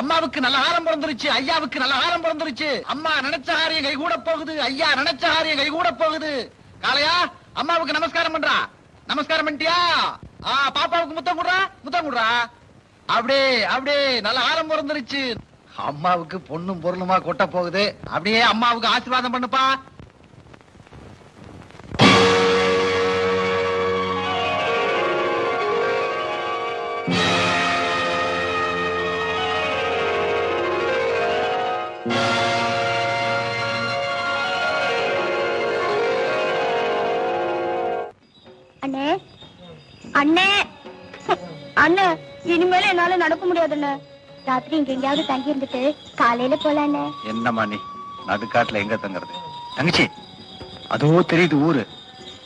அம்மாவுக்கு நல்ல காலம் பிறந்துருச்சு, ஐயாவுக்கு நல்ல காலம் பிறந்துருச்சு. அம்மா நினைச்ச காரியம் கை கூட போகுது, ஐயா நினைச்ச காரியம் கை கூட போகுது. காளையா அம்மாவுக்கு நமஸ்காரம் பண்றா. நமஸ்காரம் பண்ணிட்டியா? பாப்பாவுக்கு முத்தம் குடுறா, முத்தம் குடுறா. அப்படியே அப்படியே நல்ல காலம் பிறந்துருச்சு. அம்மாவுக்கு பொண்ணும் பொருளுமா கொட்ட போகுது. அப்படியே அம்மாவுக்கு ஆசீர்வாதம் பண்ணுப்பா. அண்ணே அண்ணே அண்ணே, இனிமேல என்னால நடக்க முடியாதுண்ணே. ராத்திரி இங்க எங்கேயாவது தங்கி இருந்துட்டு காலையில போலாண்ணே. என்னம்மா நீ நடுக்காட்டுல எங்க தங்குறது? தங்கச்சி அதுவோ தெரியுது ஊரு.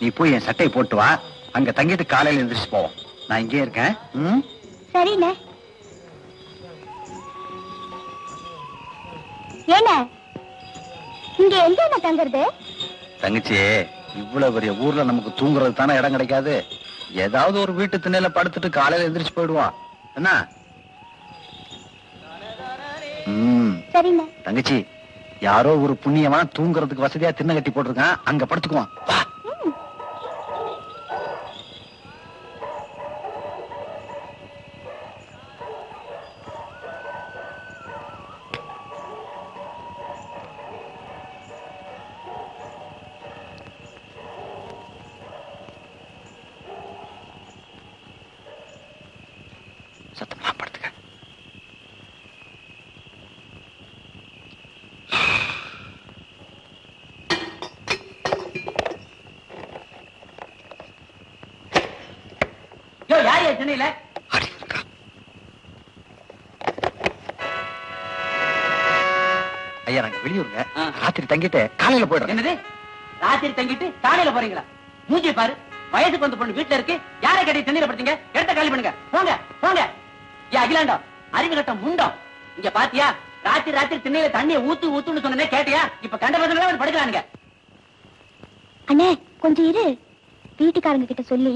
நீ போய் என் சட்டையை போட்டு வா, அங்க தங்கிட்டு காலையில எழுந்திரிச்சு போவோம். நான் இங்கே இருக்கேன். சரிண்ணே. என்ன இங்க எங்க தங்குறது? தங்கச்சி இவ்வளவு பெரிய ஊர்ல நமக்கு தூங்குறது தானே இடம் கிடைக்காது. ஏதாவது ஒரு வீட்டு திண்ணையில படுத்துட்டு காலையில எந்திரிச்சு போயிடுவான். என்ன தங்கச்சி, யாரோ ஒரு புண்ணியமா தூங்குறதுக்கு வசதியா திண்ணை கட்டி போட்டிருக்கான், அங்க படுத்துக்குவான். வா. சத்தமா படுத்துக்க. யார் சென்னையில? ஐயா நாங்க வெளியூருங்க. ராத்திரி தங்கிட்டு காலையில போயிடுறோம். என்னது ராத்திரி தங்கிட்டு காலையில போறீங்களா? மூஞ்சி பாரு, வயசுக்கு வந்த பொண்ணு வீட்டுல இருக்கு. யாரை கட்டி சென்னையில படுத்தீங்க? இடத்த காலி பண்ணுங்க. போங்க போங்க. அகிலாண்டா அறிவு கட்டம் முண்டம். இங்க பாத்தியா, ராத்திரி ராத்திரி திண்ணையில தண்ணியை ஊத்து ஊத்துன்னு சொன்னே கேட்டியா? இப்ப கண்ட பசங்களா படுக்கிறானுங்க. அண்ணே கொஞ்சம் இரு, வீட்டுக்காரங்க கிட்ட சொல்லி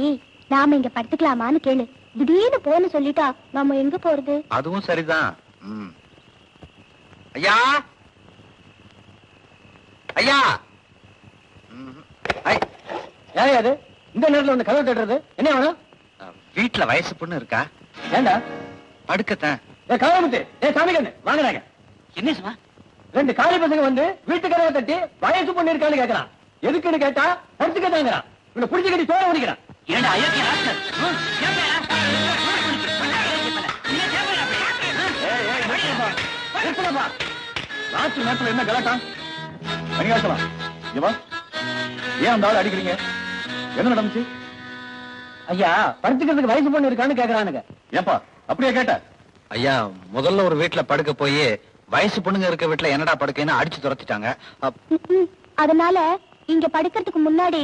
நாம இங்க படுத்துக்கலாமான்னு கேளு. திடீர்னு போன்னு சொல்லிட்டா நாம எங்க போறது? அதுவும் சரிதான். ஐயா ஐயா, யாரையாது இந்த நேரத்துல வந்து கதவு தட்டுறது? என்ன வேணும்? வீட்டுல வயசு பொண்ணு இருக்கா? ஏண்டா படுக்கத்தான். கதவு சாமி கண்ணு வாங்குறாங்க. என்ன சும்மா 2 காலி பசங்க வந்து வீட்டு கதவை தட்டி வயசு பொண்ணு இருக்கான்னு கேட்கறான். எதுக்குன்னு கேட்டா படுத்துக்கத்தாங்கிறான். இவனை புடிச்சு கட்டி சோற முடிக்கிறான். ஏண்டா அயோக்கிய ராஸ்கல். ராத்திரி நேரத்துல என்ன கலாட்டா? மணிகாசமா இவா ஏன் அந்த ஆள் அடிக்கிறீங்க? என்ன நடந்துச்சு? ஐயா படுத்துக்கிறதுக்கு வயசு பொண்ணு இருக்கான்னு கேக்குறானுங்க. ஏப்பா அப்படியே கேட்ட? ஐயா முதல்ல ஒரு வீட்டுல படுக்க போய் வயசு பொண்ணுங்க இருக்க வீட்டுல என்னடா படுக்கைன்னு அடிச்சு துரத்திட்டாங்க. அதனால இங்க படுக்கிறதுக்கு முன்னாடி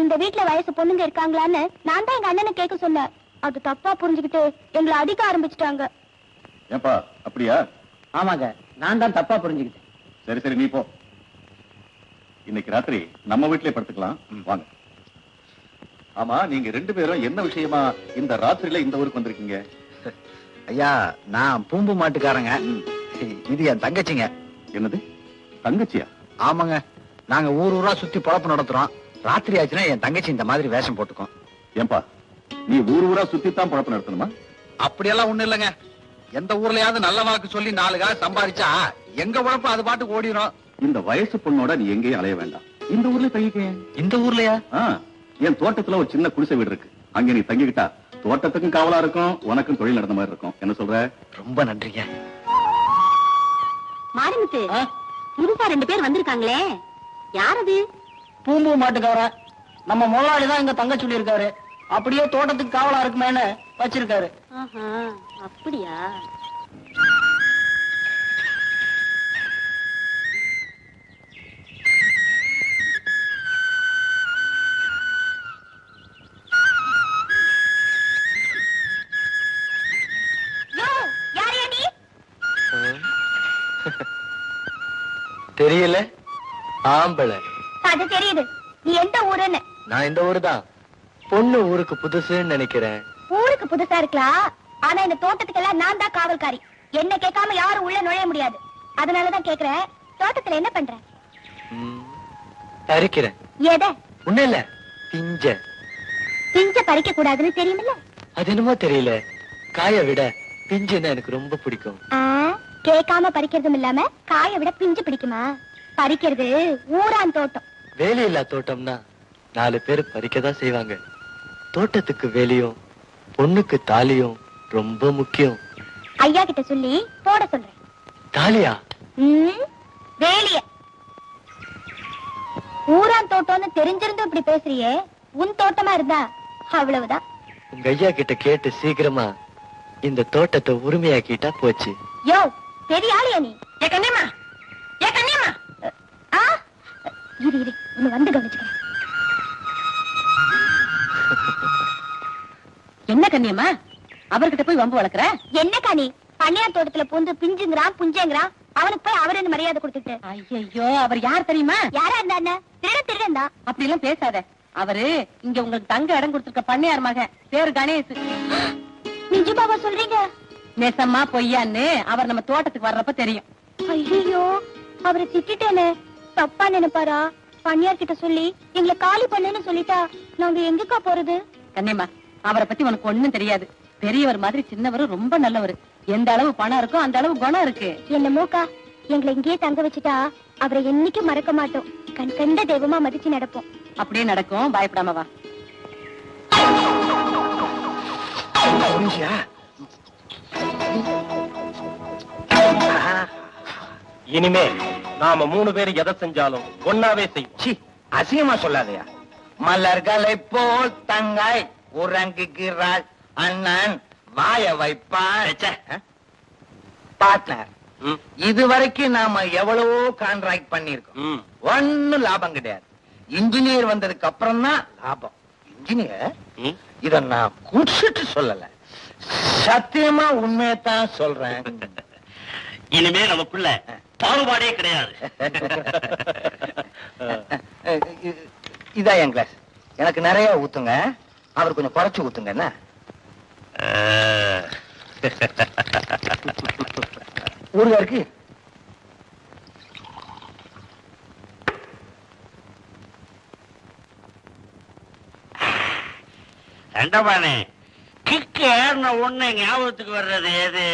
இந்த வீட்டுல வயசு பொண்ணுங்க இருக்காங்களான்னு நான் தான் எங்க அண்ணனை கேட்க சொன்னேன். அது தப்பா புரிஞ்சுக்கிட்டு எங்களை அடிக்க ஆரம்பிச்சுட்டாங்க. ஏப்பா அப்படியா? ஆமாங்க, நான் தான் தப்பா புரிஞ்சுக்கிட்டேன். சரி சரி நீ போ. இன்னைக்கு ராத்திரி நம்ம வீட்டிலே படுத்துக்கலாம். வாங்க. ஆமா, நீங்க 2 பேரும் என்ன விஷயமா இந்த ராத்திரியில இந்த ஊருக்கு வந்திருக்கீங்க? ஐயா நான் பூம்பு மாட்டுக்காரங்க. இது என் தங்கச்சிங்க. என்னது தங்கச்சியா? ஆமாங்க, நாங்க ஊர் ஊரா சுத்தி பொழப்பு நடத்துறோம். ராத்திரி ஆச்சுன்னா என் தங்கச்சி இந்த மாதிரி வேஷம் போட்டுக்கும். ஏன்பா நீ ஊர் ஊரா சுத்தித்தான் பொழப்பு நடத்தணுமா? அப்படியெல்லாம் ஒண்ணு இல்லைங்க. எந்த ஊர்லயாவது நல்ல வாக்கு சொல்லி 4 காசு சம்பாதிச்சா எங்க உழைப்பு அது பாட்டுக்கு ஓடிடும். இந்த வயசு பொண்ணோட நீ எங்கேயும் அலைய வேண்டாம். இந்த ஊர்ல தங்கிக்க. இந்த ஊர்லயா? என் தோட்டத்துல ஒரு சின்ன குடிசை வீடு இருக்கு. அங்க நீ தங்கிக்கிட்டா தோட்டத்துக்கும் காவலா இருக்கும், உனக்கும் தொழில் நடந்த மாதிரி இருக்கும். என்ன சொல்ற? ரொம்ப நன்றிங்க. மாரிமுத்து, புதுசா 2 பேர் வந்திருக்காங்களே, யார் அது? பூம்பு மாட்டுக்கார நம்ம முதலாளிதான் இங்க தங்க சொல்லி இருக்காரு. அப்படியே தோட்டத்துக்கு காவலா இருக்குமேன்னு வச்சிருக்காரு. அப்படியா? தெரியல. ஆம்பளை. அது தெரியுது. நீ எந்த ஊருன்னு? நான் இந்த ஊரு தான். பொண்ணு ஊருக்கு புதுசுன்னு நினைக்கிறேன். ஊருக்கு புதுசா இருக்கலாம், ஆனா இந்த தோட்டத்துக்கெல்லாம் நான் தான் காவல்காரி. என்ன கேட்காம யாரும் உள்ள நுழைய முடியாது. அதனாலதான் கேக்குறேன், தோட்டத்துல என்ன பண்ற? பறிக்கிறேன். எதை? ஒண்ணு இல்ல, பிஞ்ச. பிஞ்ச பறிக்க கூடாதுன்னு தெரியுமில்ல? அது என்னமோ தெரியல, காய விட பிஞ்சுன்னா எனக்கு ரொம்ப பிடிக்கும். கேட்காம பறிக்கிறதும் இல்லாம காய விட பிஞ்சு பிடிக்குமா? பறிக்கிறது ஊரான் தோட்டம். வேலையில்லா தோட்டம்னா 4 பேர் பறிக்கதான் செய்வாங்க. தோட்டத்துக்கு வேலையும் பொண்ணுக்கு தாலியும் ரொம்ப முக்கியம். ஐயா கிட்ட சொல்லி போட சொல்றேன். தாலியா? வேலிய. ஊரான் தோட்டம்னு தெரிஞ்சிருந்தும் இப்படி பேசுறியே, உன் தோட்டமா இருந்தா அவ்வளவுதான். உங்க ஐயா கிட்ட கேட்டு சீக்கிரமா இந்த தோட்டத்தை உரிமையாக்கிட்டா போச்சு. யோ, பெரிய ஆளியா நீ? ஏ கண்ணியம்மா, ஏ கண்ணியம்மா. இரு ஒண்ணு வந்து கவனிச்சுக்கிறேன். என்ன கண்ணியம்மா, அவர்கிட்ட போய் வம்பு வளர்க்கற? என்ன காணி, பண்ணையார் தோட்டத்துல பூந்து பிஞ்சுங்கிறான் புஞ்சேங்கிறான். அவனுக்கு போய் அவரு மரியாதை கொடுத்துட்டு. ஐயோ, அவர் யார் தெரியுமா? யாரா இருந்தா என்ன? திருடன் தான். அப்படி எல்லாம் பேசாத. அவரு இங்க உங்களுக்கு தங்க இடம் கொடுத்திருக்க பண்ணையார் மகன், பேரு கணேஷ். நிஜமாவா சொல்றீங்க? நெசமா பொய்யான்னு அவர் நம்ம தோட்டத்துக்கு வர்றப்ப தெரியும். ஐயோ, அவரை திட்டேனே, தப்பா நினைப்பாரா? பண்ணையார் கிட்ட சொல்லி எங்களை காலி பண்ணுன்னு சொல்லிட்டா நாங்க எங்கக்கா போறது? கண்ணியம்மா, அவரை பத்தி உனக்கு ஒண்ணும் தெரியாது. பெரியவர் மாதிரி சின்னவரும் ரொம்ப நல்லவர். எந்த அளவு பணம் இருக்கோ அந்த அளவு குணம் இருக்கு. என்னமோக்கா, எங்களை இங்கேயே தங்க வச்சுட்டா அவரை என்னைக்கும் மறக்க மாட்டோம். கண் கண்ட தெய்வமா மதிச்சு நடப்போம். அப்படியே நடக்கும், பயப்படாம வா. இனிமே நாம 3 பேரும் எதை செஞ்சாலும் ஒன்னாவே செய்வோம். அசிங்கமா சொல்லாதயா. மலர்களை போல் தங்காய் உறங்குகிறாள் அண்ணன் வாய வைப்பான். பார்ட்னர், இதுவரைக்கும் நாம எவ்வளவோ கான்ட்ராக்ட் பண்ணிருக்கோம், ஒன்னும் லாபம் கிடையாது. இன்ஜினியர் வந்ததுக்கு அப்புறம் தான் லாபம். இன்ஜினியர், இத நான் குடிச்சிட்டு சொல்லல, சத்தியமா உண்மையத்தான் சொல்றேன். இனிமே நமக்குள்ள பாகுபாடே கிடையாது. இதான் என் கிளாஸ். எனக்கு நிறைய ஊத்துங்க, அவர் கொஞ்சம் குறைச்சு ஊத்துங்க. என்ன ஊருகா இருக்கு? ரெண்டபானே, கிக்கு ஏறின உடனே ஞாபகத்துக்கு வர்றது ஏது?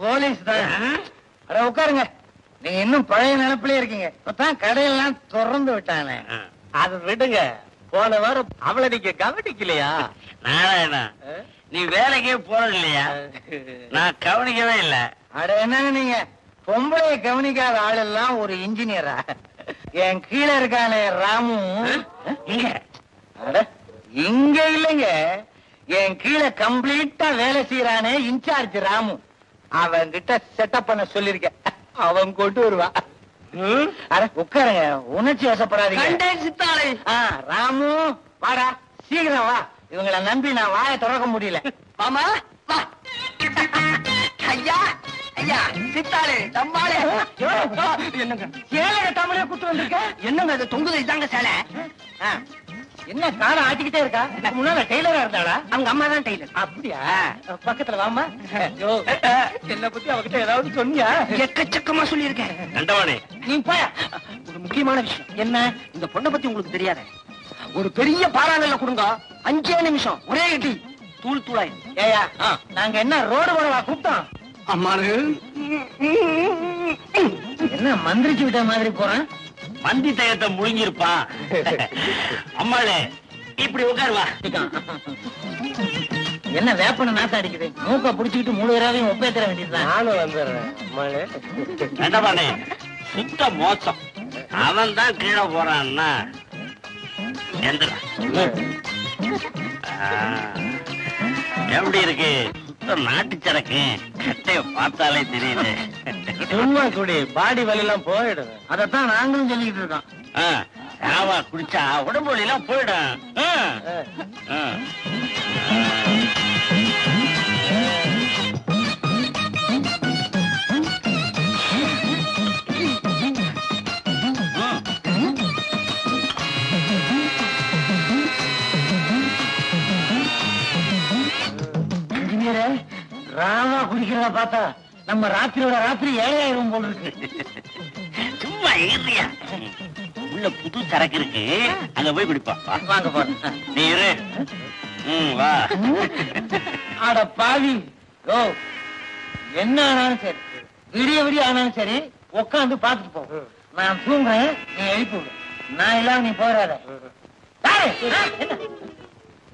போலீஸ் தான். அட உட்காருங்க, நீங்க இன்னும் பழைய நினைப்பிலே இருக்கீங்க. இப்பதான் கடையெல்லாம் திறந்து விட்டானே. அது விடுங்க, போன வாரம் அவளை நீங்க கவனிக்கலையா? நாராயணா, நீ வேலைக்கே போறது இல்லையா? நான் கவனிக்கவே இல்லை. அட என்னங்க நீங்க, பொம்பளைய கவனிக்காத ஆள் எல்லாம் ஒரு இன்ஜினியரா? என் கீழே இருக்கானே ராமு, இங்க அட இங்க இல்லைங்க, என் கீழே கம்ப்ளீட்டா வேலை செய்யறானே இன்சார்ஜ் ராமு, அவன் கிட்ட செட்டப் பண்ண சொல்லிருக்க, அவன் கொண்டு வருவா. அட உட்காருங்க, உணர்ச்சி வசப்படாதீங்க. சித்தாளை. ராமு வாடா, சீக்கிரம் வா. இவங்களை நம்பி நான் வாயை திறக்க முடியல. மாமா வா. ஐயா ஐயா, சித்தாளே தம்பாளே. என்னங்க சேலை தமிழே குத்து வந்திருக்க? என்னங்க அது தொங்குது? இதாங்க சேலை. என்ன காலை ஆட்டிக்கிட்டே இருக்கா? முன்னால டெய்லரா இருந்தாளா? அவங்க அம்மா தான் டெய்லர். அப்படியா? பக்கத்துல வாமா. என்ன பத்தி அவகிட்ட ஏதாவது சொன்னியா? எக்கச்சக்கமா சொல்லியிருக்கேன். நண்டவானே, நீ போய. ஒரு முக்கியமான விஷயம். என்ன? இந்த பொண்ணை பத்தி உங்களுக்கு தெரியாத? ஒரு பெரிய பாறாங்கல்ல கொடுங்க, 5 நிமிஷம் ஒரே இடி தூள் தூளாய். ஏயா, நாங்க என்ன ரோடு போடவா கூப்பிட்டோம்? அம்மாரு என்ன மந்திரிச்சு விட்ட மாதிரி போறேன்? மந்தி தயத்தை முழுங்கிருப்பா. அம்மாளே, இப்படி உட்காருவா. என்ன வேப்பன நாத்த அடிக்குது? மூக்க புடிச்சுக்கிட்டு 3 பேராவையும் ஒப்பேத்திர வேண்டியதுதான். நானும் வந்துடுறேன். அம்மாளே, வேண்டாமானே, சுத்த மோசம். அவன் தான் கீழே போறான்னா எப்படி இருக்கு? சுத்த நாட்டு சரக்கு, கட்டைய பார்த்தாலே தெரியுது. சும்மா குடி, பாடி வலி எல்லாம் போயிடுது. அதத்தான் நாங்களும் சொல்லிக்கிட்டு இருக்கோம். ராவா குடிச்சா உடம்பு வலி எல்லாம் போயிடும். ராமா குடிக்கிறத பார்த்தா நம்ம ராத்திரியோட ராத்திரி 7000 போல் இருக்கு. சும்மா ஏறியா உள்ள புது சரக்கு இருக்கு, அங்க போய் குடிப்பா. வாங்க போற நீ இரு. வா. அட பாவி, ஓ என்ன ஆனாலும் சரி, விடிய விடிய ஆனாலும் சரி, உட்காந்து பாத்துட்டு போ. நான் தூங்குறேன், நீ எழுப்பி விடு. நான் இல்லாம நீ போறாத.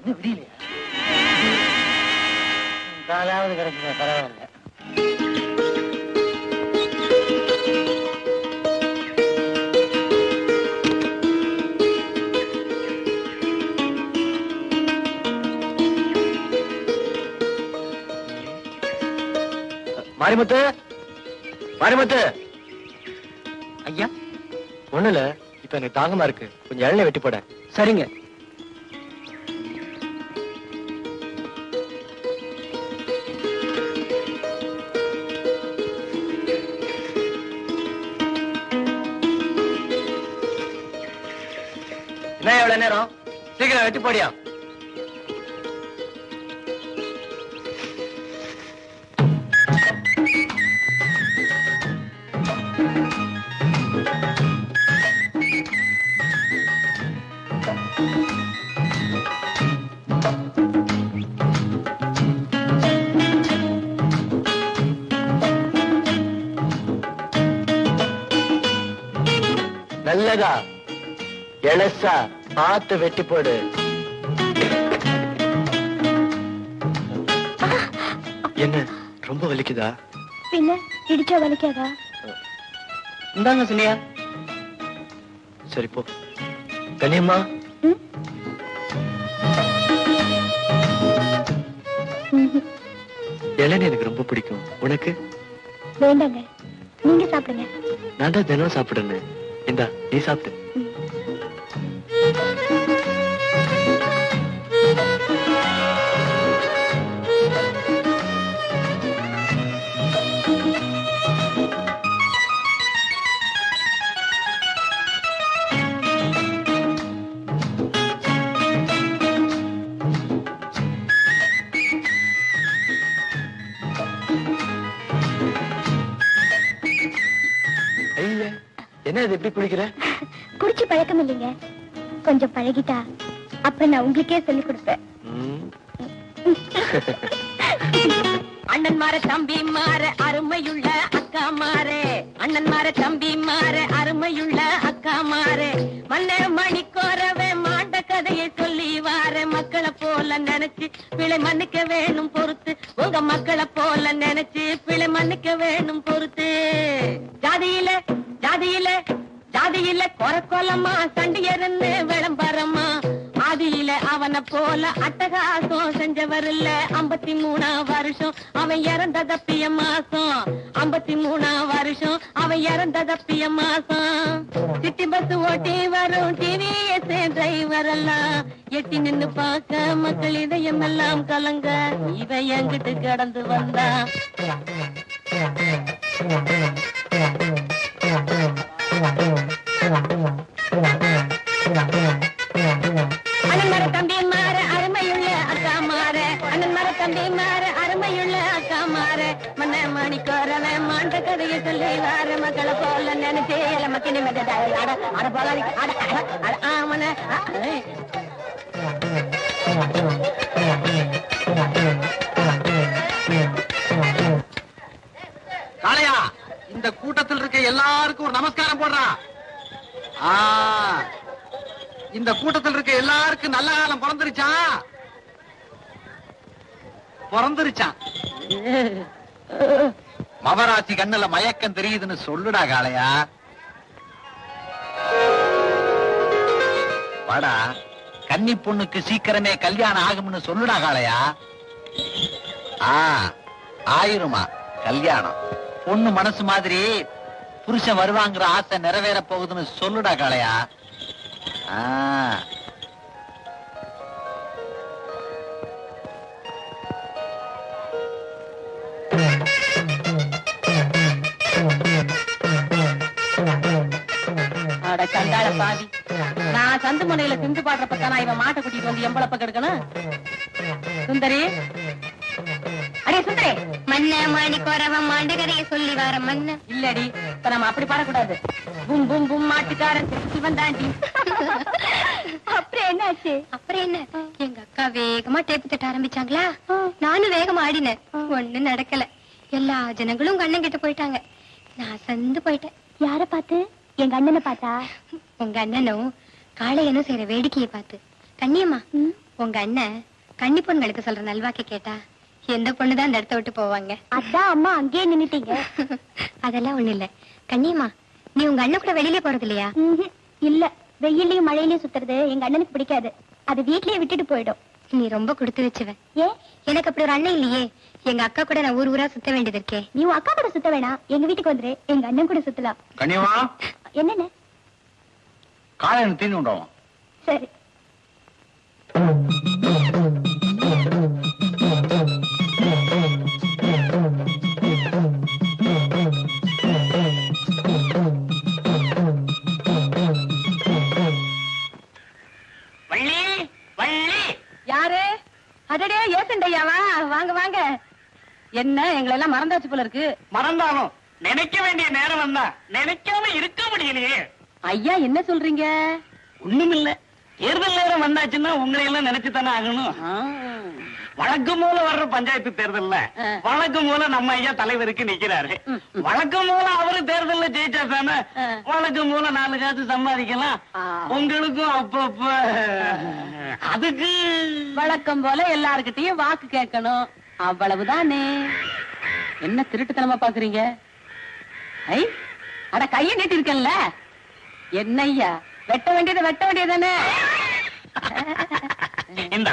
இன்னும் விடியலையா? காலாவது கிடைக்குதா? பரவாயில்ல. மாரிமுத்து, மாரிமுத்து. ஐயா ஒண்ணு இல்ல, இப்ப எனக்கு தாகமா இருக்கு, கொஞ்சம் இளநீ வெட்டி போட. சரிங்க. என்ன எவ்வளவு நேரம்? சீக்கிரம் வெட்டி போடியா. நல்லதா எலசா பார்த்து வெட்டி போடு. என்ன ரொம்ப வலிக்குதா? பின்ன இடிச்சா வலிக்காதா? இந்தாங்க சுனியா. சரி போ. கனியம்மா, இளநீ எனக்கு ரொம்ப பிடிக்கும். உனக்கு? வேண்டாங்க, நீங்க சாப்பிடுங்க. நான் தான் தினம் சாப்பிடுறேன். இந்தா நீ சாப்பிடு. என்ன இது எப்படி குடிக்கிற? குடிச்சு பழக்கம் இல்லைங்க, கொஞ்சம் பழகிட்டா அப்புறம் நான் உங்களுக்கே சொல்லி கொடுப்பேன். அண்ணன் மாற தம்பி மாற அருமையுள்ள அக்கா மாறே, அண்ணன் மாற தம்பி மாற அருமையுள்ள அக்கா மாறே, மன்ன மணிக்கோரவே மாண்ட கதையை சொல்லி வார, மக்களை போல நினைச்சு பிழை மன்னிக்க வேணும் பொறுத்து, உங்க மக்களை போல நினைச்சு பிழை மன்னிக்க வேணும் பொறுத்து. ஜாதியில ஜாதியில ஜாதியில கொலமா சண்டியர்னு விளம்பரமா, ஆதியில அவனை போல அட்டகாசம் செஞ்சவர் இல்ல. 53ஆம் வருஷம் அவன் இறந்ததப்பிய மாசம், 53ஆம் வருஷம் அவன் இறந்ததப்பிய மாசம். சிட்டி பஸ் ஓட்டி வரும் டிவிஎஸ் டிரைவர் எல்லாம் எட்டி நின்னு பார்க்க மக்கள் இதயம் எல்லாம் கலங்க, இவன் எங்கிட்டு கடந்து வந்தா. அண்ணன் மர தம்பி மாற அருமையுள்ள அக்கா மாற, அண்ணன் மர தம்பி மாற அருமையுள்ள அக்கா மாற, மன்ன மணிக்கோரவ மாண்ட கதையை சொல்லி வார, மக்களை போல நினைச்சே மக்கள் நிமிட அட போல ஆமன. காளையா, இந்த கூட்டத்தில் இருக்க எல்லாருக்கும் ஒரு நமஸ்காரம் போடுறா. இந்த கூட்டத்தில் இருக்க எல்லாருக்கும் நல்ல காலம் பிறந்துருச்சான். மவராசி கண்ணுல மயக்கம் தெரியுதுன்னு சொல்லுடா காளையா. வாடா, கன்னி பொண்ணுக்கு சீக்கிரமே கல்யாணம் ஆகும்னு சொல்லுடா காளையா. ஆயிருமா கல்யாணம். பொண்ணு மனசு மாதிரி புருஷன் வருவாங்கிற ஆசை நிறைவேற போகுதுன்னு சொல்லுடா காளையா. கண்டாள பாவி, நான் சந்து முனையில சிந்து பாடுற பக்கம் நான் இவன் மாட்டை கூட்டிட்டு வந்து எம்பளப்ப கெடுக்கணும். சுந்தரி, அடே சுந்தரி, பாடு. மன்ன மணி குறவ மாண்டகரைய சொல்லி வர மன்ன. இல்லடி, இப்ப நம்ம அப்படி பாடக்கூடாது. பும் பும் பும் மாட்டுக்காரன் திருச்சி வந்தாண்டி. அப்புறம் என்னாச்சு? அப்புறம் என்ன, எங்க அக்கா வேகமா டேப்பு தட்ட ஆரம்பிச்சாங்களா, நானும் வேகமா ஆடினேன். ஒண்ணும் நடக்கல. எல்லா ஜனங்களும் உங்க அண்ணன் கிட்ட போயிட்டாங்க. நான் சந்து போயிட்டேன். யார பார்த்து? எங்க அண்ணனை பார்த்தா? உங்க அண்ணனும் காளையனும் செய்யற வேடிக்கையை பார்த்து. கண்ணியம்மா, உங்க அண்ணன் கன்னி பொண்களுக்கு சொல்ற நல்வாக்கு கேட்டா எந்த பொண்ணுதான் இந்த இடத்த விட்டு போவாங்க? அதான் அம்மா அங்கேயே நின்னுட்டீங்க. அதெல்லாம் ஒண்ணு இல்ல. கண்ணியம்மா, நீ உங்க அண்ணன் கூட வெளியிலே போறது இல்லையா? இல்ல, வெயிலையும் மழையிலயும் சுத்துறது எங்க அண்ணனுக்கு பிடிக்காது. அது வீட்லயே விட்டுட்டு போயிடும். நீ ரொம்ப கொடுத்து வச்சுவ. ஏ, எனக்கு அப்படி ஒரு அண்ணன் இல்லையே. எங்க அக்கா கூட நான் ஊர் ஊரா சுத்த வேண்டியது இருக்கே. நீ உன் அக்கா கூட சுத்த வேணாம், எங்க வீட்டுக்கு வந்துரு. எங்க அண்ணன் கூட சுத்தலாம். கண்ணியமா, என்னன்னு? காலையில தீனி உண்டாவும். சரி. வள்ளி வள்ளி. யாரு? அடடே, ஏசண்டையாவா? வாங்க வாங்க. என்ன, எங்களை எல்லாம் மறந்தாச்சு போல இருக்கு. மறந்தாலும் நினைக்க வேண்டிய நேரம் வந்தா நினைக்காம இருக்க முடியலையே. ஐயா, என்ன சொல்றீங்க? ஒண்ணுமில்ல, தேர்தல் நேரம் வந்தாச்சுன்னா உங்களை எல்லாம் நினைச்சுதானே ஆகணும். வழக்கம் போல வர்ற பஞ்சாயத்து தேர்தல்ல வழக்கம் போல நம்ம ஐயா தலைவருக்கு நிக்கிறாரு. வழக்கம் போல அவரு தேர்தல்ல ஜெயிச்சா தானே வழக்கம் போல 4 காசு சம்பாதிக்கலாம். உங்களுக்கும் அப்பப்ப அதுக்கு வழக்கம் போல எல்லார்கிட்டயும் வாக்கு கேட்கணும், அவ்வளவுதானே. என்ன திருட்டுத்தனமா பாக்குறீங்க? ஐ, அட கைய நீட்டி இருக்கல்ல. என்ன ஐயா, வெட்ட வேண்டியதானே. இந்த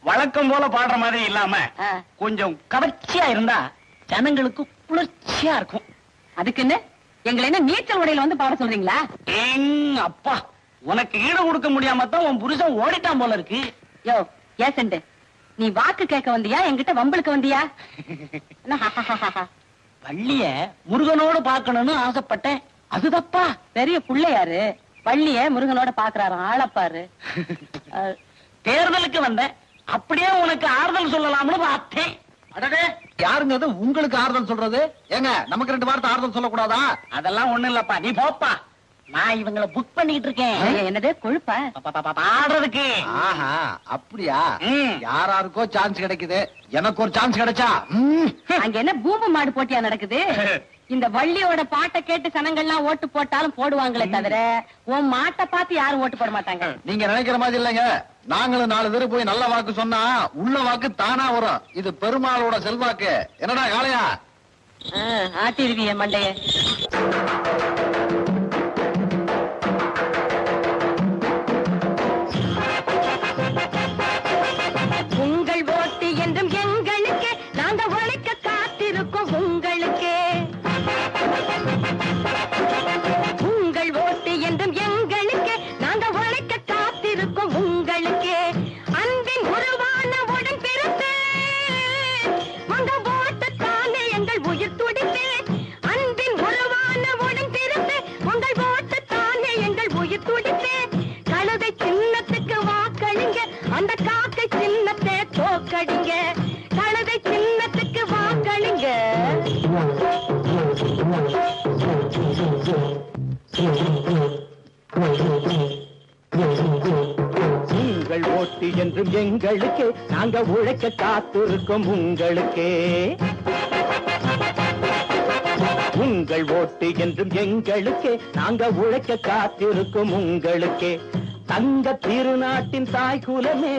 வழக்கம் போல பாடுற மாதிரி இல்லாம கொஞ்சம் கவர்ச்சியா இருந்தா ஜனங்களுக்கு குளிர்ச்சியா இருக்கும். அதுக்குன்னு எங்களை என்ன நீச்சல் உடையில வந்து பாட சொல்றீங்களா? எங்க அப்பா, உனக்கு ஈடு கொடுக்க முடியாம தான் உன் புருஷன் ஓடிட்டான் போல இருக்கு. யோ ஏசண்டு, நீ வாக்கு கேட்க வந்தியா, என்கிட்ட வம்பளுக்கு வந்தியா? வள்ளிய முருகனோடு பார்க்கணும்னு ஆசைப்பட்டேன். அது தப்பா? பெரிய புள்ளையாரு வள்ளிய முருகனோட பாக்குறாரு, ஆளப்பாரு. தேர்தலுக்கு வந்த அப்படியே உனக்கு ஆறுதல் சொல்லலாம்னு பார்த்தேன். அடடே, யாருங்க அது உங்களுக்கு ஆறுதல் சொல்றது? ஏங்க, நமக்கு 2 வார்த்தை ஆறுதல் சொல்லக்கூடாதா? அதெல்லாம் ஒண்ணு இல்லப்பா, நீ போப்பா. நான் இவங்களை புக் பண்ணிட்டு இருக்கேன். என்னது கொழுப்பா? ஆடுறதுக்கு. ஆஹா, அப்படியா? யாராருக்கோ சான்ஸ் கிடைக்குது, எனக்கு ஒரு சான்ஸ் கிடைச்சா? அங்க என்ன பூம்பு மாடு போட்டியா நடக்குது? இந்த வள்ளியோட பாட்டை கேட்டு சனங்கள்லாம் ஓட்டு போட்டாலும் போடுவாங்களே தவிர உன் மாட்டை பார்த்து யாரும் ஓட்டு போட மாட்டாங்க. நீங்க நினைக்கிற மாதிரி இல்லைங்க. நாங்களும் 4 பேர் போய் நல்ல வாக்கு சொன்னா உள்ள வாக்கு தானா வரும். இது பெருமாளோட செல்வாக்கு. என்னடா காளையா? ஆட்டிருவிய மண்டைய. உங்கள் ஓட்டு என்றும் எங்களுக்கு, நாங்க உழைக்க காத்திருக்கோம் உங்களுக்கு. உங்கள் ஓட்டு என்றும் எங்களுக்கு, நாங்க உழைக்க காத்திருக்கோம் உங்களுக்கு. அன்பின் உருவான உடன் பிறப்பு உங்க ஓட்டு தானே எங்கள் உயிர் துடிப்பு. அன்பின் உருவான உடன் பிறப்பு உங்கள் ஓட்டு தானே எங்கள் உயிர் துடிப்பு. கழுதை சின்னத்துக்கு வாக்களிங்க, அந்த காக்கை சின்னத்தை தோக்கடிங்க. கழுதை சின்னத்துக்கு வாக்களிங்க. உங்கள் ஓட்டு என்றும் எங்களுக்கு, நாங்க உழைக்க காத்திருக்கோம் உங்களுக்கே. உங்கள் ஓட்டு என்றும் எங்களுக்கு, நாங்க உழைக்க காத்திருக்கோம் உங்களுக்கே. தங்க திருநாட்டின் தாய் குலமே.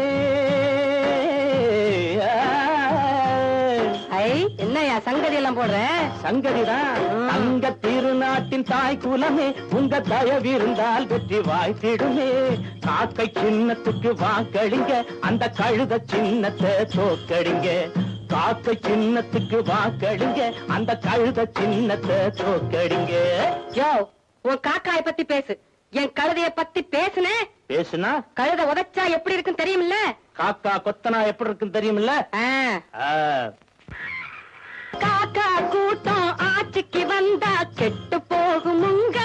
என்னையா சங்கதி எல்லாம் போடுற? சங்கதிதான். தங்க திருநாட்டின் தாய் குலமே, உங்க தயவிருந்தால் வெற்றி வாய்த்திடுமே. காக்கை சின்னத்துக்கு வாக்களிங்க, அந்த கழுத சின்னத்தை தோக்கடிங்க. காக்கை சின்னத்துக்கு வாக்களிங்க, அந்த கழுத சின்னத்தை தோக்கடிங்க. யோ, உன் காக்காய பத்தி பேசு, என் கழுதைய பத்தி பேசுன. பேசுனா கழுத உதைச்சா எப்படி இருக்குன்னு தெரியுமில்ல? காக்கா கொத்தனா எப்படி இருக்குன்னு தெரியுமில்ல? காக்கா கூட்டம் ஆட்சிக்கு வந்தா கெட்டு போகுமுங்க,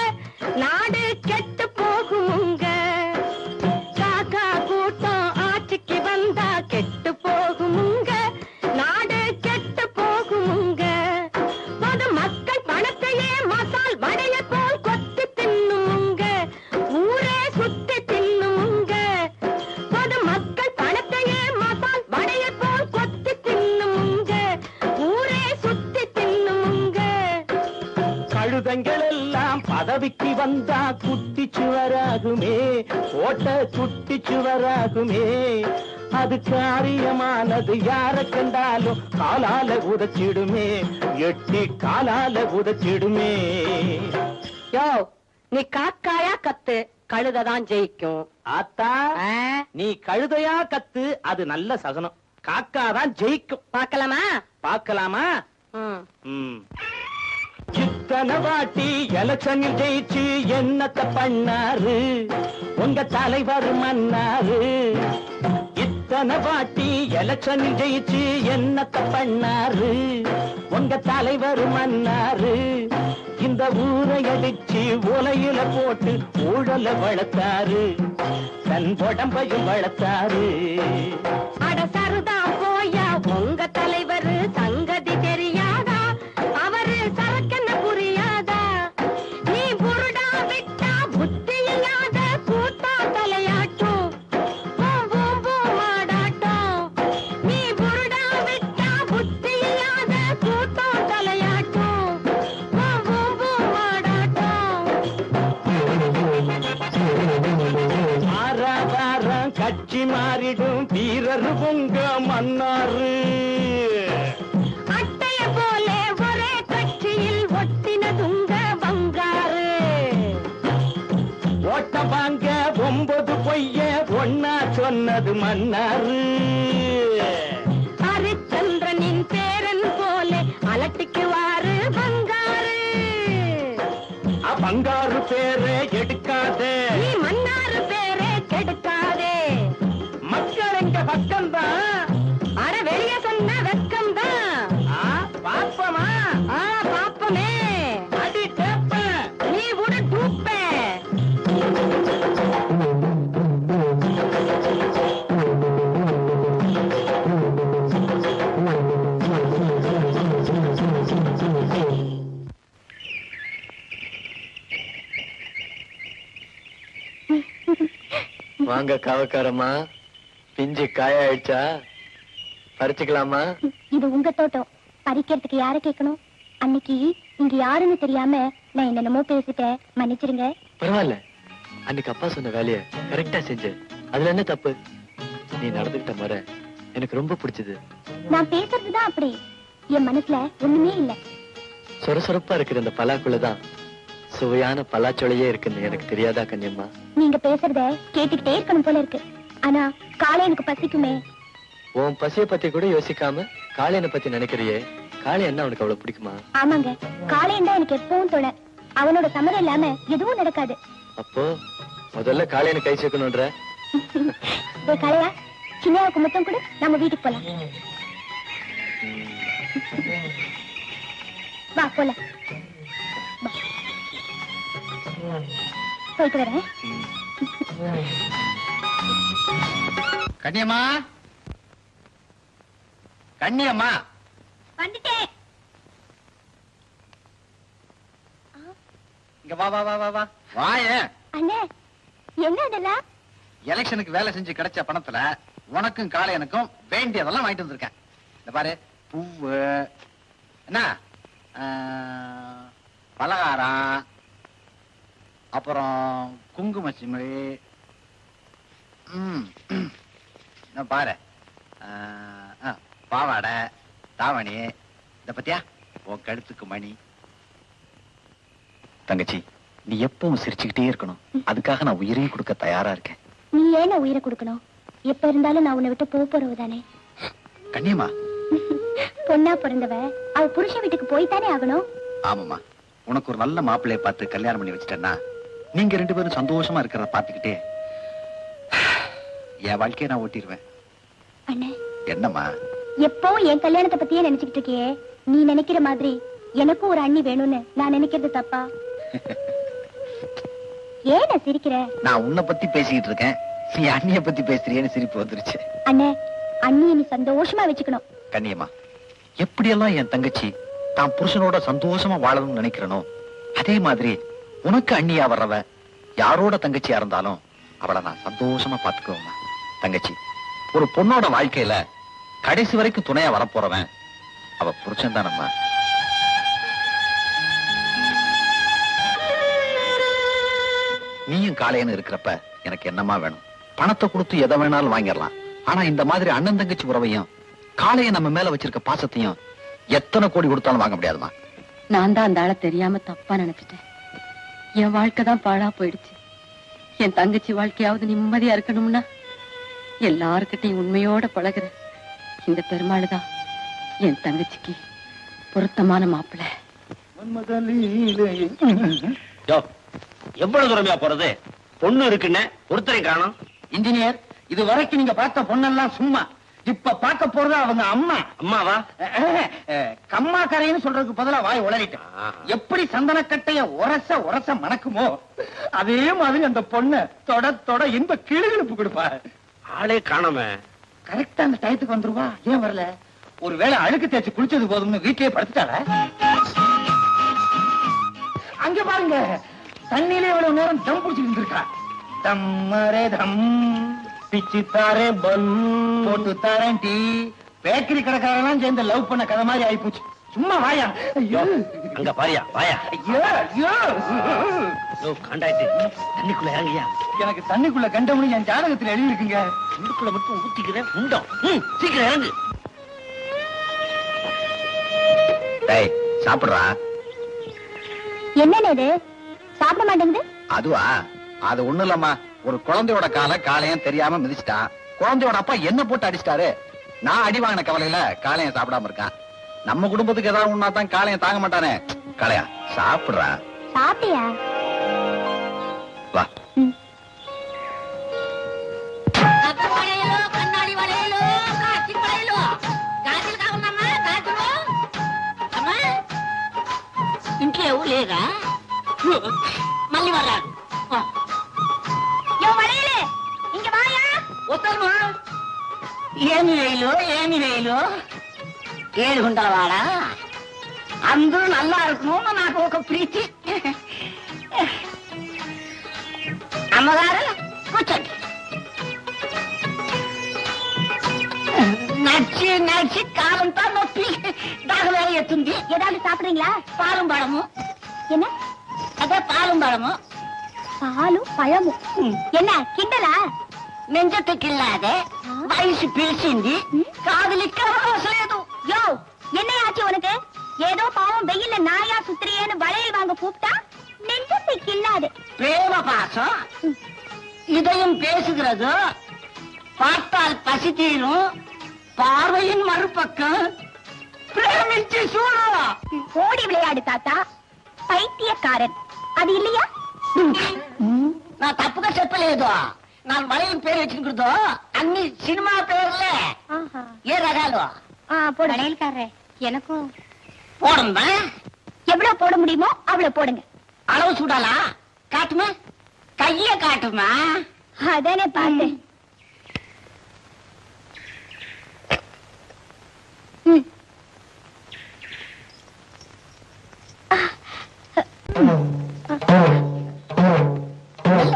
நாடு கெட்டு போகுமுங்க. காக்கா கூட்டம் ஆட்சிக்கு வந்தா கெட்டு போகுமுங்க, நாடு கெட்டு போகுமுங்க. பதவிக்கு வந்தா குட்டி சுவராகுமே, ஓட்ட குட்டி சுவராகுமே. அது காரியமானது யார கண்டாலும் காலால உதச்சிடுமே, எட்டி காலால உதச்சிடுமே. யோ, நீ காக்காயா கத்து, கழுததான் ஜெயிக்கும். ஆத்தா, நீ கழுதையா கத்து, அது நல்ல சகனம். காக்காதான் ஜெயிக்கும். பாக்கலாமா? பார்க்கலாமா? சித்தன வாட்டி எலக்ஷனில் ஜெயிச்சு என்னத்த பண்ணாரு உங்க தலைவர் மன்னாரு. இத்தனை வாட்டி எலக்ஷனில் ஜெயிச்சு என்னத்த பண்ணாரு உங்க தலைவர் மன்னாரு. இந்த ஊரை அடிச்சு உலையில போட்டு ஊழல வளர்த்தாரு, தன் உடம்பையும் வளர்த்தாரு. அடசருதான் போயா உங்க தலைவர் சங்கதி தெரியாதா? அவரு சரக்கென்ன புரியாதா? நீ புருடா விட்டா புத்தி இல்லாத கூத்தா தலையாட்டும் மாடாட்டம். நீ புருடா விட்டா புத்தி இல்லாத கூத்தா தலையாட்டும் மாடாட்டம். ஆறாவாரம் கட்சி மாறிடும் வீரர் உங்க மன்னாரு. அட்டைய போல ஒரே கட்சியில் ஒட்டினதுங்க பங்காரு. ஓட்ட வாங்க 9 பொய்ய ஒன்னா சொன்னது மன்னாரு. ஹரிச்சந்திரனின் பேரன் போல அலட்டிக்குவாரு பங்காரு. பங்காரு பேரை எடுக்காதே, நீ மன்னாரு பேரே கெடுக்காதே. மக்கள் எங்க பக்கம்தான். அட வெளிய சொன்ன வெக்கம்தான். பாப்பமா பாப்பமே. அடி டேப்ப நீ விட டூப்ப. வாங்க காவக்காரம்மா, பிஞ்சு காயாயிடுச்சா? பறிச்சுக்கலாமா? இது உங்க தோட்டம், பறிக்கிறதுக்கு யார கேட்கணும்? அன்னைக்கு இங்க யாருன்னு தெரியாம நான் என்னென்னமோ பேசிட்டேன், மன்னிச்சிருங்க. பரவாயில்ல, அன்னைக்கு அப்பா சொன்ன வேலைய கரெக்டா செஞ்சு, அதுல என்ன தப்பு? நீ நடந்துகிட்ட முறை எனக்கு ரொம்ப பிடிச்சது. நான் பேசுறதுதான் அப்படி, என் மனசுல ஒண்ணுமே இல்ல. சொரசொரப்பா இருக்கிற அந்த பலாக்குள்ளதான் சுவையான பலாச்சொலையே இருக்குன்னு எனக்கு தெரியாதா கன்னியம்மா? நீங்க பேசுறத கேட்டுக்கிட்டே இருக்கணும் போல இருக்கு. ஆனா காலை எனக்கு பசிக்குமே. உன் பசிய பத்தி கூட யோசிக்காம காளையனை பத்தி நினைக்கிறியே, காளை என்ன உனக்கு அவ்வளவு பிடிக்குமா? ஆமாங்க, காளையன் தான் எனக்கு எப்பவும் தொட. அவனோட சம்மதம் இல்லாம எதுவும் நடக்காது. அப்போ முதல்ல காளையனை கை சேர்க்கணும்ன்ற. காளையா, சின்னாவுக்கு முத்தம் கூட நம்ம வீட்டுக்கு போலாம். வா போலாம். போயிட்டு வரேன். கண்ணியம்மா, கண்ணியம்மா, வந்துட்டேன். இங்க வா வா வா வா வா வாயே. அண்ணே, என்ன இதெல்லாம்? எலெக்ஷனுக்கு வேலை செஞ்சு கிடைச்ச பணத்துல உனக்கும் காளையனுக்கும் வேண்டியதெல்லாம் வாங்கிட்டு வந்திருக்கேன். இந்த பாரு, பூவு என்ன, பலகாரம், அப்புறம் குங்கும சிமிழி, பாரு பாவாடை தாவணி, இத பத்தியா உன் கழுத்துக்கு மணி. தங்கச்சி, நீ எப்பவும் சிரிச்சுக்கிட்டே இருக்கணும், அதுக்காக நான் உயிரையும் கொடுக்க தயாரா இருக்கேன். நீ ஏன் உயிரை கொடுக்கணும்? எப்ப இருந்தாலும் நான் உன்னை விட்டு போறவுதானே. கண்ணியம்மா, பொண்ணா பிறந்தவ அவ புருஷ வீட்டுக்கு போய்த்தானே ஆகணும். ஆமாமா, உனக்கு ஒரு நல்ல மாப்பிள்ளைய பார்த்து கல்யாணம் பண்ணி வச்சுட்டேன்னா நீங்க 2 பேரும் சந்தோஷமா இருக்கிறத பாத்துக்கிட்டே என் வாழ்க்கையை நான் ஓட்டிடுவேன். அண்ணே, என்னம்மா? எப்பவும் என் கல்யாணத்தை பத்தியே நினைச்சுக்கிட்டு இருக்கியே, நீ நினைக்கிற மாதிரி எனக்கும் ஒரு அண்ணி வேணும்னு நான் நினைக்கிறது தப்பா? ஏன் சிரிக்கிற? நான் உன்னை பத்தி பேசிக்கிட்டு இருக்கேன், நீ அண்ணிய பத்தி பேசுறியேன்னு சிரிப்பு வந்துருச்சு. அண்ணே, அண்ணியை நீ சந்தோஷமா வச்சுக்கணும். கண்ணியம்மா, எப்படியெல்லாம் என் தங்கச்சி தான் புருஷனோட சந்தோஷமா வாழணும்னு நினைக்கிறனோ, அதே மாதிரி உனக்கு அண்ணியா வர்றவ யாரோட தங்கச்சியா இருந்தாலும் அவளை நான் சந்தோஷமா பாத்துக்குவேன். தங்கச்சி, ஒரு பொண்ணோட வாழ்க்கையில கடைசி வரைக்கும் துணையா வரப்போறவன் அவ புருஷன் தானம்மா. நீயும் காளையன்னு இருக்கிறப்ப எனக்கு என்னமா வேணும்? பணத்தை கொடுத்து எதை வேணாலும் வாங்கிடலாம். ஆனா இந்த மாதிரி அண்ணன் தங்கச்சி உறவையும் காளைய நம்ம மேல வச்சிருக்க பாசத்தையும் எத்தனை கோடி கொடுத்தாலும் வாங்க முடியாதுமா. நான் தான் அந்த ஆளை தெரியாம தப்பா நினைச்சிட்டேன். என் வாழ்க்கை தான் பாழா போயிடுச்சு. என் தங்கச்சி வாழ்க்கையாவது நிம்மதியா இருக்கணும்னா எல்லாருக்கிட்டையும் உண்மையோட பழகுற இந்த பெருமாள் தான் என் தங்கச்சிக்கு பொருத்தமான மாப்பிள்ளை. எவ்வளவு தூரமையா போறது? பொண்ணு இருக்குன்னு ஒருத்தரை காணும். இன்ஜினியர், இது வரைக்கும் நீங்க பார்த்த பொண்ணெல்லாம் சும்மா. இப்ப பார்க்க போறது அவங்க அம்மா. அம்மாவா? கம்மா கரைன்னு சொல்றதுக்கு பதிலா வாய் உளறிட்டேன். எப்படி சந்தனக்கட்டைய உரச உரச மணக்குமோ அதே மாதிரி அந்த பொண்ணு தொட தொட இன்ப கிளுகிழப்பு கொடுப்பா. ஆளே காணாம. கரெக்டா அந்த டயத்துக்கு வந்துருவா. ஏன் வரல? ஒருவேளை அழுக்கு தேய்ச்சி குளிச்சது போதும்னு வீட்லயே படுத்துட்டாள. அங்க பாருங்க, தண்ணியிலே எவ்வளவு நேரம் தம் பிடிச்சிட்டு இருக்கா. தம்மரே தம் பிச்சு தாரே பன் போட்டு தாரேன் டீ. பேக்கரி கடைக்காரெல்லாம் சேர்ந்து லவ் பண்ண கதை மாதிரி ஆயிப்போச்சு. சும்மா வாயா. ஐயோ அங்க பாரியா, வாயா. ஐயோ ஐயோ காண்டாயிட்டு தண்ணிக்குள்ள இறங்கியா. எனக்கு தண்ணிக்குள்ள கண்டவனு என் ஜாதகத்துல எழுதி இருக்குங்க. தண்ணிக்குள்ள மட்டும் ஊத்திக்கிறேன் உண்டோம். சீக்கிரம் இறங்கு. டேய் சாப்பிடுறா. என்னன்னு இது சாப்பிட மாட்டேங்குது? அதுவா? அது ஒண்ணு இல்லம்மா, ஒரு குழந்தையோட காளையன் தெரியாம மிதிச்சிட்டான். குழந்தையோட அப்பா என்ன போட்டு அடிச்சிட்டாரு. நான் அடி வாங்கின கவலையில காளையன் சாப்பிடாம இருக்கான். நம்ம குடும்பத்துக்கு ஏதாவது ஒண்ணா தான் காளையன் தாங்க மாட்டானே. காளையா சாப்பிடுறா. சாப்பிட்டியா? வா. கண்ணாடி வளையலோ காட்சி வளையலோ காய்ச்சல் காவலாமா காய்ச்சலோ அம்மா ఇంట్లో ఎవరు లేరా? మళ్ళీ వరాడు. இங்க வாயா. వస్తాను. ఏమి వేయలు ఏమి వేయలు 7 గుంటల వాడ అందరూ నల్లా இருக்கணும்னு నాకు ఒక ప్రీతి. అమ్మగారు కూర్చోండి. నడిచి నడిచి కాలంతా నొప్పి దాని వేల ఎత్తుంది. ஏதாவது சாப்பிடுறீங்களா? பாலும் பழமும். என்ன? అదే பாலும் பழமும். பாலும் பழமும் என்ன கிண்டலா? நெஞ்சத்துக்கு இல்லாத வயசு பிரிச்சிந்தி காதலிக்க அவசரம். யோ என்ன ஆச்சு உனக்கு? ஏதோ பாவம் வெயில்ல நாயா சுத்திரியேன்னு வளையல் வாங்க கூப்பிட்டா நெஞ்சத்துக்கு இல்லாது. பிரேம பாசம் இதையும் பேசுகிறது. பார்த்தால் பசி தீரும். பார்வையின் மறுபக்கம் பிரேமிச்சு சூழலாம். ஓடி விளையாடு தாத்தா. பைத்தியக்காரன் அது இல்லையா? నా తప్పుగా చెప్పలేదు. నా వలయం పేరు వచ్చిందో అన్ని సినిమా పేర్లే. ఏ రకాలు வளையல்காரரே எனக்கும் போடுமா? எவ்வளவு போட முடியுமோ அவ்வளவு போடுங்க. அளவு சூடாலா? காட்டுமா? கைய காட்டுமா? அதானே பார்த்தேன்.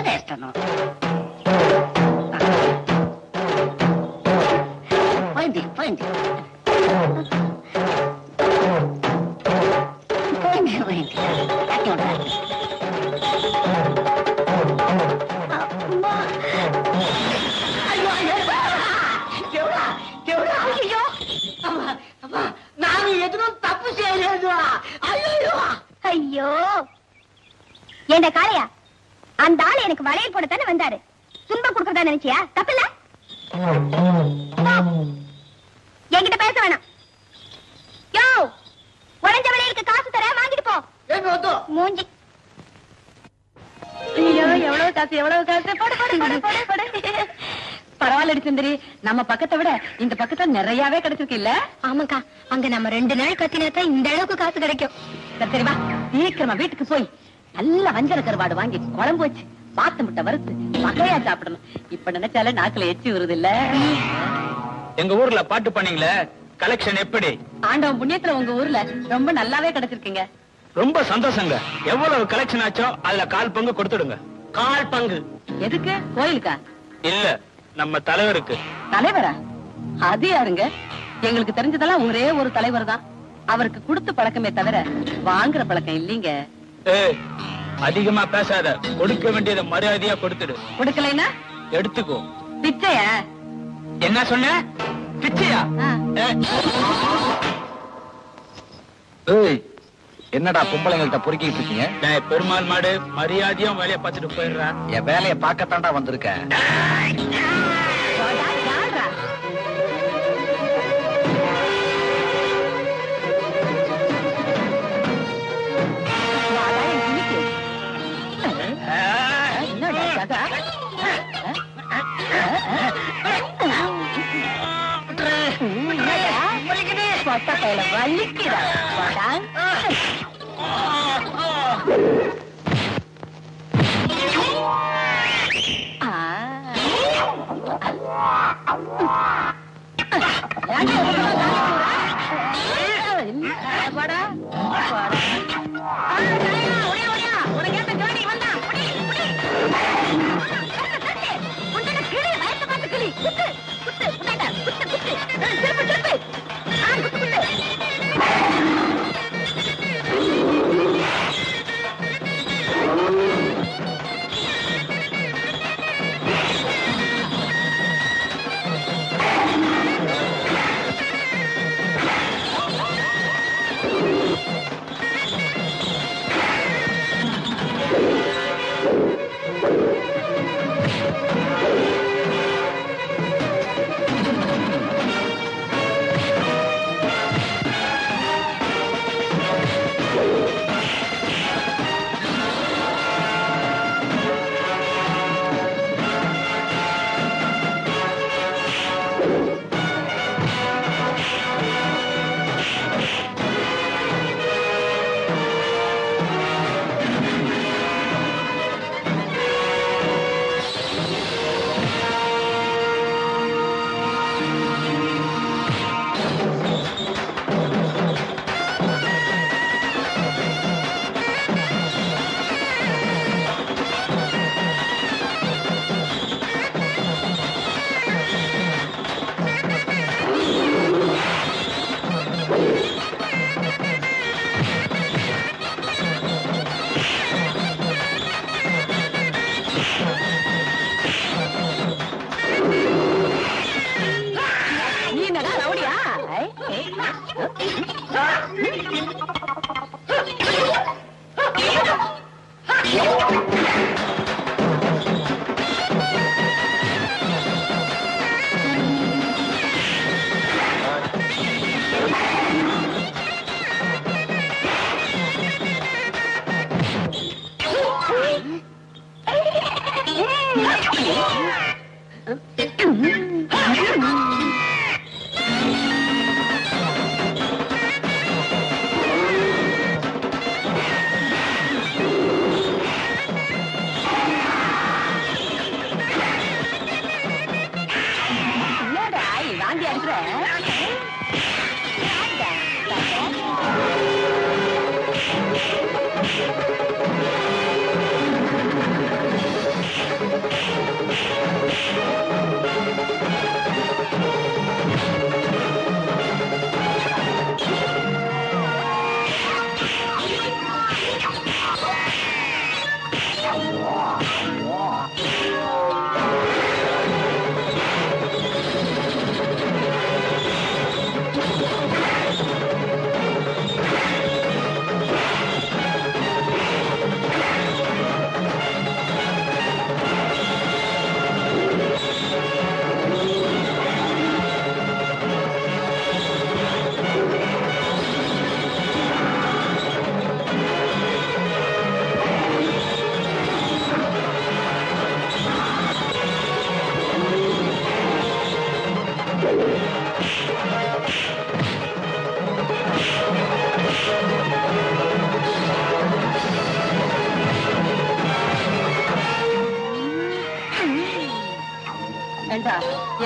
వేస్తాను. పోయింది పోయింది పోయింది పోయింది. కట్టి ఉండాలి. అయ్యో అయ్యో దేవుడా దేవుడా. అయ్యో అమ్మా అమ్మా நான் எதுவும் தப்பு செய்யలేదు. ஐயோ ஐயோ ஏண்டா காளையா, அந்த ஆளு எனக்கு வளையல் போடத்தானே வந்தாரு. துன்பம் கொடுக்கறதா நினைச்சியா? தப்பில்ல. என்கிட்ட பேச வேணாம். யோ உடஞ்ச வளையலுக்கு காசு தர வாங்கிட்டு போ. மூஞ்சி. ஐயோ எவ்வளவு காசு எவ்வளவு காசு. போடு போடு போடு போடு போடு. பரவாயில்ல சுந்தரி, நம்ம பக்கத்தை விட இந்த பக்கத்துல நிறையவே கிடைச்சிருக்கு இல்ல? ஆமாக்கா, அங்க நம்ம 2 நாள் கத்தினாதான் இந்த அளவுக்கு காசு கிடைக்கும். சரிவா சீக்கிரமா வீட்டுக்கு போய் நல்ல வஞ்சர கருவாடு வாங்கி குழம்பு வச்சு பாத்து முட்டை வறுத்து வகையா சாப்பிடணும். இப்ப நினைச்சால நாக்குல எச்சி வருது இல்ல? எங்க ஊர்ல பாட்டு பண்ணீங்களே, கலெக்ஷன் எப்படி? ஆண்டவன் புண்ணியத்துல உங்க ஊர்ல ரொம்ப நல்லாவே கிடைச்சிருக்கீங்க. ரொம்ப சந்தோஷங்க. எவ்வளவு கலெக்ஷன் ஆச்சோ அதுல 1/4 பங்கு கொடுத்துடுங்க. 1/4 பங்கு எதுக்கு? கோயிலுக்கா? இல்ல, நம்ம தலைவருக்கு. தலைவரா? அது யாருங்க? எங்களுக்கு தெரிஞ்சதெல்லாம் ஒரே ஒரு தலைவர் தான். அவருக்கு கொடுத்து பழக்கமே தவிர வாங்குற பழக்கம் இல்லீங்க. அதிகமா பேசாத. கொடுக்க வேண்டியதை மரியாதையா கொடுத்துடு. கொடுக்கலைன்னா எடுத்துக்கோ. பிச்சைய என்ன சொன்ன? பிச்சையா? என்னடா பொம்பளைங்கள்ட்ட பொறுக்கிட்டு இருக்கீங்க? பெருமாள் மாடு, மரியாதையா வேலையை பார்த்துட்டு போயிடுறான். என் வேலையை பார்க்கத்தாண்டா வந்திருக்கேன். வலிக்கிறா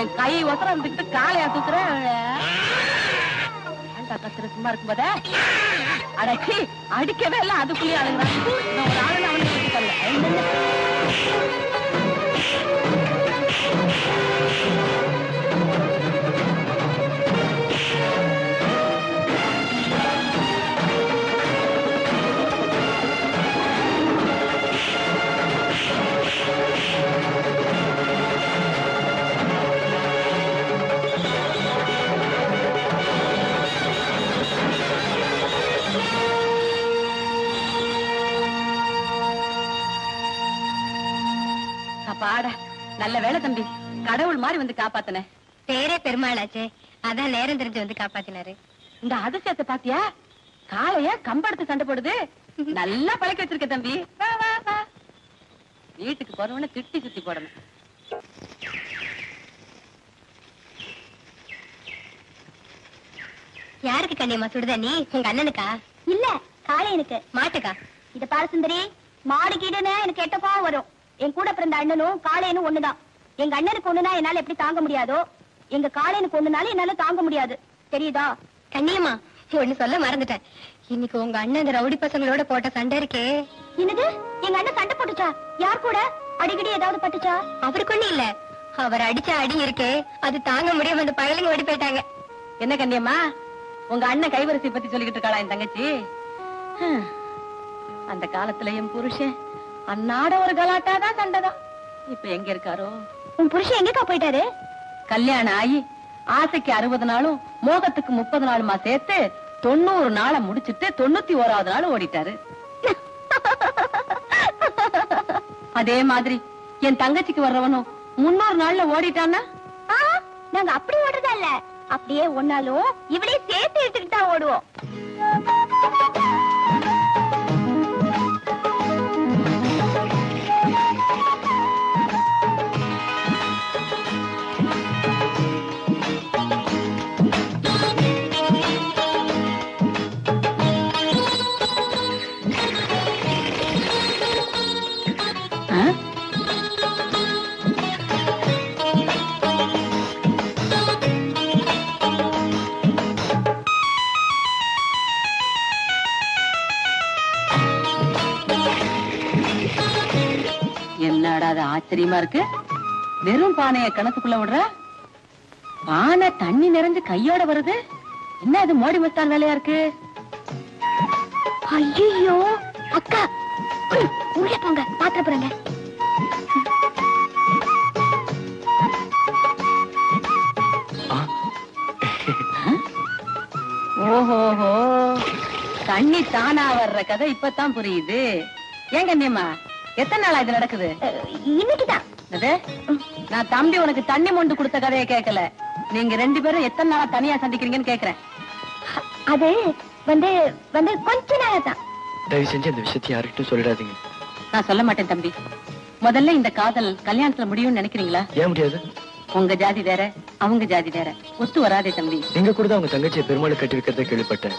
என் கை ஒசரம் இருந்துட்டு காலையா தூக்குறேன். கத்திர சும்மா இருக்கும் போத அடச்சி அடிக்கவே இல்லை. அதுக்குள்ளேயே அழுகுறான். ஒரு ஆளு அவனுக்கு தரல. அப்பாடா நல்ல வேலை தம்பி, கடவுள் மாதிரி வந்து காப்பாத்தின. பேரே பெருமாளாச்சே, அதான் நேரம் தெரிஞ்சு வந்து காப்பாத்தினாரு. இந்த அதிசயத்தை பாத்தியா? காளைய கம்பெடுத்து சண்டை போடுது. நல்லா பழக்க வச்சிருக்க தம்பி. வா வா வா, வீட்டுக்கு போறவன திட்டி சுத்தி போடணும். யாருக்கு கண்ணியம்மா சுடுதண்ணி? உங்க அண்ணனுக்கா? இல்ல, காளையனுக்கு. மாட்டுக்கா? இத பாரு சுந்தரி, மாடு கீடுன்னு எனக்கு எட்ட கோவம் வரும். என் கூட பிறந்த அண்ணனும் காளையனும் ஒண்ணுதான். எங்க அண்ணனுக்கு ஒண்ணுனா என்னால எப்படி தாங்க முடியாதோ, எங்க காளையனுக்கு ஒண்ணுனாலும் என்னால தாங்க முடியாது. தெரியுதா? கண்ணியம்மா, ஒண்ணு சொல்ல மறந்துட்டேன். இன்னைக்கு உங்க அண்ணன் இந்த ரவுடி பசங்களோட போட்ட சண்டை இருக்கே. என்னது? எங்க அண்ணன் சண்டை போட்டுச்சா? யார் கூட? அடிக்கடி ஏதாவது பட்டுச்சா? அவருக்கு ஒண்ணு இல்ல, அவர் அடிச்ச அடி இருக்கே, அது தாங்க முடியாம அந்த பயலுங்க ஓடி போயிட்டாங்க. என்ன கண்ணியம்மா, உங்க அண்ணன் கைவரிசை பத்தி சொல்லிக்கிட்டு இருக்காளா என் தங்கச்சி? அந்த காலத்துல என் புருஷன் அன்னாட ஒரு கலாட்டாதான் சண்டைதான். இப்ப எங்க இருக்காரோ? உன் புருஷன் எங்கக்கா போயிட்டாரு? கல்யாணம் ஆகி ஆசைக்கு 60 நாளும் மோகத்துக்கு 30 நாளுமா சேர்த்து 90 நாளை முடிச்சிட்டு 91வது நாள் ஓடிட்டாரு. அதே மாதிரி என் தங்கச்சிக்கு வர்றவனும் 300 நாள்ல ஓடிட்டான்னா நாங்க அப்படி ஓடுறதா இல்ல, அப்படியே ஒன்னாலும் இவளே சேர்த்து எடுத்துக்கிட்டு தான் ஓடுவோம். என்னடா அது ஆச்சரியமா இருக்கு. வெறும் பானைய கணக்குள்ள விடுற, பானை தண்ணி நிறைஞ்சு கையோட வருது. என்ன அது மோடி மஸ்தான் வேலையா இருக்கு? ஐயோ அக்கா, உள்ள போங்க, பாத்திர போறங்க. ஓஹோஹோ, தண்ணி தானா வர்ற கதை இப்பதான் புரியுது. ஏன் கண்ணியம்மா, எத்தனை நாளா இது நடக்குது? இன்னைக்குதான். நான் தம்பி உனக்கு தண்ணி மொண்டு கொடுத்த கதையை கேட்கல, நீங்க 2 பேரும் எத்தனை நாளா தனியா சந்திக்கிறீங்கன்னு கேக்குறேன். அது வந்து வந்து கொஞ்ச நாளா தான். தயவு செஞ்சு அந்த விஷயத்தை யாருக்கிட்டும் சொல்லிடாதீங்க. நான் சொல்ல மாட்டேன் தம்பி. முதல்ல இந்த காதல் கல்யாணத்துல முடியும்னு நினைக்கிறீங்களா? ஏன் முடியாது? உங்க ஜாதி வேற, அவங்க ஜாதி வேற, ஒத்து வராதே தம்பி. நீங்க கூட தான் உங்க தங்கச்சியை பெருமாள் கட்டி வைக்கிறத கேள்விப்பட்டேன்.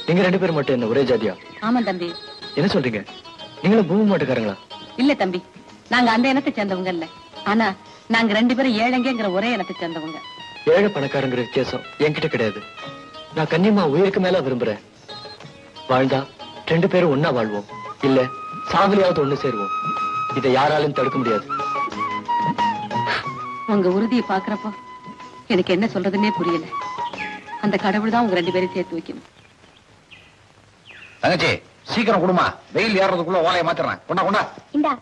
நீங்க 2 பேரும் மட்டும் என்ன ஒரே ஜாதியா? ஆமா தம்பி. என்ன சொல்றீங்க? நீங்களும் பூமி மாட்டுக்காரங்களா? இல்ல தம்பி, நாங்க அந்த இனத்தை சேர்ந்தவங்க இல்ல. ஆனா நாங்க 2 பேரும் ஏழைங்கிற ஒரே இனத்தை சேர்ந்தவங்க. ஏழை பணக்காரங்கிற வித்தியாசம் என்கிட்ட கிடையாது. நான் கன்னியம்மா உயிருக்கு மேல விரும்புறேன். வாழ்ந்தா 2 பேரும் ஒன்னா வாழ்வோம், இல்ல சாவலியாவது ஒண்ணு சேருவோம். இதை யாராலும் தடுக்க முடியாது. உங்க உறுதியை பாக்குறப்போ எனக்கு என்ன சொல்றதுன்னே புரியல. அந்த கடவுள் தான் உங்க 2 பேரையும் சேர்த்து வைக்கணும். தங்கச்சி சீக்கிரம் குடுமா, வெயில் ஏறதுக்குள்ள ஓலையை மாத்திடுறேன். கொண்டா கொண்டா. இந்தா.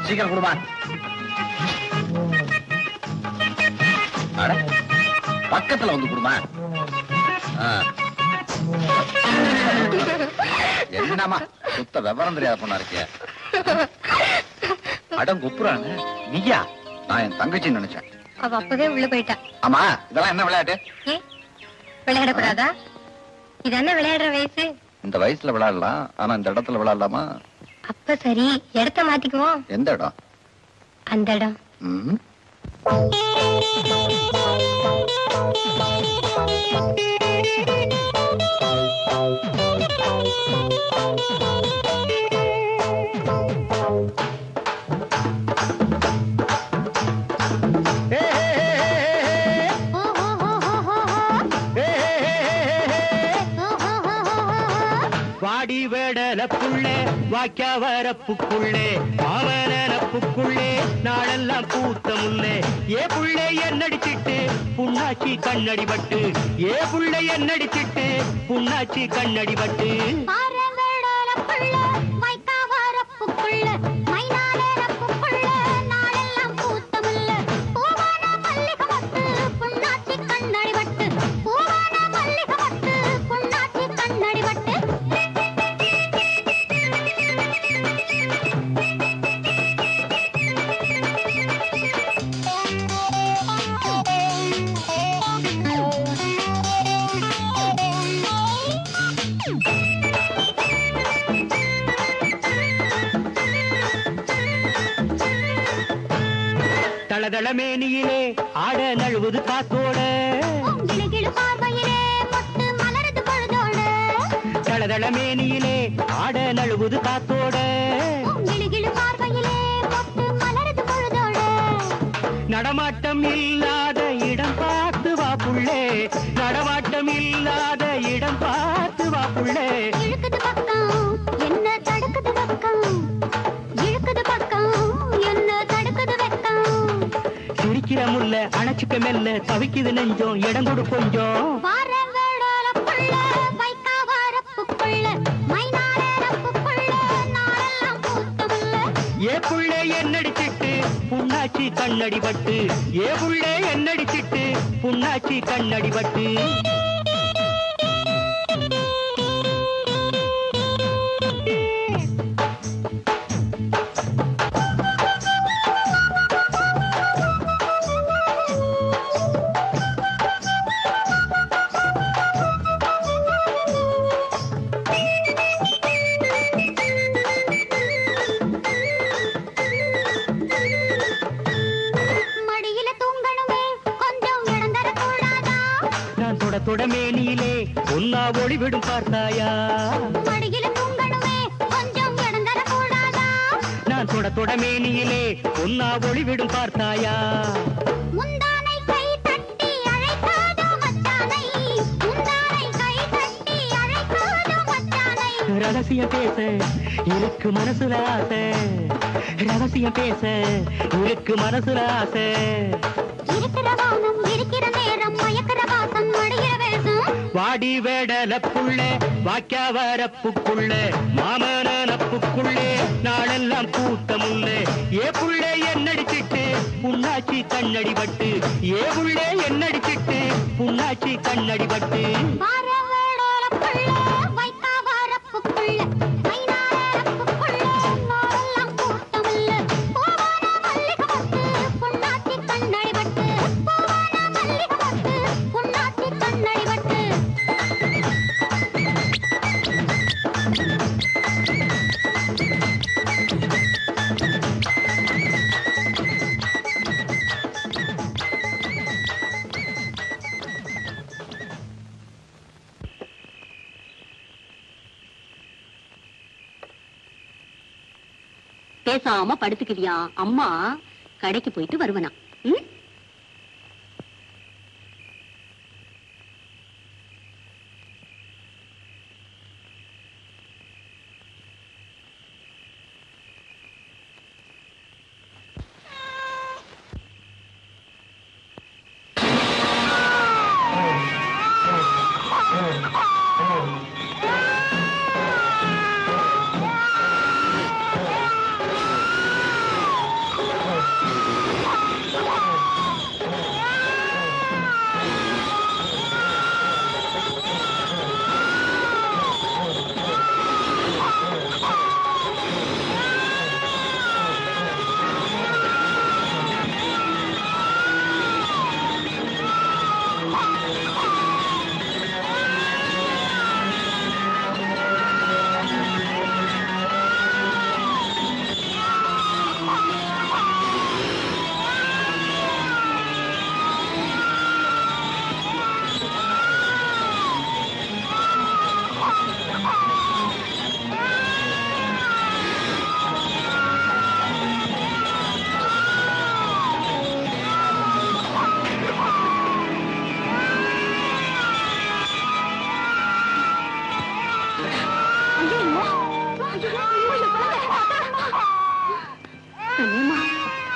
சீக்கிரம் குடுமா. பக்கத்துல வந்து குடுமா. என்னமா சுத்த விவரம் தெரியாத பொண்ணா இருக்கிய? அடம் குப்புறாங்க. நீயா? நான் என் தங்கச்சின்னு நினைச்சேன். அவ அப்பவே உள்ள போயிட்டா. ஆமா, இதெல்லாம் என்ன விளையாட்டு? விளையாடக்கூடாதா? இது என்ன விளையாடுற வயசு? இந்த வயசுல விளையாடலாம், ஆனா இந்த இடத்துல விளையாடலாமா? அப்ப சரி, இடத்த மாத்திக்குவோம். எந்த இடம்? அந்த இடம். வாடி வேடல புள்ளே வாக்கியா வரப்புக்குள்ளே பாவனப்புக்குள்ளே நாளெல்லாம் கூட்டமுள்ளே ஏ புள்ளே என்னடிச்சிட்டு புண்ணாச்சி கண்ணடி பட்டு ஏ புள்ளை என்னடிச்சிட்டு புண்ணாச்சி கண்ணடி பட்டு தடதடமேனியிலே ஆட நழுவுது காத்தோட தளதளமேனியிலே ஆட நழுவுது காத்தோட நடமாட்டம் இல்லாத இடம் பார்த்து வா புள்ளே நடமாட்டம் இல்லாத இடம் பார்த்து வா புள்ளே என்ன தடுக்குது பக்கம் இழுக்குது பக்கம் என்ன தடுக்குது வெக்கம் சிரிக்கிற முல்ல அணைச்சுக்க மெல்ல தவிக்குது நெஞ்சம் இடம் கொடு கொஞ்சம் ஏ புள்ளே என்னடிச்சிட்டு புண்ணாச்சி கண்ணடிபட்டு ஏ புள்ளே என்னடிச்சிட்டு புண்ணாச்சி கண்ணடிபட்டு தொடமேனியிலே ஒன்னா ஒளிவிடும் பார்த்தாயா நான் தொடமேனியிலே ஒன்னா ஒளிவிடும் பார்த்தாயா ரகசியம் பேச இருக்கு மனசுல ஆசை ரகசியம் பேச இருக்கு மனசுல ஆசை வாடி வேடல புள்ள வாக்கியா வரப்புக்குள்ள மாமன நப்புக்குள்ளே நாளெல்லாம் கூட்டமுள்ள ஏ புள்ள என்னடிச்சிட்டு புண்ணாச்சி கண்ணடிபட்டு ஏ புள்ள என்னடிச்சிட்டு புண்ணாச்சி கண்ணடிபட்டு பேசாம படுத்துக்கிறியா அம்மா கடைக்கு போயிட்டு வருவனா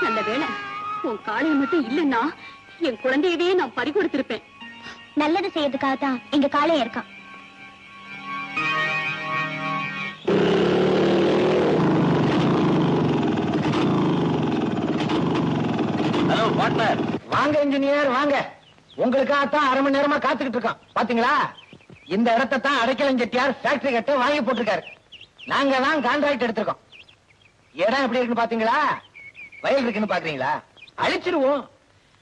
நல்ல வேளை உன் காளைய மட்டும் இல்லன்னா என் குழந்தையவே நான் பறி கொடுத்திருப்பேன். நல்லது செய்யறதுக்காக தான் எங்க காளைய இருக்கான். ஹலோ பார்ட்னர், வாங்க இன்ஜினியர் வாங்க. உங்களுக்காகத்தான் அரை மணி நேரமா காத்துக்கிட்டு இருக்கோம். பாத்தீங்களா, இந்த இடத்தை தான் அடைக்கலம் செட்டியார் ஃபேக்டரி கட்ட வாங்கி போட்டிருக்காரு. நாங்க தான் கான்ட்ராக்ட் எடுத்திருக்கோம். இடம் எப்படி இருக்குன்னு பாத்தீங்களா? வயல் இருக்குன்னு பாக்குறீங்களா? அழிச்சிருவோம்.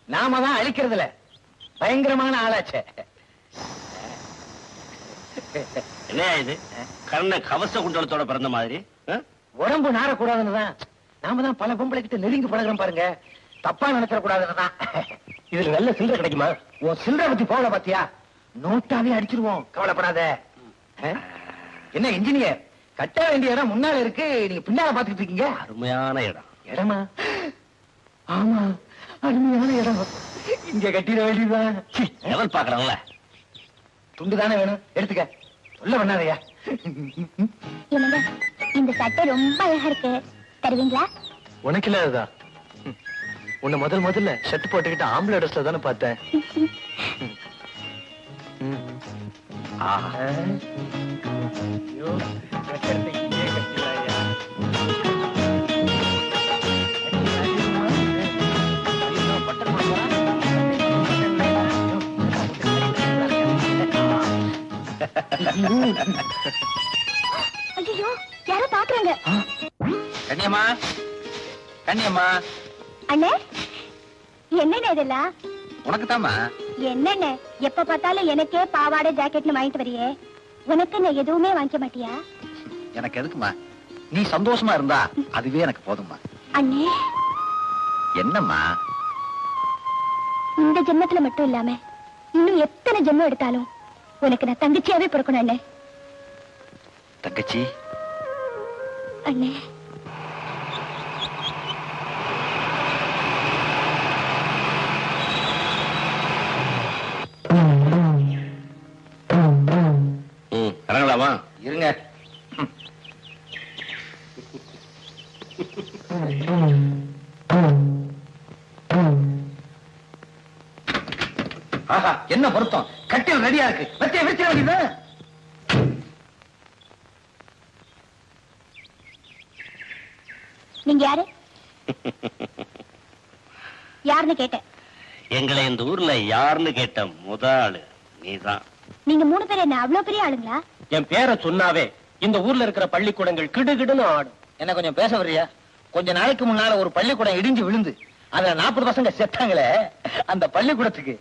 நாம தான் அழிக்கிறதுல பயங்கரமான ஆளாச்சே. என்ன இது கர்ண கவச குண்டலத்தோட பிறந்த மாதிரி? உடம்பு நாரக்கூடாதுன்னு தான் நாம தான் பல பொம்பளை கிட்ட நெருங்கி பழகிறோம் பாருங்க. தப்பா நினைச்சிட கூடாதுதான். இதுல நல்ல சில்லறை கிடைக்குமா? உன் சில்லறை பத்தி போகல பாத்தியா? நோட்டாவே அடிச்சிருவோம், கவலைப்படாத. என்ன இன்ஜினியர், கட்ட வேண்டிய இடம் முன்னால இருக்கு, நீங்க பின்னால பாத்துக்கிட்டு இருக்கீங்க. அருமையான இடம். இடமா? ஆமா, அருமையான இடம். இங்க கட்டிட வேண்டியதுதான். எவன் பாக்குறாங்கள? துண்டு தானே வேணும், எடுத்துக்க. சொல்ல பண்ணாதையா. என்னங்க, இந்த சட்டை ரொம்ப அழகா இருக்கு, தருவீங்களா? உனக்கு இல்லாததா? உன்னை முதல்ல ஷர்ட் போட்டுக்கிட்டு ஆம்பளை ட்ரெஸ்ல தானே பார்த்தேன். ஐயோ, யாரோ பாக்குறாங்க. கண்ணியம்மா, கண்ணியம்மா. அண்ணே, என்னண்ணே இதெல்லாம்? உனக்கு தாமா. என்னண்ணே, எப்ப பார்த்தாலும் எனக்கே பாவாடை ஜாக்கெட்னு வாங்கிட்டு வரியே, உனக்கு நான் எதுவுமே வாங்கிக்க மாட்டியா? எனக்கு எதுக்குமா? நீ சந்தோஷமா இருந்தா அதுவே எனக்கு போதும்மா. அண்ணே, என்னம்மா? இந்த ஜென்மத்துல மட்டும் இல்லாம இன்னும் எத்தனை ஜென்மம் எடுத்தாலும் உனக்கு நான் தங்கச்சியாவே பிறக்கணும் அண்ணே. தங்கச்சி? அண்ணே, இறங்கலாமா? இருங்க. ஆஹா, என்ன பொருத்தம்! கட்டில் ரெடியா இருக்கு, வச்சே விரிச்சிட வேண்டியது. நீங்க யாரு? யாருன்னு கேட்டேன். எங்களை இந்த ஊர்ல யாருன்னு கேட்ட முத ஆளு நீதான். நீங்க 3 பேர் என்ன அவ்வளவு பெரிய ஆளுங்களா? என் பேரை சொன்னாவே இந்த ஊர்ல இருக்கிற பள்ளிக்கூடங்கள் கிடுகிடுன்னு ஆடும். என்ன கொஞ்சம் பேச வர்றியா? கொஞ்ச நாளைக்கு முன்னால ஒரு பள்ளிக்கூடம் இடிஞ்சு விழுந்து அதுல 40 பசங்க செத்தாங்களே, அந்த பள்ளிக்கூடத்துக்கு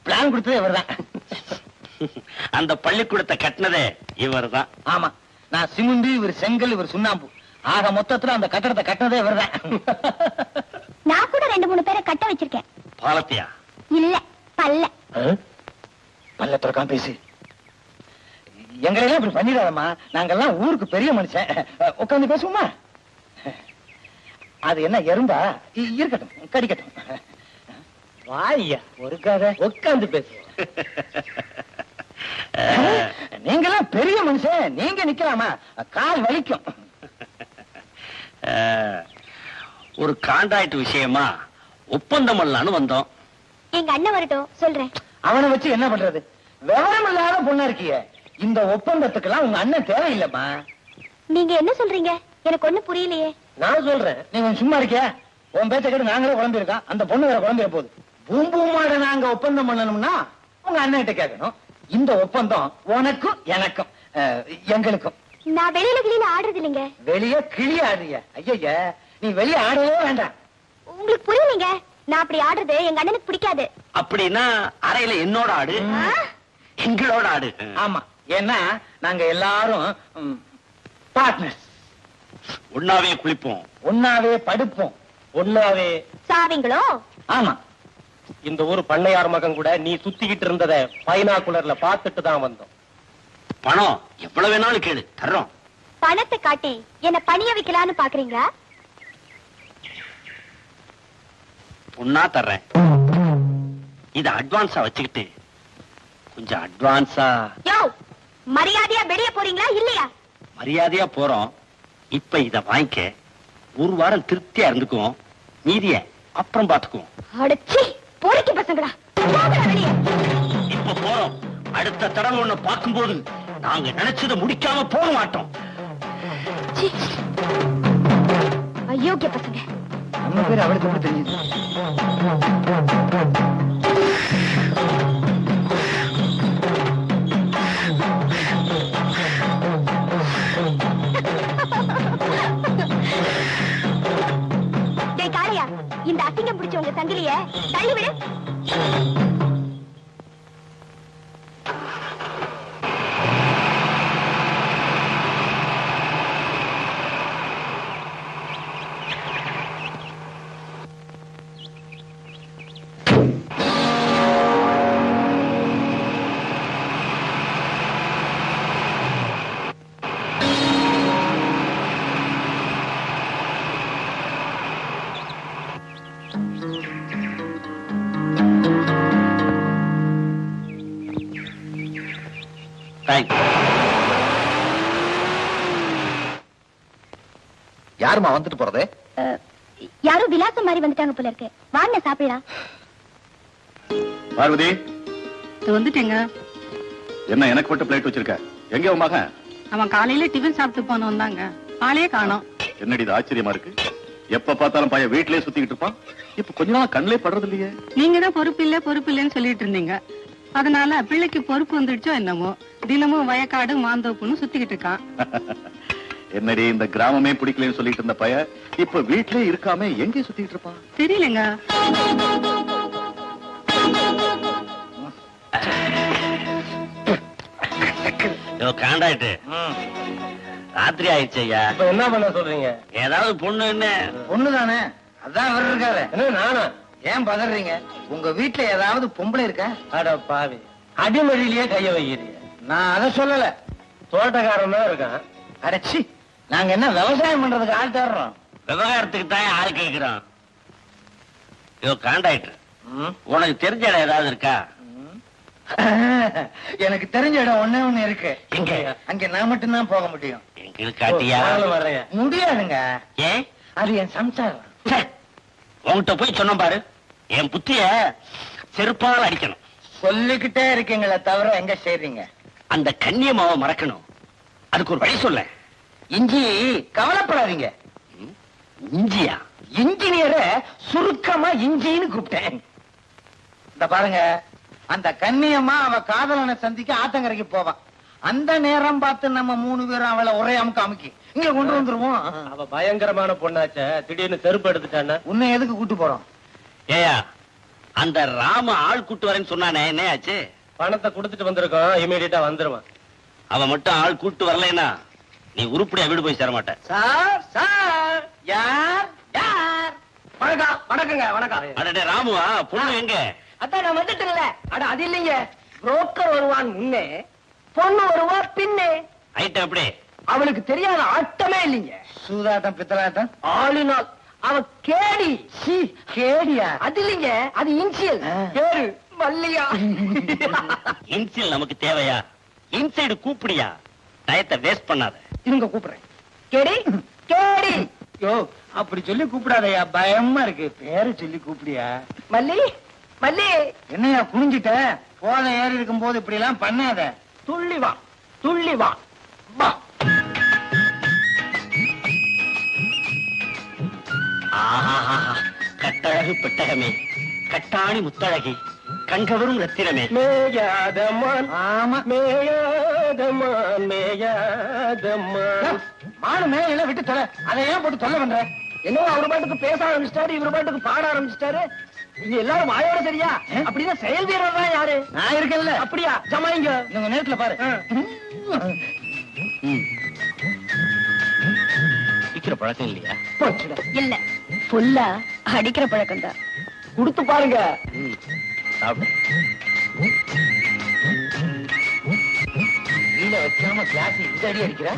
பிளான் கொடுத்ததே இவர்தான். அந்த பள்ளிக்கூடத்தை கட்டினதே இவர்தான். ஆமா, நான் சிமெண்ட், இவர் செங்கல், இவர் சுண்ணாம்பு. ஆக மொத்தத்துல அந்த கட்டடத்தை கட்டினதே இவர்தான். நான் கூட 2-3 பேரை கட்ட வச்சிருக்கேன். பாலத்தியா? இல்ல, பல்ல. பல்ல திறக்காம பேசி எங்களெல்லாம் இப்படி பண்ணிடாதம்மா. நாங்கெல்லாம் ஊருக்கு பெரிய மனுஷன். உட்காந்து பேசுவோமா? அது என்ன எறும்பா? இருக்கட்டும், கடிக்கட்டும். வாய்யா ஒருக்காக உட்காந்து பேசுவோம். நீங்கெல்லாம் பெரிய மனுஷன், நீங்க நிக்கலாமா? கால் வலிக்கும். ஒரு கான்ட்ராக்ட் விஷயமா ஒப்பந்தம் பண்ணலான்னு வந்தோம். எங்க அண்ணன் வரட்டும், சொல்றேன். அவனை வச்சு என்ன பண்றது? விவரம் இல்லாத பொண்ணா இருக்கிய. இந்த ஒப்பந்தத்துக்கெல்லாம் உங்க அண்ணன் தேவையில்லைம்மா. நீங்க என்ன சொல்றீங்க? எனக்கு ஒண்ணு புரியலையே. நான் சொல்றேன், நீ கொஞ்சம் சும்மா இருக்கியா? உன் பேச்ச கேட்டு நாங்களே குழம்பிருக்கோம், அந்த பொண்ணு வேற குழம்பிட போகுது. பூம்பூமாட நாங்க ஒப்பந்தம் பண்ணணும்னா உங்க அண்ணன் கிட்ட கேட்கணும். இந்த ஒப்பந்தம் உனக்கும் எனக்கும் எங்களுக்கும். நான் வெளியில ஆடுறது இல்லைங்க. வெளியே கிளி ஆடுறிய? ஐயா, நீ வெளியே ஆடவே வேண்டாம். உங்களுக்கு புரியலீங்க. நான் அப்படி ஆடுறது எங்க அண்ணனுக்கு பிடிக்காது. அப்படின்னா அறையில என்னோட ஆடு, எங்களோட ஆடு. ஆமா, ஏன்னா நாங்க எல்லாரும் பார்ட்னர்ஸ். ஒன்னாவே குளிப்போம், ஒன்னாவே படுப்போம், ஒன்னாவே சாவிங்களோ? ஆமா. இந்த ஊர் பண்ணையார் மகன் கூட நீ சுத்திக்கிட்டு இருந்தத பைனாகுலர்ல பாத்துட்டு தான் வந்தோம். பணம் எவ்வளவு வேணாலும் கேளு, தர்றோம். பணத்தை காட்டி என்ன பணிய வைக்கலான்னு பாக்குறீங்களா? பொண்ணா தர்றேன். இத அட்வான்ஸா வச்சுக்கிட்டு கொஞ்சம் அட்வான்ஸா. யோ, மரியாதையா வெளிய போறீங்களா இல்லையா? மரியாதையா போறோம். இப்ப இத வாங்கிக்க, ஒரு வாரம் திருப்தியா இருந்துக்குவோம், மீதிய அப்புறம் பாத்துக்குவோம். அடச்சி, பொறுக்கி பசங்களா, போங்கடா வெளிய. இப்ப போறோம். அடுத்த தடவை ஒண்ணு பார்க்கும்போது நாங்க நினைச்சதை முடிக்காம போக மாட்டோம். சீ. அயோக்கிய பசங்க. நம்ம பேர் அவளுக்கு எப்படி தெரியுது? டேய் காளையா, இந்த அசிங்கம் பிடிச்ச உங்க சங்கிலிய தள்ளி விடு. யாருமா வந்துட்டு போறதே? யாரோ விலாசம் மாதிரி வந்துட்டாங்க போல இருக்கு. வாங்க சாப்பிடலாம். பார்வதி வந்துட்டேங்க. என்ன எனக்கு மட்டும் பிளேட் வச்சிருக்க? எங்க உன் மகன்? அவன் காலையில டிஃபன் சாப்பிட்டு போன வந்தாங்க. ஆளே காணோம். என்னடி இது ஆச்சரியமா இருக்கு. எப்ப பார்த்தாலும் பையன் வீட்லயே சுத்திக்கிட்டு இருப்பான். இப்ப கொஞ்ச நாள் கண்ணிலே படுறது இல்லையே. நீங்க தான் பொறுப்பு இல்லன்னு சொல்லிட்டு இருந்தீங்க. அதனால பிள்ளைக்கு பொறுப்பு வந்துடுச்சோ என்னமோ தினமும் வயக்காடு மாந்தோப்புன்னு சுத்திக்கிட்டு இருக்கான். என்னடி இந்த கிராமமே பிடிக்கலன்னு சொல்லிட்டு இருந்த பையன் இப்ப வீட்லயே இருக்காம எங்கே சுத்திட்டு இருப்பான்? தெரியலங்க. காண்டாயிட்டு ராத்திரி ஆயிடுச்சு ஐயா. இப்ப என்ன பண்ண சொல்றீங்க? ஏதாவது பொண்ணு என்ன? பொண்ணுதானே, அதான் அவர் இருக்காரு. என்ன நானா? ஏன் பதறீங்க? உங்க வீட்டுல ஏதாவது பொம்பளை இருக்கா? அட பாவி, அடிமடியிலேயே கைய வைக்கிறீங்க. நான் அதை சொல்லல, தோட்டக்காரன் தான் இருக்கான். அடச்சி, நாங்க என்ன விவசாயம் பண்றதுக்கு ஆள் தேடுறோம்? விவகாரத்துக்கு தான் ஆள் கேட்கிறோம். காண்டாயிட்டு உனக்கு தெரிஞ்ச இடம் ஏதாவது இருக்கா? எனக்கு தெரிஞ்ச இடம் ஒண்ணு இருக்கு. எங்க? அங்க நான் மட்டும்தான் போக முடியும். எங்களுக்கு காட்டியா? முடியாதுங்க. ஏன்? அது என் சம்சாரம். உன்கிட்ட போய் சொன்ன பாரு, என் புத்திய செருப்பால் அடிக்கணும். சொல்லிக்கிட்டே இருக்கீங்களே தவிர எங்க செய்றீங்க? அந்த கண்ணியமாவை மறக்கணும். அதுக்கு ஒரு வழி சொல்ல. இஞ்சி, கவலைப்படாதீங்க. இஞ்சியா? இன்ஜினியரை சுருக்கமா இஞ்சின்னு கூப்பிட்டேன். இந்த பாருங்க, அந்த கண்ணியம்மா அவ காதலனை சந்திக்க ஆத்தங்கரைக்கு போவான். அந்த நேரம் பார்த்து நம்ம 3 பேரும் அவளை ஒரே அமுக்கு அமுக்கி இங்க கொண்டு வந்துருவோம். அவ பயங்கரமான பொண்ணாச்ச, திடீர்னு செருப்பு எடுத்துட்டான. உன்னை எதுக்கு கூட்டு போறோம்? ஏயா, அந்த ராம ஆள் கூட்டு வரேன்னு சொன்னானே, என்ன ஆச்சு? பணத்தை கொடுத்துட்டு வந்திருக்கோம், இமீடியட்டா வந்துருவான். அவன் மட்டும் ஆள் கூட்டு வரலைன்னா நீ உருப்படியா வீடு போய் சேர மாட்ட. சார் சார், யார் யார்? வணக்கம். வணக்கங்க. வணக்கம். அடடே ராமுவா, பொண்ணு எங்க? அதான் நான் வந்துட்டேன்ல. அட அது இல்லைங்க, புரோக்கர் வருவான் முன்னே, பொண்ணு வருவா பின்னே. ஐட்டம் எப்படி? அவளுக்கு தெரியாத ஆட்டமே இல்லைங்க. சூதாட்டம் பித்தலாட்டம் ஆளுநாள். அவ கேடி. கேடியா? அது இல்லைங்க, அது இன்சியல். பேரு மல்லியா. இன்சியல் நமக்கு தேவையா? இன்சைடு கூப்பிடியா? டயத்தை வேஸ்ட் பண்ணாத. இவங்க கூப்பிடுறேன். கேடி கேடி. யோ, அப்படி சொல்லி கூப்பிடாதயா, பயமா இருக்கு. பேரு சொல்லி கூப்பிடியா? மல்லி மல்லி. என்னையா குனிஞ்சிட்ட? போத ஏறி இருக்கும் போது இப்படி எல்லாம் பண்ணாத. துள்ளி வா, துள்ளி வா. வா. கட்டழகு பெட்டகமே, கட்டாணி முத்தழகி, கண்கவரும் ரத்தினமே. மேயாதமான். ஆமா, மேயாதமான் மேயாதமான். மானு மேல விட்டு தொலை. அதை ஏன் போட்டு தொல்லை பண்ற? என்ன அவர் பாட்டுக்கு பேச ஆரம்பிச்சிட்டாரு, இவர் பாட்டுக்கு பாட ஆரம்பிச்சிட்டாரு. நீங்க எல்லாரும் வாயோட சரியா? அப்படின்னா செயல் வீரர் தான் யாரு? நான் இருக்கேன்ல. அப்படியா? ஜமாயிங்க. நீங்க நேரத்துல பாரு. விக்கிற பழக்கம் இல்லையா? இல்ல, ஃபுல்லா அடிக்கிற பழக்கம் தான். குடுத்து பாருங்க. வீட வைக்காம கிளாஸ் இந்த அடி அடிக்கிற.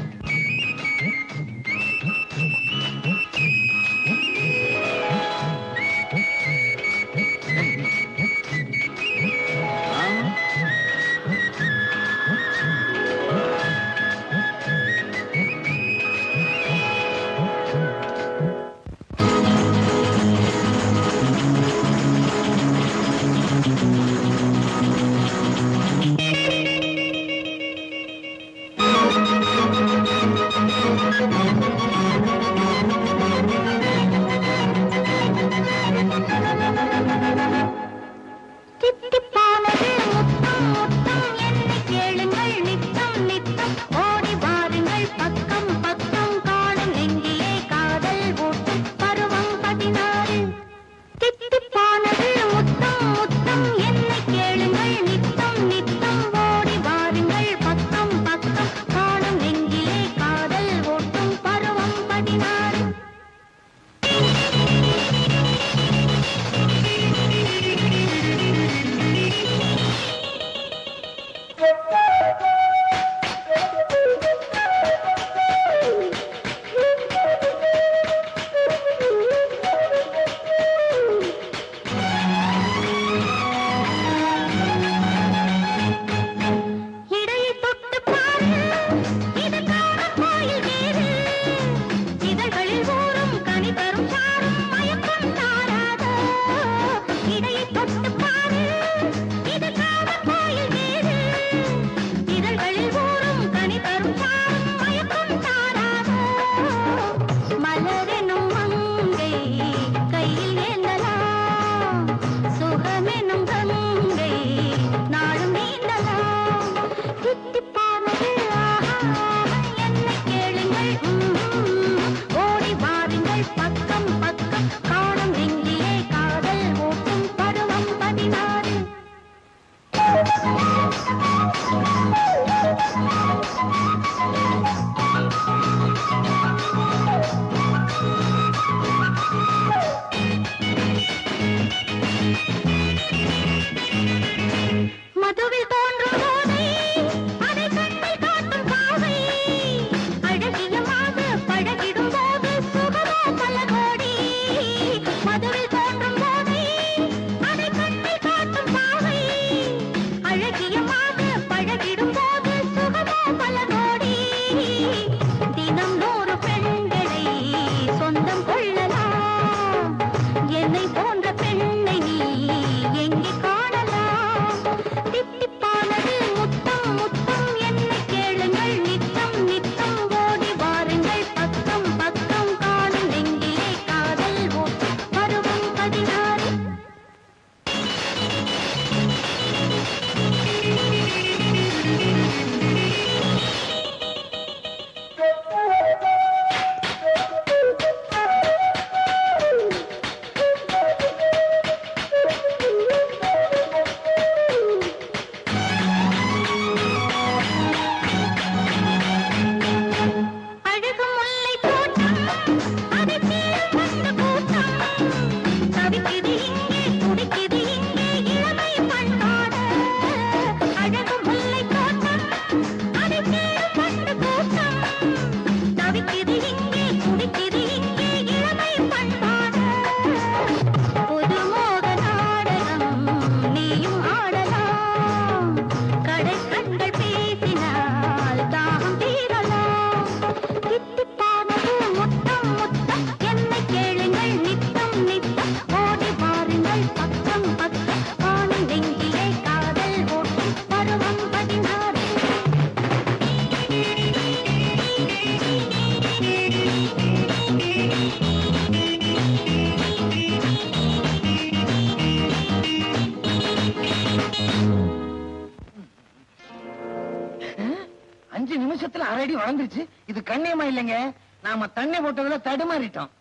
நிமிஷத்துல 1/2 அடி வளர்ந்துருச்சு. இது கண்ணியமா இல்லைங்க, நாம தண்ணி போட்டதுல தடுமாறிட்டோம்.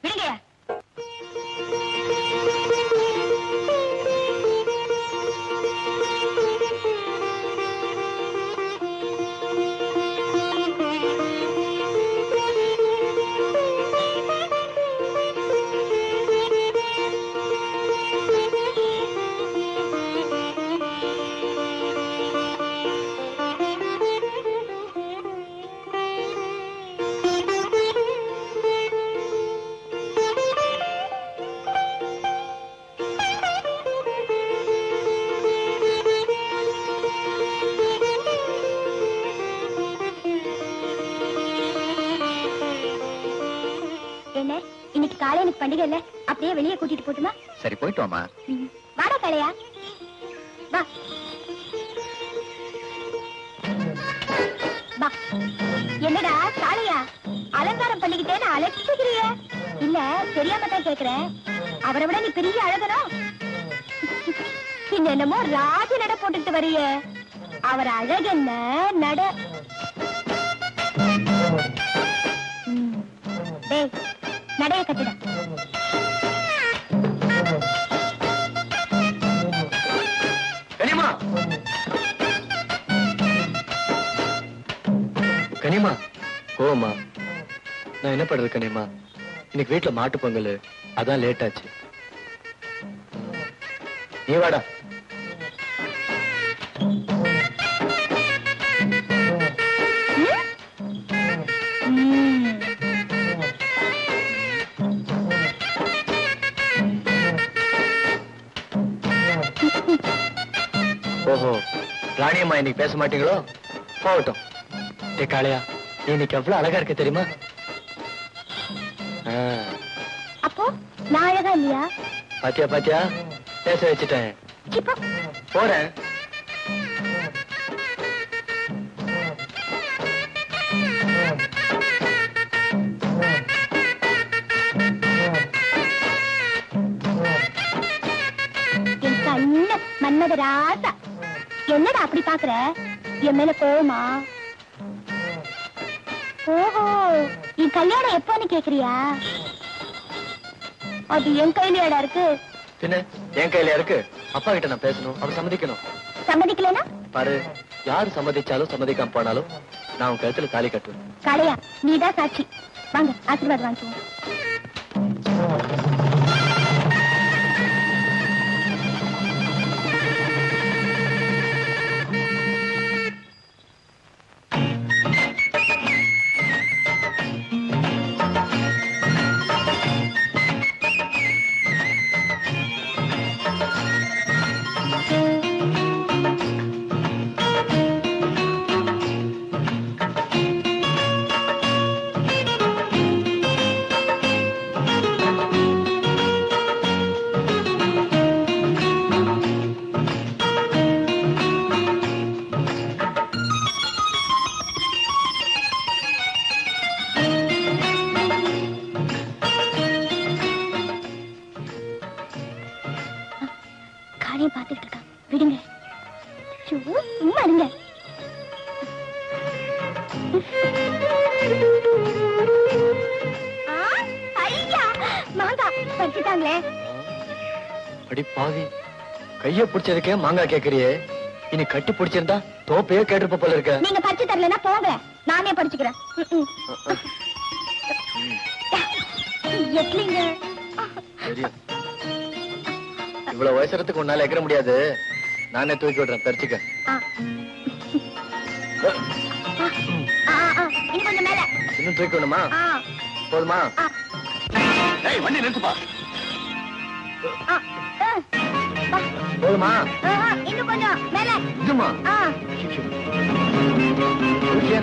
விடுங்க. இன்னைக்கு காலை எனக்கு பண்டிகை இல்ல, அப்படியே வெளியே கூட்டிட்டு போட்டுமா? சரி, போயிட்டு வாமா. வாடா காளையா, வா வா. என்னடா காளையா, அலங்காரம் பண்ணிக்கிட்டேன்னு அலட்சிக்கிறிய? இல்ல, தெரியாம தான் கேக்குறேன். அவரை விட நீ பெரிய அழகனா? என்னமோ ராஜ நட போட்டுட்டு வரிய. அவர் அழகென்ன நட. டேய், நடைய கட்டுட. கனிமா, கனிமா, கோவமா? நான் என்ன பண்றது கனிமா? இன்னைக்கு வீட்டுல மாட்டு பொங்கல், அதான் லேட் ஆச்சு. நீ வாடா. ஓஹோ, ராணியம்மா இன்னைக்கு பேச மாட்டீங்களோ? போகட்டும். ஏ காளையா, நீ இன்னைக்கு எவ்வளவு அழகா இருக்க தெரியுமா? அப்போ நான் அழகா இல்லையா? பாத்தியா பாத்தியா, பேச வச்சுட்டேன். போறேன். என் கண்ண மன்மத ராசா, என்னடா அப்படி பாக்குற? என் மேல கோவமா? ஓஹோ, என் கல்யாணம் எப்போன்னு கேக்குறியா? அது என் கையிலடா இருக்கு. பின்ன என் கையில இருக்கு. அப்பா கிட்ட நான் பேசணும், அவர் சம்மதிக்கணும். சம்மதிக்கலனா பாரு, யாரு சம்மதிச்சாலும் சம்மதிக்காம போனாலும் நான் உன் கழுத்துல தாலி கட்டுவேன். காளையா, நீதான் சாட்சி. வாங்க, ஆசீர்வாதம் வாங்கிக்குவோம். பாத்துக்கிட்டு இருக்கான், விடுங்க. சும்மா இருங்க. ஐயா, மாங்கா பறிச்சுட்டாங்களே. அடி பாவி, கைய பிடிச்சதுக்கே மாங்காய் கேக்குறியே. இனி கட்டி பிடிச்சிருந்தா தோப்பையே கேட்டிருப்ப போல இருக்க. நீங்க பறிச்சு தரலன்னா போங்க, நானே பறிச்சுக்கிறேன். எட்லிங்க, இவ்வளவு வயசுறதுக்கு உன்னால எகிற முடியாது. நானே தூக்கி விடுறேன், பறிச்சுக்க. இன்னும் கொஞ்சம் மேல. இன்னும் தூக்கி விடணுமா? போதுமா? வண்டி நிறுத்துப்பா. போதுமா? இன்னும் கொஞ்சம் மேல. இதுமா?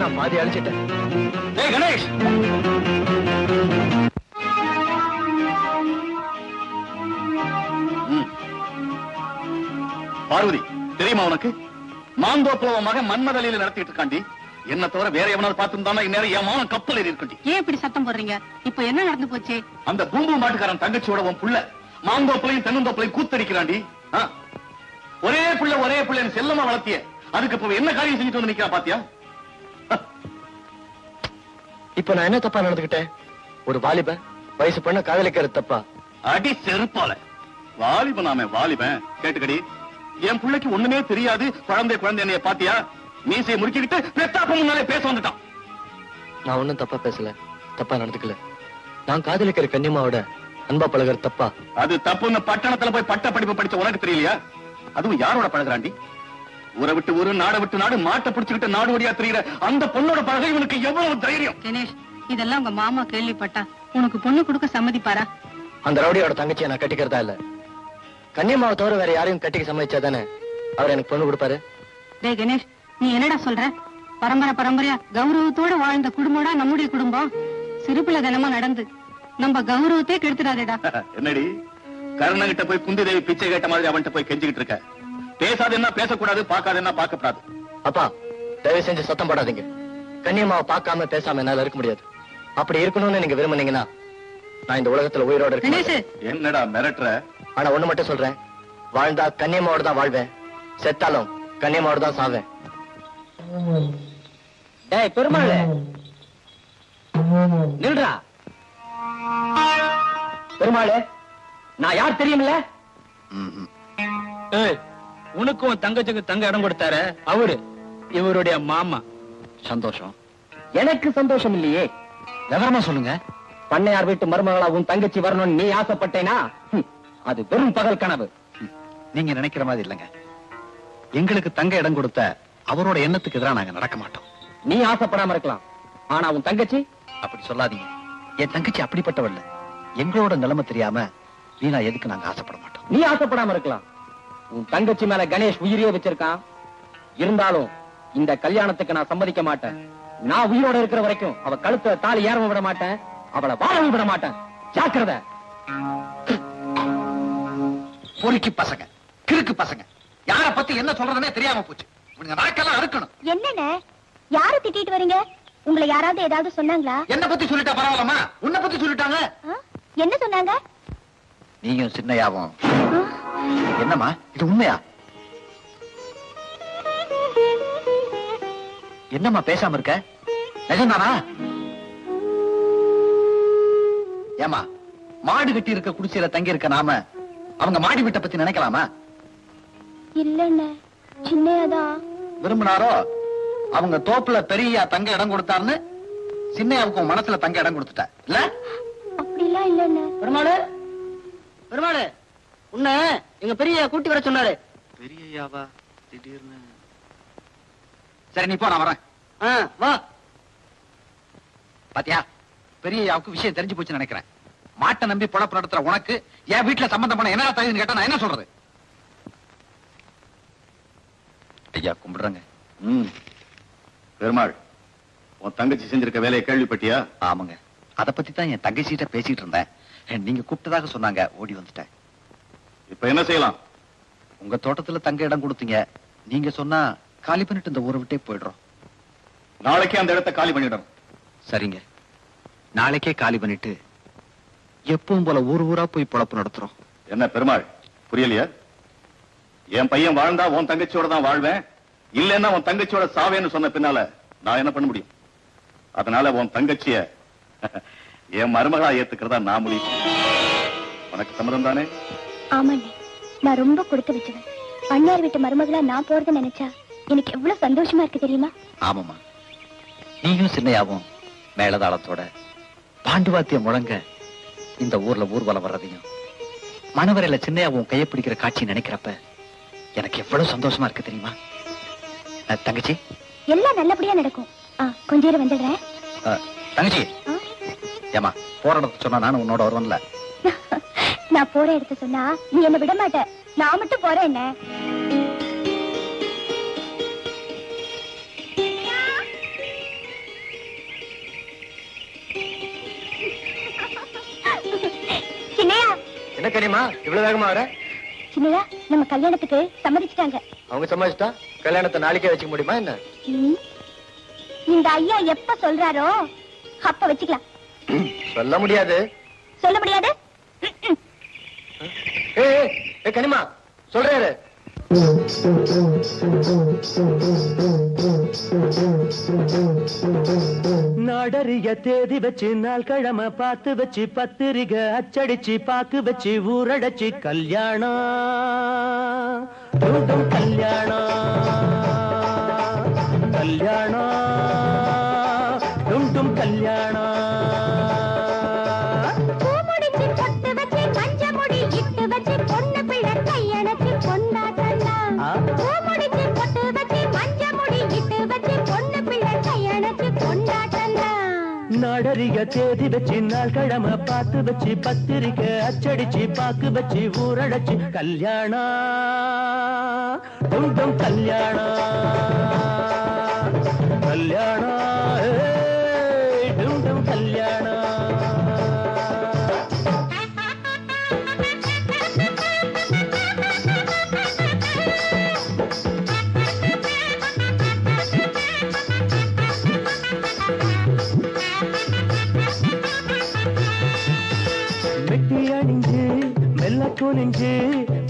நான் பாதி அழிச்சிட்டேன். கணேஷ், பார்வதி தெரியுமா உனக்கு? மாந்தோப்புல மகன் மன்மதலியில நடத்திட்டு இருக்காண்டி. என்ன தவிர வேற எவனாவது பார்த்திருந்தானா இந்நேரம் என் மகன் கப்பல் ஏறி இருக்கண்டி. ஏன் இப்படி சத்தம் போடுறீங்க? இப்ப என்ன நடந்து போச்சு? அந்த பூம்பு மாட்டுக்காரன் தங்கச்சியோட உன் புள்ள மாந்தோப்புலையும் தென்னந்தோப்புலையும் கூத்தடிக்கிறாண்டி. ஒரே புள்ள செல்லமா வளர்த்திய, அதுக்கு இப்ப என்ன காரியம் செஞ்சுட்டு வந்து நிக்கிறா பாத்தியா? இப்ப நான் என்ன தப்பா நடந்துகிட்டேன்? ஒரு வாலிபன் வயசு பண்ண காதலிக்கிறது தப்பா? அடி செருப்பால. வாலிபன் வாலிபன் கேட்டுக்கடி. என் பிள்ளைக்கு ஒண்ணுமே தெரியாது. குழந்தை என்னைய பாத்தியா? மீசையை முறுக்கிக்கிட்டு பெத்தாப்ப முன்னாலே பேச வந்துட்டான். நான் ஒண்ணும் தப்பா பேசல, தப்பா நடந்துக்கல. நான் காதலிக்கிற கன்னிமாவோட அன்பா பழகிறது தப்பா? அது தப்புன்னு பட்டணத்துல போய் பட்ட படிப்பு படிச்ச உனக்கு தெரியலையா? அதுவும் யாரோட பழகுறாண்டி? ஊரை விட்டு ஊரு, நாடை விட்டு நாடு, மாட்டை பிடிச்சுக்கிட்டு நாடு வழியா தெரியுற அந்த பொண்ணோட பழக இவனுக்கு எவ்வளவு தைரியம்? கணேஷ், இதெல்லாம் உங்க மாமா கேள்விப்பட்டா உனக்கு பொண்ணு கொடுக்க சம்மதிப்பாரா? அந்த ரவுடியோட தங்கச்சியை நான் கட்டிக்கிறதா இல்ல. கன்னிமாவை தவிர வேற யாரையும் கட்டிக்க சம்மதிச்சாதானே அவர் எனக்கு பொண்ணு கொடுப்பாரு. டேய் கணேஷ், நீ என்னடா சொல்ற? பரம்பரையா கௌரவத்தோட வாழ்ந்த குடும்பம்டா நம்முடைய குடும்பம். சிறுபிள்ளை தினமா நடந்து நம்ம கௌரவத்தையே கெடுத்துடாதேடா. என்னடி கர்ணகிட்ட போய் குந்தி தேவி பிச்சை கேட்ட மாதிரி அவன்கிட்ட போய் கெஞ்சிக்கிட்டு இருக்க? பேசாதேன்னா பேசக்கூடாது, பார்க்காதேன்னா பார்க்கப்படாது. அப்பா, தயவு செஞ்சு சத்தம் போடாதீங்க. கன்னியம்மாவை பார்க்காம பேசாம என்னால இருக்க முடியாது. அப்படி இருக்கணும்னு நீங்க விரும்புனீங்கன்னா நான் இந்த உலகத்துல உயிரோட இருக்கேன். என்னடா மிரட்டுற? ஆனா ஒண்ணு மட்டும் சொல்றேன், வாழ்ந்தா கன்னியம்மாவோட தான் வாழ்வேன், செத்தாலும் கன்னியம்மாவோட தான் சாவேன். டேய் பெருமாள், நில்றா. பெருமாள், நான் யார் தெரியுமில்ல? உனக்கும் தங்கச்சிக்கு தங்க இடம் கொடுத்தாரு அவரு, இவருடைய மாமா. சந்தோஷம். எனக்கு சந்தோஷம் இல்லையே. விவரமா சொல்லுங்க. பண்ணையார் வீட்டு மருமகளா உன் தங்கச்சி வரணும்னு நீ ஆசைப்பட்டேனா அது வெறும் பகல் கனவு. நீங்க நினைக்கிற மாதிரி இல்லைங்க. எங்களுக்கு தங்க இடம் கொடுத்த அவரோட எண்ணத்துக்கு எதிராக நாங்க நடக்க மாட்டோம். நீ ஆசைப்படாம இருக்கலாம், ஆனா உன் தங்கச்சி? அப்படி சொல்லாதீங்க. என் தங்கச்சி அப்படிப்பட்டவள் இல்ல. எங்களோட நிலைமை தெரியாம வீணா எதுக்கு நாங்க ஆசைப்பட மாட்டோம். நீ ஆசைப்படாம இருக்கலாம், உன் தங்கச்சி மேல கணேஷ் உயிரியே வச்சிருக்கான். இருந்தாலும் இந்த கல்யாணத்துக்கு நான் சம்மதிக்க மாட்டேன். நான் உயிரோட இருக்கிற வரைக்கும் அவ கழுத்துல தாலி ஏறவும் விட மாட்டேன், அவளை வாழவும் விட மாட்டேன். ஜாக்கிரதை. பொறுக்கி பசங்க, கிறுக்கு பசங்க, யார பத்தி என்ன சொல்றதுன்னே தெரியாம போச்சு. நாக்கெல்லாம் அறுக்கணும். என்னென்ன யாரு திட்டிட்டு வரீங்க? உங்களை யாராவது ஏதாவது சொன்னாங்களா? என்ன பத்தி சொல்லிட்டா பரவாயில்லமா? உன்னை பத்தி சொல்லிட்டாங்க. என்ன சொன்னாங்க? நீயும் சின்னையாவும். என்னம்மா இது உண்மையா? என்னம்மா பேசாம இருக்க? நிஜம்தானா? ஏமா மாடு கட்டி இருக்க குடிசையில தங்கி இருக்க நாம அவங்க மாடி வீட்டை பத்தி நினைக்கலாமா? இல்ல சின்னையாதான் விரும்பினாரோ அவங்க தோப்புல பெரிய தங்க இடம் கொடுத்தாருன்னு சின்னையாவுக்கும் மனசுல தங்க இடம் கொடுத்துட்ட இல்ல? அப்படிலாம் இல்ல. பெருமாள் உன்ன எங்க பெரிய கூட்டி வர சொன்னாரு. பெரியயாவா திடீர்னு? சரி நீ போ, நான் வரேன். வா. பாத்தியா, பெரியயாவுக்கு விஷயம் தெரிஞ்சு போச்சுன்னு நினைக்கிறேன். மாட்டை நம்பி பொழப்பு நடத்துற உனக்கு என் வீட்டுல சம்பந்தம் பண்ண என்ன தகுதின்னு கேட்டா நான் என்ன சொல்றது? ஐயா கும்பிடுறேங்க. பெருமாள், உன் தங்கச்சி செஞ்சிருக்க வேலையை கேள்விப்பட்டியா? ஆமாங்க, அத பத்தி தான் என் தங்கச்சிட்ட பேசிட்டு இருந்தேன். நீங்க கூப்பிட்டதாக சொன்னாங்க, ஓடி வந்துட்டேன். இப்ப என்ன செய்யலாம்? உங்க தோட்டத்துல தங்க இடம் கொடுத்தீங்க, நீங்க சொன்னா காலி பண்ணிட்டு இந்த ஊரை விட்டே போயிடுறோம். நாளைக்கே அந்த இடத்தை காலி பண்ணிடணும். சரிங்க, நாளைக்கே காலி பண்ணிட்டு எப்பவும் போல ஊர் ஊரா போய் பொழப்பு நடத்துறோம். என்ன பெருமாள், புரியலையா? என் பையன் வாழ்ந்தா உன் தங்கச்சியோட தான் வாழ்வேன், இல்லன்னா உன் தங்கச்சியோட சாவேன்னு சொன்ன பின்னால நான் என்ன பண்ண முடியும்? அதனால உன் தங்கச்சிய என் மருமகளா ஏத்துக்கிறதா நான் முடியும். உனக்கு சம்மதம் தானே? ஆமாண்ணே, நான் ரொம்ப கொடுத்து வச்சவன். பண்ணையார் வீட்டு மருமகளா நான் போறத நினைச்சா எனக்கு எவ்வளவு சந்தோஷமா இருக்கு தெரியுமா? ஆமாமா, நீயும் சின்னையாவும் மேலதாளத்தோட பாண்டுவாத்தியம் முழங்க இந்த ஊர்ல ஊர்வலம் வர்றதையும் மணவரையில சின்னையாவும் கையை பிடிக்கிற காட்சி நினைக்கிறப்ப எனக்கு எவ்வளவு சந்தோஷமா இருக்கு தெரியுமா? தங்கச்சி, எல்லாம் நல்லபடியா நடக்கும். கொஞ்ச நேரம் வந்துடுறேன். தங்கச்சி, ஏமா போற இடத்துக்கு சொன்னா நானும் உன்னோட வருவேன்ல? நான் போற இடத்த சொன்னா நீ என்ன விட மாட்ட. நான் மட்டும் போறேன். என்ன சின்னையா? என்ன கனிமா இவ்வளவு வேகமா வர? சின்னையா, நம்ம கல்யாணத்துக்கு சம்மதிச்சிட்டாங்க. அவங்க சம்மதிச்சிட்டா கல்யாணத்தை நாளைக்கே வச்சுக்க முடியுமா என்ன? இந்த ஐயா எப்ப சொல்றாரோ அப்ப வச்சுக்கலாம். சொல்ல முடியாது. சொல்ல முடியாது? கனிமா சொல்றாரு. நாடறிய தேதி வச்சு நாள் கிழமை பார்த்து வச்சு பத்திரிகை அச்சடிச்சு பாக்கு வச்சு ஊரடைச்சு கல்யாணம் கல்யாணம் கல்யாணம் டும் கல்யாணம் நாடறிய தேதி வச்சு நாள் கிழமை பார்த்து வச்சு பத்திரிக்கை அச்சடிச்சு பாக்கு வச்சு ஊரடைச்சு கல்யாணம் டும் கல்யாணம் கல்யாணம் டும் கல்யாணம். மெட்டி அணிஞ்சு மெல்ல குனிஞ்சு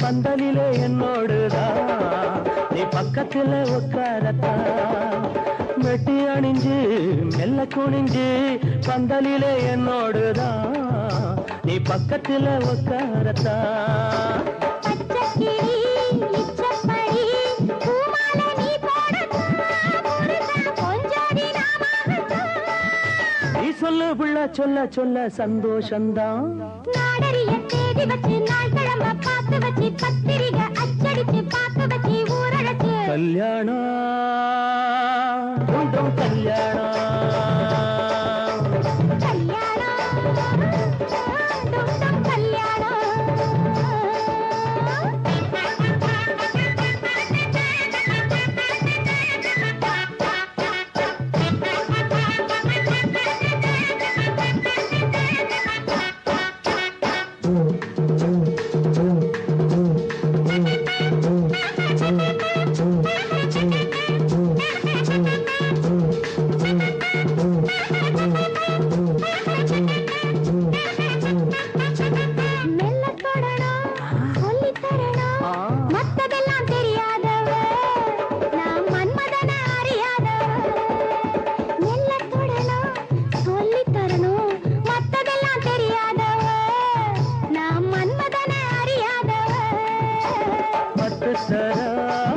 பந்தலிலே என்னோடுதான் நீ பக்கத்துல உட்காரத்தா. மெட்டி அணிஞ்சு மெல்ல குனிஞ்சு பந்தலிலே என்னோடுதான் நீ பக்கத்துல உட்காரத்தா. சொல்ல புள்ள சொல்ல சொல்ல சந்தோஷந்தான். நாடறிய தேதி வச்சு நாள் கிழமை பார்த்து வச்சு பத்திரிகை அச்சடிச்சு பாக்கு வச்சு ஊரடைச்சு கல்யாணம் டும் கல்யாணம் கல்யாணம் டும் கல்யாணம்.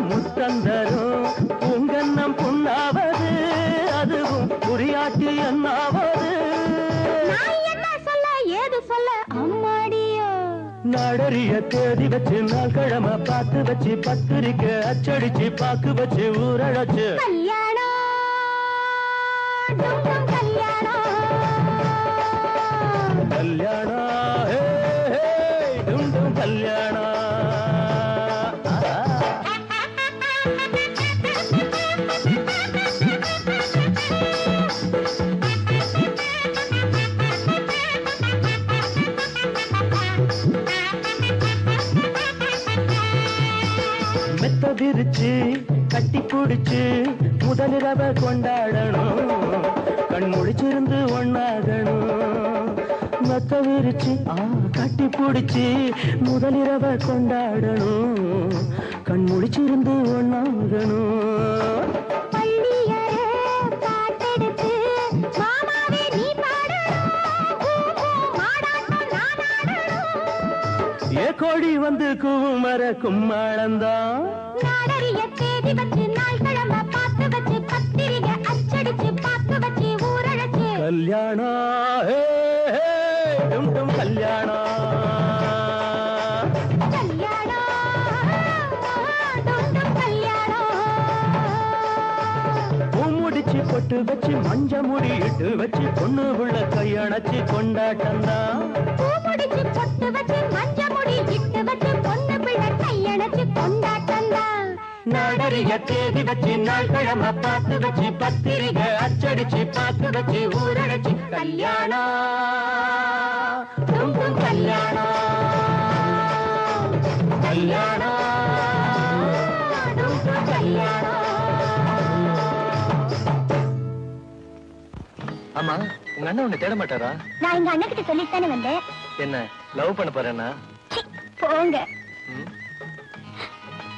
முத்தந்தரும் உங்கன்னம் புண்ணாவது அதுவும் புரியாட்டி என்னாவது. என்ன சொல்ல ஏது சொல்ல அம்மாடியோ. நாடறிய தேதி வச்சு நாள் கிழமை பார்த்து வச்சு பத்திரிக்கை அச்சடிச்சு பாக்கு வச்சு ஊரடைச்சு கல்யாணம் டும் கல்யாணம் கல்யாணம் டும் கல்யாணம். மெத்த விரிச்சு கட்டி குடிச்சு முதலிரவ கொண்டாடணும் கண் முடிச்சிருந்து ஒண்ணாகணும். மெத்த விரிச்சு கட்டி பிடிச்சு முதலிரவ கொண்டாடணும் கண் முடிச்சிருந்து ஒண்ணாகணும். ஏ கோடி வந்து குமர கும்மாளந்தான். நாடறிய தேதி வச்சு நாள் கிழமை பார்த்து வச்சு பத்திரிகை அச்சடிச்சு பாக்கு வச்சு ஊரடைச்சு கல்யாணம் டும் கல்யாணம் கல்யாணம் டும் கல்யாணம். பூ முடிச்சு பொட்டு வச்சு மஞ்ச முடி இட்டு வச்சு பொண்ணு உள்ள கையணைச்சு கொண்டாட்டந்தான். பூ முடிச்சு பொட்டு வச்சு மஞ்ச முடி இட்டு வச்சு பொண்ணு பிள்ளை கையணைச்சு கொண்டாட்டந்தான். நாடறிய தேதி வச்சு நாள் கிழமை பார்த்து வச்சு பத்திரிகை அச்சடிச்சு பாக்கு வச்சு ஊரடைச்சு கல்யாணம் டும் கல்யாணம் கல்யாணம் டும் கல்யாணம். ஆமா உங்க அண்ணன் உன்னை தேட மாட்டாரா? நான் எங்க அண்ணன் கிட்ட சொல்லிட்டு தானே வந்தேன். என்ன லவ் பண்ண போறேன்னா? போங்க.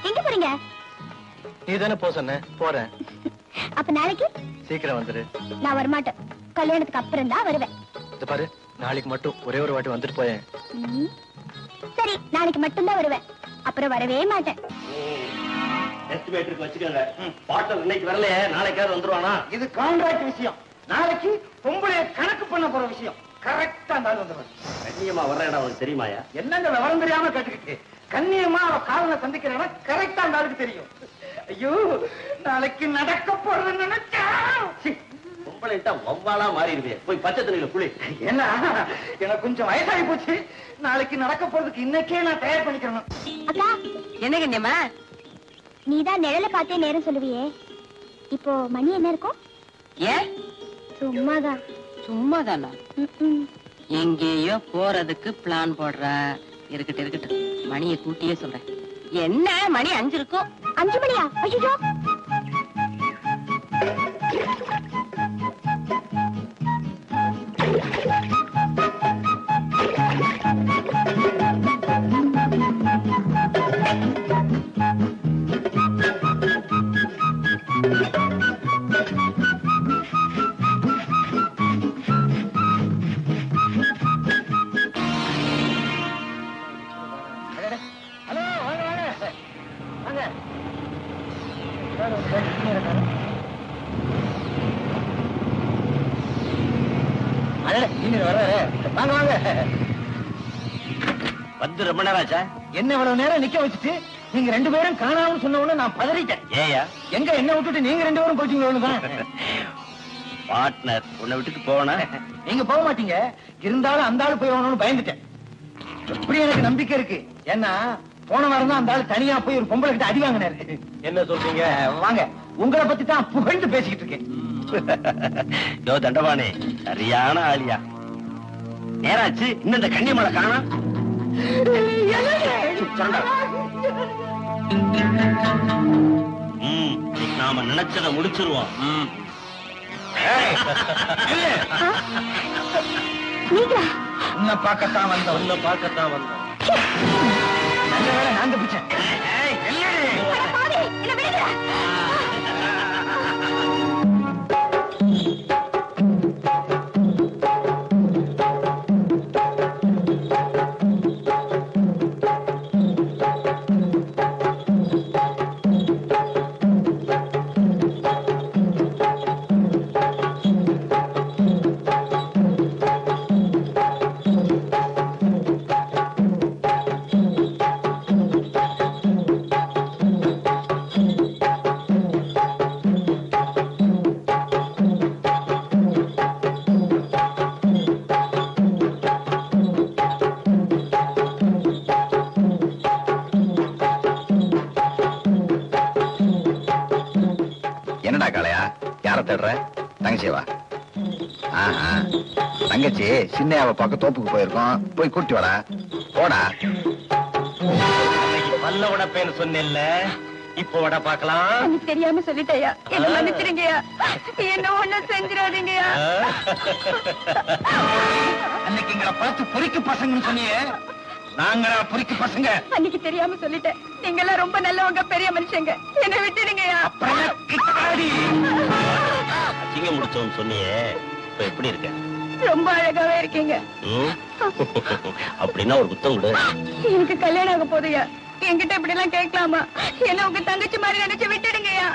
எங்க போறீங்க? நீ தானே போ சொன்ன, போறேன். அப்ப நாளைக்கு சீக்கிரம் வந்துரு. நான் வரமாட்டேன். கல்யாணத்துக்கு அப்புறம் தான் வருவேன். இது பாரு, நாளைக்கு மட்டும் ஒரே ஒரு வாட்டி வந்துட்டு போயேன். சரி, நாளைக்கு மட்டும் தான் வருவேன். அப்புறம் வரவே மாட்டேன். எஸ்டிமேட்டருக்கு வச்சுக்கோங்க. பாட்டர் இன்னைக்கு வரல, நாளைக்காவது வந்துருவானா? இது கான்ட்ராக்ட் விஷயம். நாளைக்கு பொம்பளைய கணக்கு பண்ண போற விஷயம். கரெக்டா அந்த ஆள் வந்துடுவார். கண்ணியமா வர்ற இடம் அவனுக்கு தெரியுமாயா? என்னங்க விவரம் தெரியாம கேட்டுக்கிட்டு கண்ணியமா அவ காதல சந்திக்கிற இடம் கரெக்டா அந்த ஆளுக்கு தெரியும். ஐயோ, நாளைக்கு நடக்க போறது நினைச்சா பொம்பளைட்டா வவ்வாலா மாறிடுவே. போய் பச்சை தண்ணியில குளி. ஏன்னா எனக்கு கொஞ்சம் வயசாகி போச்சு. நாளைக்கு நடக்க போறதுக்கு இன்னைக்கே நான் தயார் பண்ணிக்கிறேன். அக்கா, என்ன கண்ணியம்மா? நீதான் நிழல பார்த்தே நேரம் சொல்லுவியே. இப்போ மணி என்ன இருக்கும்? ஏன் சும்மாதான். சும்மாதானா? எங்கேயோ போறதுக்கு பிளான் போடுற. இருக்கட்டும் இருக்கட்டும், மணியை கூட்டியே சொல்றேன். என்ன மணி 5 இருக்கும். 5 மணியா? ஐயோ, ஹலோ, வாங்க வாங்க வாங்க. அடடே, இன்ஜினியர் வர்றாரு. வாங்க வாங்க. வந்து ரொம்ப நேரம் ஆச்சா? என்ன இவ்வளவு நேரம் நிக்க வச்சுட்டு நீங்க 2 பேரும் காணாம சொன்ன உடனே நான் பதறிட்டேன். ஏயா? எங்க என்ன விட்டுட்டு நீங்க 2 பேரும் போயிட்டீங்களோன்னு. பார்ட்னர் உன்னை விட்டுட்டு போவனா? நீங்க போக மாட்டீங்க. இருந்தாலும் அந்த ஆளு போய் வரணும்னு பயந்துட்டேன். எப்படி எனக்கு நம்பிக்கை இருக்கு. ஏன்னா போன வாரம் தான் அந்த ஆளு தனியா போய் ஒரு பொம்பளை கிட்ட அடி வாங்கினாரு. என்ன சொல்றீங்க? வாங்க, உங்களை பத்தி தான் புகழ்ந்து பேசிக்கிட்டு இருக்கேன். யோ தண்டபாணி, சரியான ஆளியா. நேராச்சு, இன்னும் இந்த கன்னியமலை காணோம். நாம நினைச்சதை முடிச்சிருவோம். நீங்களா? உன்னை பார்க்கத்தான் வந்தோம். உன்னை பார்க்கத்தான் வந்தோம். நல்ல வேளை நான் தப்பிச்சேன். அட பாவி, என்னை விடுங்க. என்னடா காளையா, யார தேடுற? தங்கச்சியவா? தங்கச்சி சின்னையாவை பார்க்க தோப்புக்கு போயிருக்கோம். போய் கூட்டி வாடா. போடா. பல்ல உடப்பேன்னு சொன்னேன்ல, இப்போ உட பார்க்கலாம். எனக்கு தெரியாம சொல்லிட்டேயா, என்ன மன்னிச்சிருங்கயா. என்ன ஒண்ணும் செஞ்சிடாதீங்கயா. அன்னைக்கு எங்களை பார்த்து பொறிக்கு பசங்கன்னு சொன்னியே, நாங்களா பொறிக்கு பசங்க? அன்னைக்கு தெரியாம சொல்லிட்டேன். நீங்க எல்லாம் ரொம்ப நல்லவங்க, பெரிய மனுஷங்க. என்ன விட்டுடுங்கயா. அசிங்க முடிச்சோன்னு சொன்னியே, இப்ப எப்படி இருக்க? ரொம்ப அழகாவே இருக்கீங்க. அப்படின்னா ஒரு புத்தம் கொடு. எனக்கு கல்யாணம் ஆக போதுயா. என்கிட்ட இப்படி எல்லாம் கேட்கலாமா? என்ன உங்க தங்கச்சி மாதிரி நினைச்சு விட்டுடுங்கயா.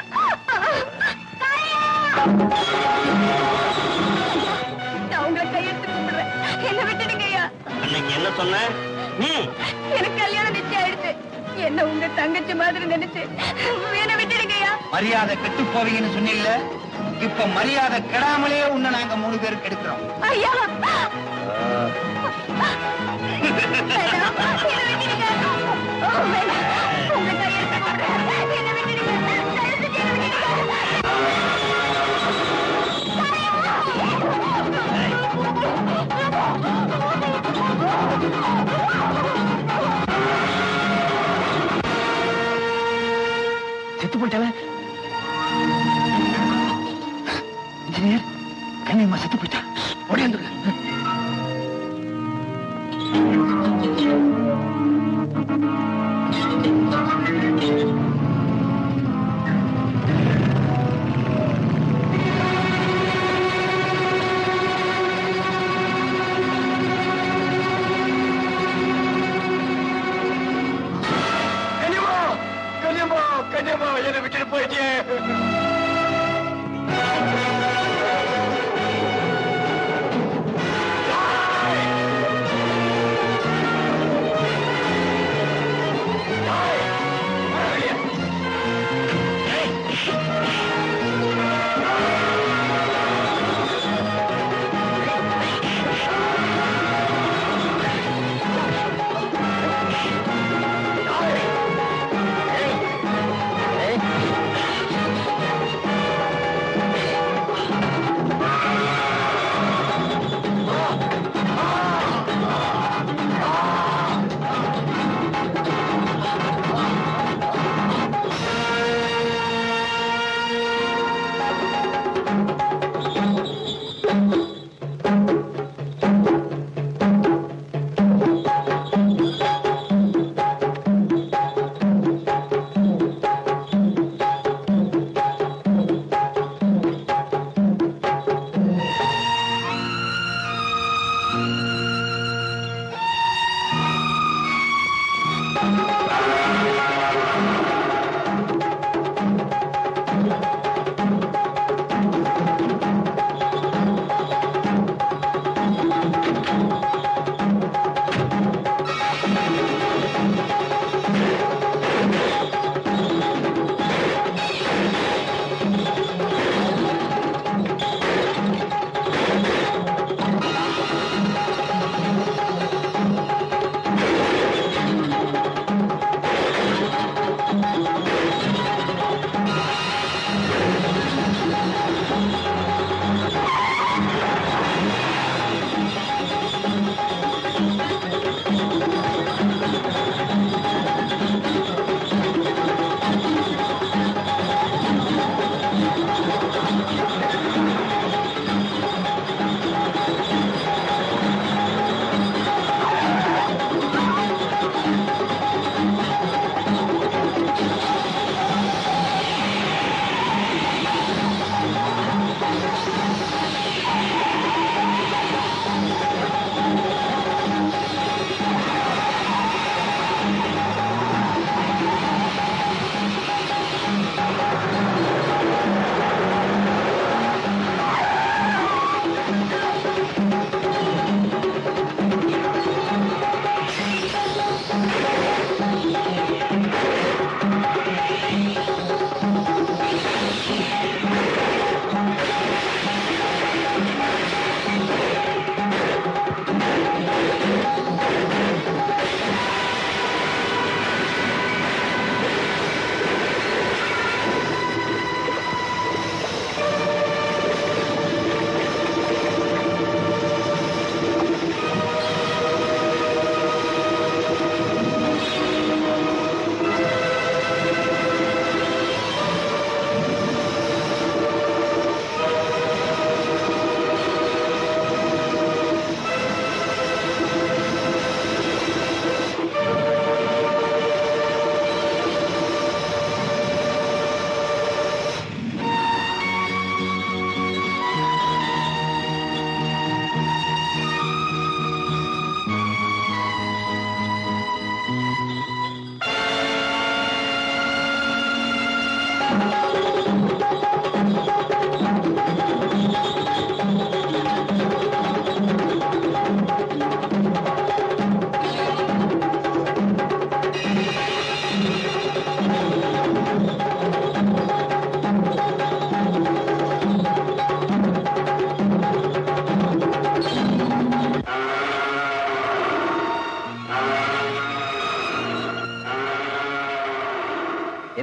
நான் உங்களை கையெழுத்து கூப்பிடுறேன். என்ன விட்டுடுங்கயா. அன்னைக்கு என்ன சொன்ன? எனக்கு கல்யாணம் நிச்சயம் ஆயிடுச்சு. என்ன உங்க தங்கச்சி மாதிரி நினைச்சு என்ன விட்டுடுங்கயா. மரியாதை கெட்டு போவீங்கன்னு சொன்னீங்கல்ல, இப்ப மரியாதை கெடாமலே உன்னை நாங்க 3 பேரும் கெடுக்கிறோம். ஐயா, வேண்டாம், என்னை விட்டுடுங்க. வேண்டாம், உங்க கையெழுத்து கூப்பிடுறேன். என்ன விட்டுடுங்க. தயவு செஞ்சு என்னை விட்டுடுங்க. செத்து போயிட்டால இன்ஜினியர். கண்ணியம்மா செத்து போயிட்டா. ஓடியாந்துருங்க.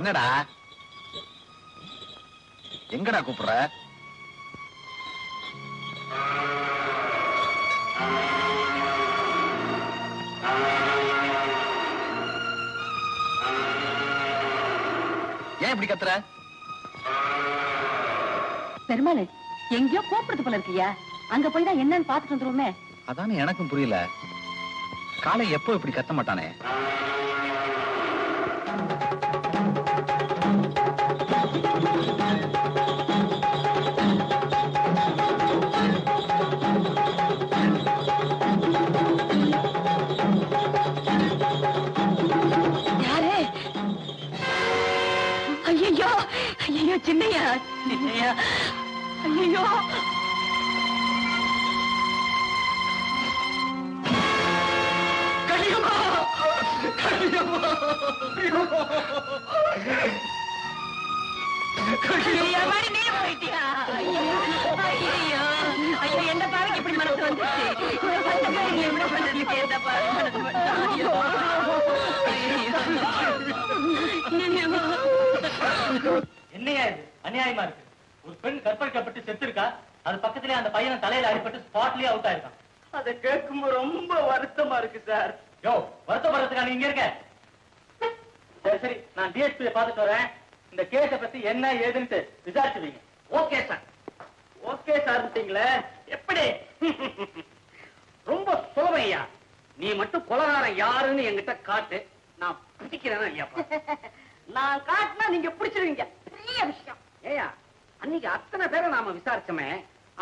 என்னடா எங்கடா கூப்பிடுற? ஏன் இப்படி கத்துற? பெருமாள் எங்கேயோ கூப்பிடுறது போல இருக்கியா? அங்க போய் தான் என்னன்னு பாத்துட்டு வந்துருவோமே. அதானே எனக்கும் புரியல. காலை எப்போ இப்படி கத்த மாட்டானே. யாரு? ஐயோ ஐயோ சின்னையா சின்னையா ஐயோ என்ன பாருங்க இப்படி மனசு வந்துச்சு. என்னையா இது அநியாயமா இருக்கு? ஒரு பெண் கற்பழிக்கப்பட்டு செத்து இருக்கா, அது பக்கத்திலே அந்த பையன் தலையில அடிபட்டு ஸ்பாட்லயே அவுட் ஆயிருக்கான். அதை கேட்கும்போது ரொம்ப வருத்தமா இருக்கு சார். யோ, வருத்தப்படுறதுக்கா நீங்க இருக்க? சரி சரி, நான் டிஎஸ்பி பார்த்துட்டு வரேன். இந்த கேஸ பத்தி என்ன ஏதுன்னு விசாரிச்சுவீங்க. Okay sir. Okay sir. எப்படி? ரொம்ப சுலபையா. நீ மட்டும் கொலகாரம் யாருன்னு என்கிட்ட காட்டு, நான் பிடிக்கிறேன். ஐயா நான் காட்டினா நீங்க பிடிச்சிருவீங்க. பெரிய விஷயம். ஏயா அன்னைக்கு அத்தனை பேரை நாம விசாரிச்சோமே,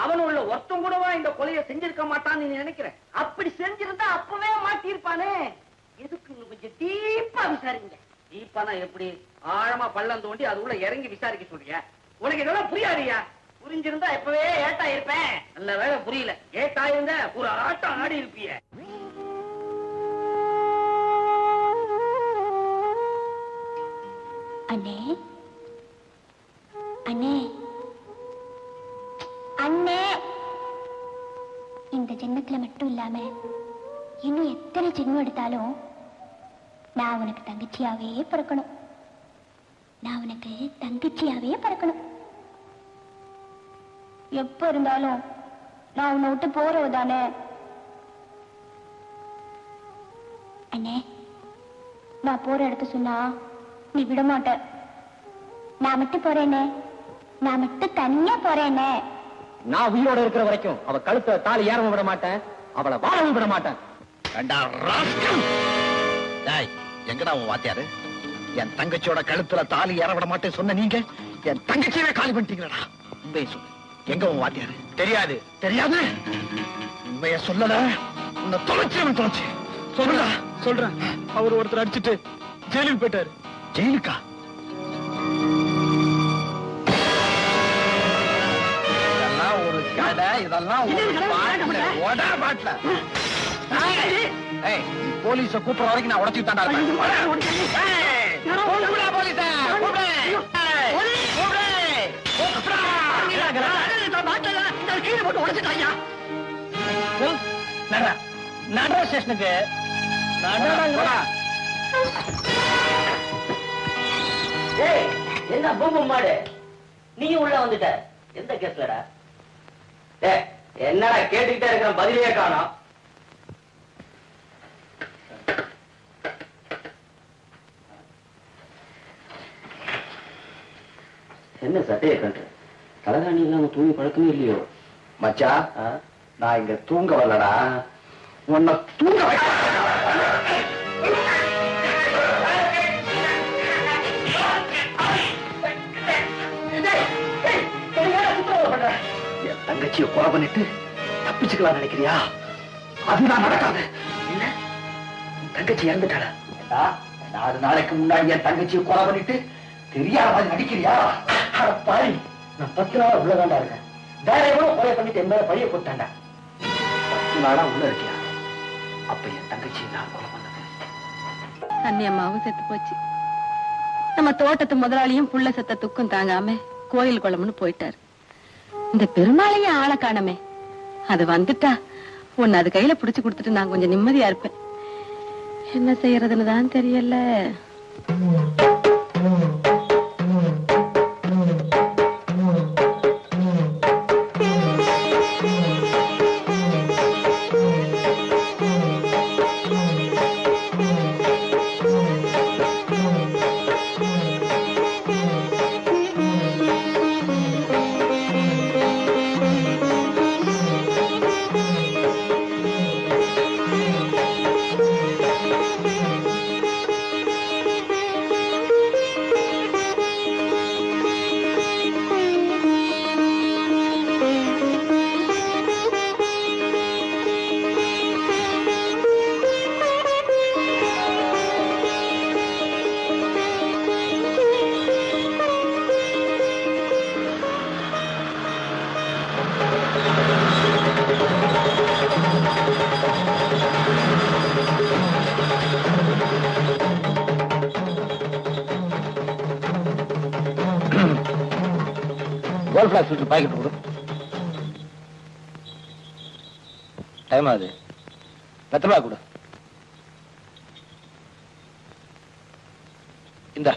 அவனுள்ள ஒருத்தம் கூடவா இந்த கொலையை செஞ்சிருக்க மாட்டான்னு நீ நினைக்கிற? அப்படி செஞ்சிருந்தா அப்பவே மாட்டியிருப்பானே. எதுக்கு கொஞ்சம் டீப்பா விசாரிங்க. டீப்பானா எப்படி? ஆழமா பள்ளம் தோண்டி அது உள்ள இறங்கி விசாரிக்க சொல்றியா? உனக்கு இதெல்லாம் புரியாதியா? புரிஞ்சிருந்தா எப்பவே ஏட்டா இருப்பேன். நல்ல வேலை புரியல. ஏட்டா இருந்த ஒரு ஆட்டம் ஆடி இருப்பிய. அண்ணே அண்ணே அண்ணே, இந்த ஜென்மத்துல மட்டும் இல்லாம இன்னும் எத்தனை ஜென்மம் எடுத்தாலும் நான் உனக்கு தங்கச்சியாவே பிறக்கணும். நான் உனக்கு தங்கச்சியாவே பிறக்கணும். எப்ப இருந்தாலும் நான் உன்னை விட்டு போறவதானே. அண்ணே, நான் போற இடத்த சொன்னா நீ விட மாட்ட. நான் மட்டும் போறேனே, நான் மட்டும் தனியா போறேனே. நான் உயிரோட இருக்கிற வரைக்கும் அவ கழுத்த தாலி ஏறவும் விட மாட்டேன், அவளை வாழவும் விட மாட்டேன். எங்கடா உன் வாத்தியாரு? என் தங்கச்சியோட கழுத்துல தாலி ஏற விட மாட்டேன் சொன்ன நீங்க என் தங்கச்சியவே காலி பண்ணிட்டீங்களா? உண்மையை சொல்லு, எங்க உன் வாத்தியாரு? தெரியாது. தெரியாது? உண்மைய சொல்லல, உன்னை தொலைச்சு சொல்லுடா. சொல்றேன். அவர் ஒருத்தர் அடிச்சுட்டு ஜெயிலுக்கு போயிட்டாரு. ஜெயிலுக்கா? இதெல்லாம் ஒரு கடை, இதெல்லாம் பாட்டுல. போலீஸ கூப்பிடுற வரைக்கும் நான் உடச்சு தாண்டா நடரா ஸ்டேஷனுக்கு என்ன பூம்பு மாடு நீ உள்ள வந்துட்ட? எந்த கேஸ்லடா? என்னடா கேட்டுக்கிட்டே இருக்கிற, பதிலே காணோம். என்ன சட்டையை கண்டு தலகாணி இல்லாம தூங்கி பழக்கமே இல்லையோ? மச்சா, நான் இங்க தூங்க வரலடா, உன்னை தூங்க வைக்க. என் தங்கச்சியை கொலை பண்ணிட்டு தப்பிச்சுக்கலாம் நினைக்கிறியா? அதுதான் நடக்காது. இல்ல, தங்கச்சி இறந்துட்டாளா? 4 நாளைக்கு முன்னாடி என் தங்கச்சியை கொலை பண்ணிட்டு தெரியாத மாதிரி நடிக்கிறியா? பாய், நான் 10 நாளா உள்ளதாண்டா இருக்கேன். வேற எவ்வளவு கொலை பண்ணிட்டு என் மேல பழிய போட்டாண்டா. 10 நாளா உள்ள இருக்கியா? அப்ப என் தங்கச்சி நான் கொலை பண்ணது. அண்ணி அம்மாவும் செத்து போச்சு. நம்ம தோட்டத்து முதலாளியும் புள்ள செத்த துக்கம் தாங்காம கோயில் குளம்னு போயிட்டாரு. இந்த பெருமாளையும் ஆளை காணமே. அது வந்துட்டா உன்னை அது கையில புடிச்சு கொடுத்துட்டு நான் கொஞ்சம் நிம்மதியா இருப்பேன். என்ன செய்யறதுன்னு தான் தெரியல. கோல்ட் ஃபிளாக் ஃபில்டர் பாக்கெட் கொடு. டைம் ஆகுது. 10 ரூபா கொடு. இந்த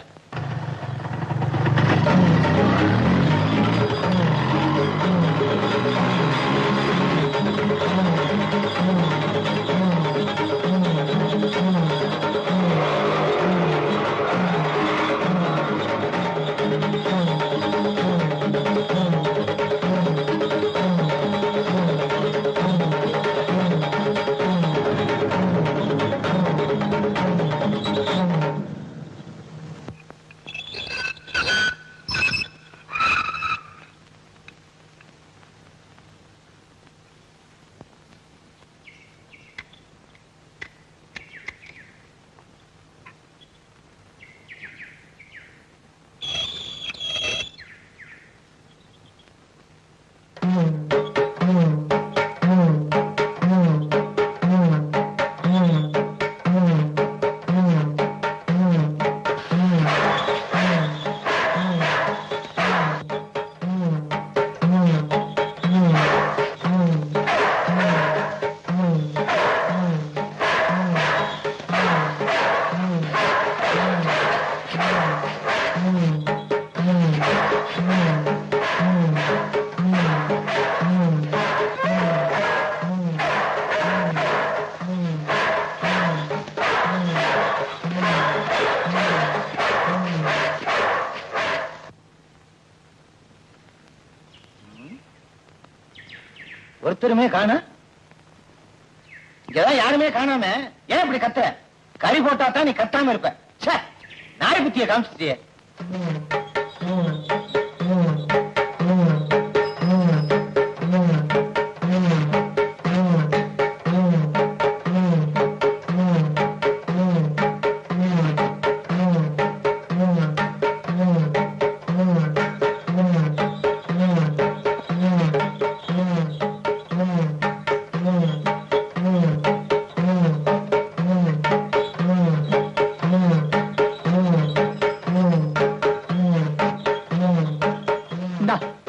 ஒருத்தருமே காண. இங்கதான் யாருமே காணாம ஏன் இப்படி கத்துற? கறி போட்டா தான் நீ கத்தாம இருப்ப. நாய் புத்திய காமிச்சிட்டியே.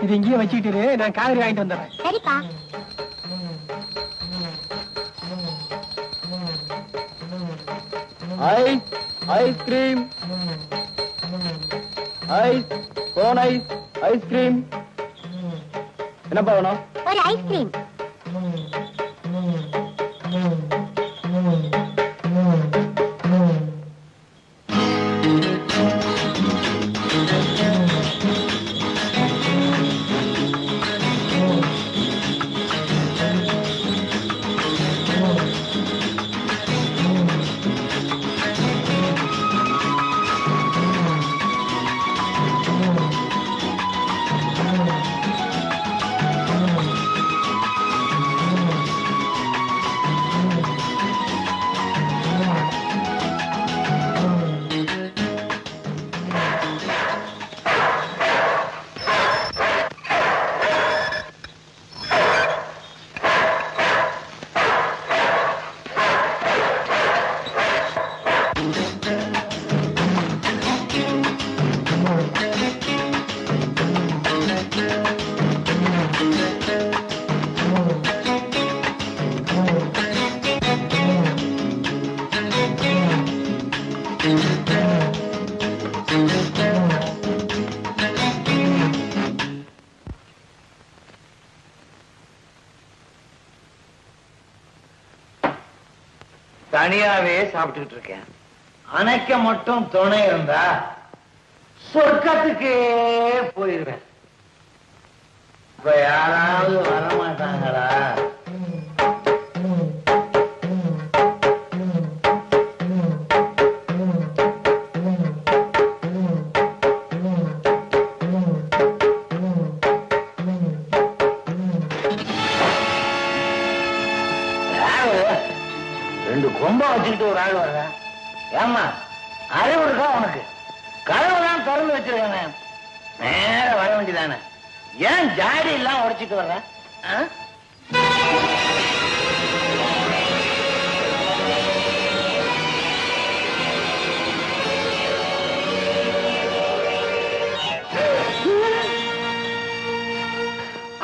இது இங்கேயே வச்சுக்கிட்டு நான் காய்கறி வாங்கிட்டு வந்துடுறேன். சரிப்பா. Ice cream, ice, cone ice, ice cream. என்னப்பா வேணும்? ஒரு ஐஸ்கிரீம். தனியாவே சாப்பிட்டுக்கிட்டு இருக்கேன். அணைக்க மட்டும் துணை இருந்தா சொர்க்கத்துக்கே போயிருவேன். இப்ப யாராவது வரமாட்டாங்களா? ரெண்டு கொம்பா வச்சுக்கிட்டு ஒரு ஆள் வர்ற. ஏமா அறிவு இருக்கா உனக்கு? கதவுதான் திறந்து வச்சிருக்கானே, நேர வர வேண்டியதானே. ஏன் ஜாடி எல்லாம் உடைச்சிட்டு வர்ற?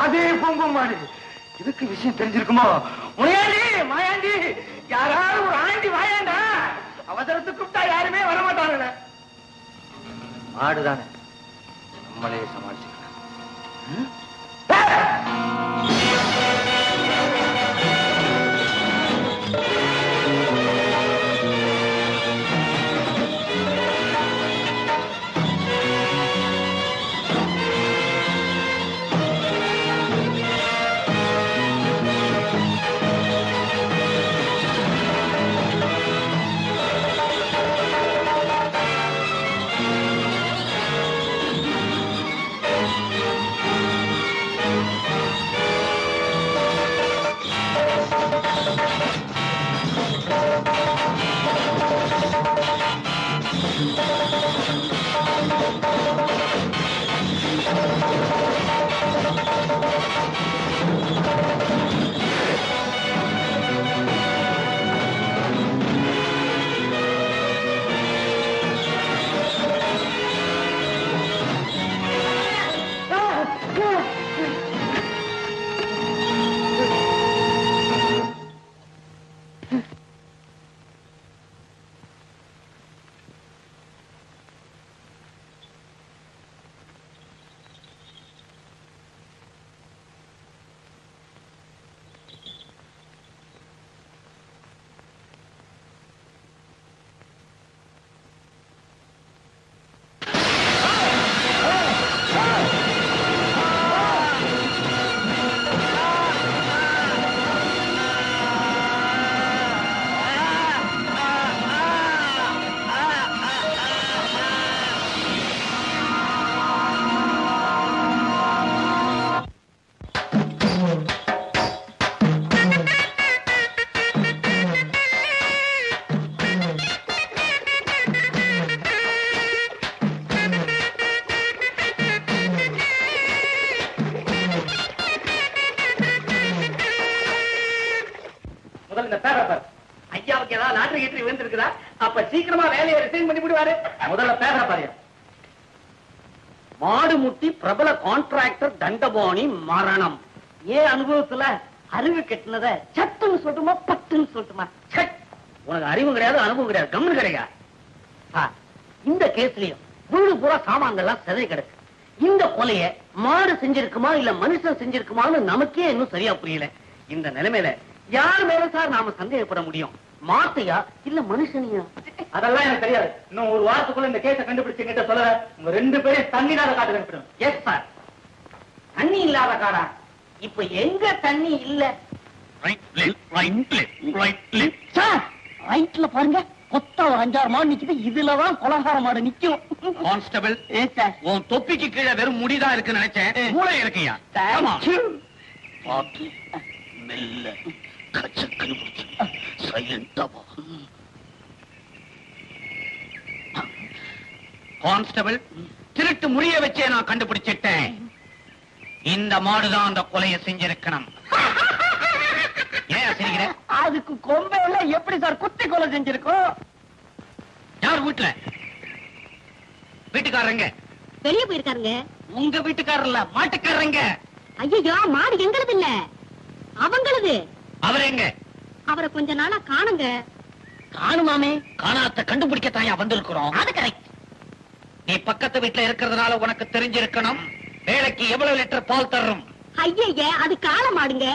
அதே பொம்பு மாடு. இதுக்கு விஷயம் தெரிஞ்சிருக்குமோ? முனையாண்டி, மாயாண்டி, யாராவது ஒரு ஆண்டி வாயாண்டா. அவசரத்துக்கு கூப்பிட்டா யாருமே வரமாட்டாங்க. மாடுதானே, நம்மளே சமாளிச்சுக்கலாம். ஐயாவுக்கு ஏதாவது லாட்டரி கீட்டரி விழுந்திருக்குதா? அப்ப சீக்கிரமா வேலையை ரிசைன் பண்ணி விடுவாரு. முதல்ல பேப்பரை பாருங்க. மாடு முட்டி பிரபல கான்ட்ராக்டர் தண்டபாணி மரணம். ஏன் அனுபவத்துல அறிவு கெட்டினத சட்டுன்னு சொல்லட்டுமா பட்டுன்னு சொல்லட்டுமா? உனக்கு அறிவு கிடையாது, அனுபவம் கிடையாது, கம்மனு கிடையாது. இந்த கேஸ்லயும் வீடு பூரா சாமான்கள்லாம் சிதை கிடக்கு. இந்த கொலைய மாடு செஞ்சிருக்குமா இல்ல மனுஷன் செஞ்சிருக்குமான்னு நமக்கே இன்னும் சரியா புரியல. இந்த நிலைமையில யார் மேல சார் நாம சந்தேகப்பட முடியும்? மாட்டையா இல்ல மனுஷனையா? அதெல்லாம் எனக்கு தெரியாது. இன்னும் ஒரு வாரத்துக்குள்ள இந்த கேஸை கண்டுபிடிச்சு கிட்ட சொல்ல உங்க 2 பேரும் தண்ணி இல்லாத காட்டு கண்டுபிடும். Yes sir. தண்ணி இல்லாத காடா? இப்ப எங்க தண்ணி இல்ல? சார் ரைட்ல பாருங்க, கொத்த ஒரு 5-6 மாடு நிக்குது. இதுலதான் கொலகார மாடு நிக்கும். கான்ஸ்டபிள், உன் தொப்பிக்கு கீழே வெறும் முடிதான் இருக்குன்னு நினைச்சேன். மூளை இருக்கியா? மெல்ல கச்சக்கரு பிடிச்சு சைலண்டா போ. கான்ஸ்டபிள், திருட்டு முடிய வச்சே நான் கண்டுபிடிச்சிட்டேன். இந்த மாடுதான் அந்த கொலையை செஞ்சிருக்கணும். ஏன் சிரிக்கிற? அதுக்கு கொம்பை எல்லாம் எப்படி சார் குத்தி கொலை செஞ்சிருக்கோம்? யார் வீட்டுல? வீட்டுக்காரங்க வெளியே போயிருக்காருங்க. உங்க வீட்டுக்காரர்ல, மாட்டுக்காரங்க. ஐயோ, மாடு எங்களது இல்ல, அவங்களது. அவர் எங்க? அவரை கொஞ்ச நாளா காணுங்க. காணுமாமே? காணாத்த கண்டுபிடிக்கத்தாயா வந்திருக்கிறோம். அது கரெக்ட். நீ பக்கத்து வீட்டுல இருக்கிறதுனால உனக்கு தெரிஞ்சிருக்கணும். வேலைக்கு எவ்வளவு லிட்டர் பால் தர்றோம்? ஐய, அது காளை மாடுங்க.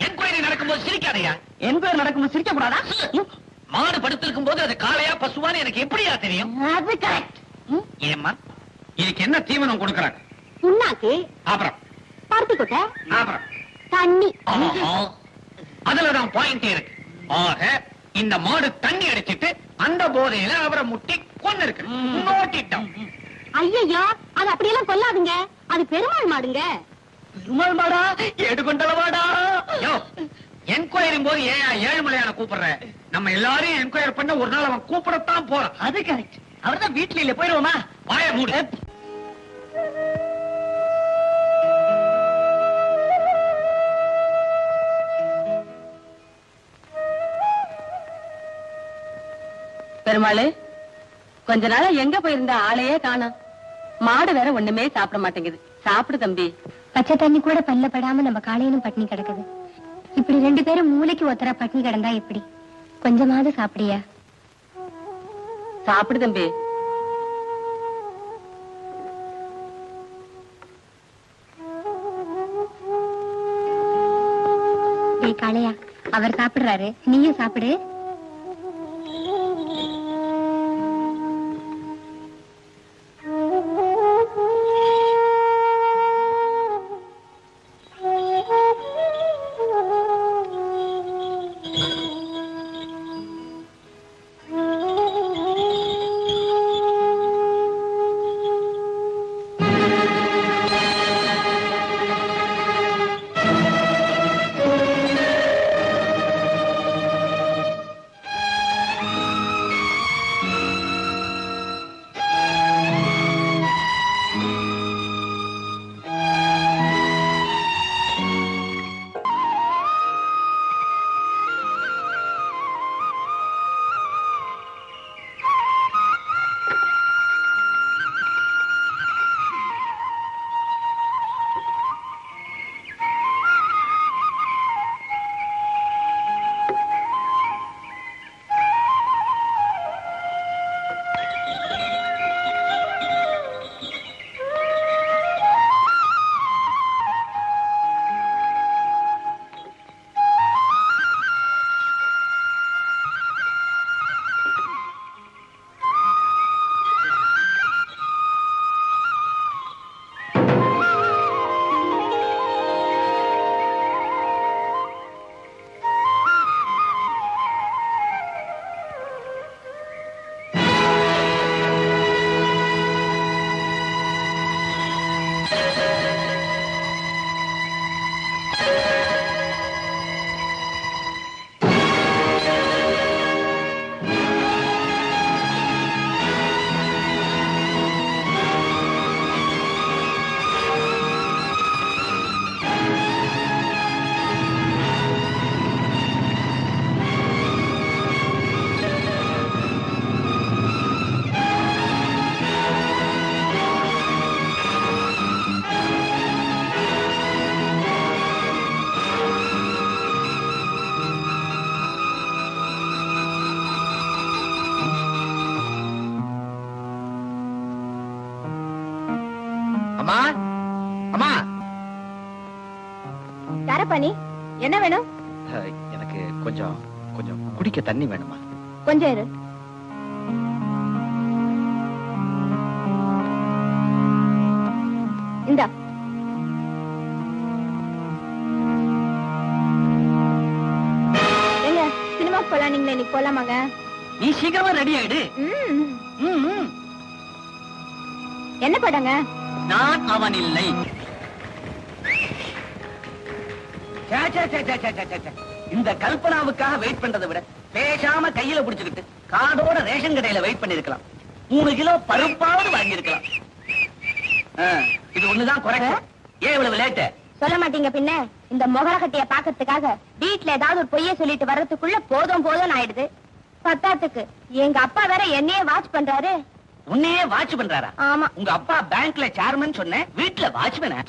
என்கொயரி நடக்கும்போது சிரிக்காதையா. என்கொயரி நடக்கும்போது சிரிக்க கூடாதா? மாடு படுத்திருக்கும் போது அது காளையா பசுவான்னு எனக்கு எப்படியா தெரியும்? அது கரெக்ட். ஏம்மா, இதுக்கு என்ன தீவனம் கொடுக்கறாங்க? புண்ணாக்கு, அப்புறம் பருத்தி கொட்டை, அப்புறம் தண்ணி. அதுலதான் பாயிண்ட் இருக்கு. ஆக இந்த மாடு தண்ணி அடிச்சிட்டு அந்த போதையில அவரை முட்டி கொண்டு இருக்கு. நோட்டிட்டோம். ஐயோ, அது அப்படியெல்லாம் கொல்லாதுங்க. அது பெருமாள் மாடுங்க. பெருமாள் மாடா? எடுகொண்டலவாடா? என்கொயரி போது ஏன் ஏழுமலையான கூப்பிடுற? நம்ம எல்லாரையும் என்கொயரி பண்ண ஒரு நாள் அவன் கூப்பிடத்தான் போறான். அது கரெக்ட். அவர்தான் வீட்டுல இல்ல, போயிருவோமா? வாய மூடு. பெருமாளு, கொஞ்ச நாளா எங்க போயிருந்த? ஆளையே காணோம். மாடு வேற ஒண்ணுமே சாப்பிட மாட்டேங்குது. சாப்பிடு தம்பி. பச்சை தண்ணி கூட பல்ல படாம நம்ம காலையிலும் பட்டினி கிடக்குது. இப்படி 2 பேரும் மூளைக்கு ஒத்தரா பட்டினி கிடந்தா எப்படி? கொஞ்சமாவது சாப்பிடியா? சாப்பிடு தம்பி. காளையா, அவர் சாப்பிடுறாரு, நீயும் சாப்பிடு. அம்மா, அம்மா. யாரப்பா நீ? என்ன வேணும்? எனக்கு கொஞ்சம் குடிக்க தண்ணி வேணுமா? கொஞ்சம் இரு. இந்தா. எங்க சினிமா போலாம், நீங்களே இன்னைக்கு போலாமாங்க? நீ சீக்கிரமா ரெடி ஆயிடு. என்ன படங்க? நான் அவன் இல்லை. இந்த கல்பனாவுக்காக வெயிட் பண்றதை விட பேசாம கையில புடிச்சுக்கிட்டு காதோட ரேஷன் கடையில வெயிட் பண்ணிருக்கலாம். 3 கிலோ பருப்பாவது வாங்கி இருக்கலாம். இது ஒண்ணுதான் குறைக்க. ஏன் இவ்வளவு லேட்டு? சொல்ல மாட்டீங்க பின்ன. இந்த மொகரகட்டிய பாக்கிறதுக்காக வீட்டுல ஏதாவது ஒரு பொய்ய சொல்லிட்டு வர்றதுக்குள்ள போதும் போதும் ஆயிடுது. பத்தாத்துக்கு எங்க அப்பா வேற என்னையே வாட்ச் பண்றாரு. உன்னையே வாட்ச் பண்றாரா? ஆமா. உங்க அப்பா பேங்க்ல சேர்மன் சொன்ன, வீட்டுல வாட்ச்மேனா?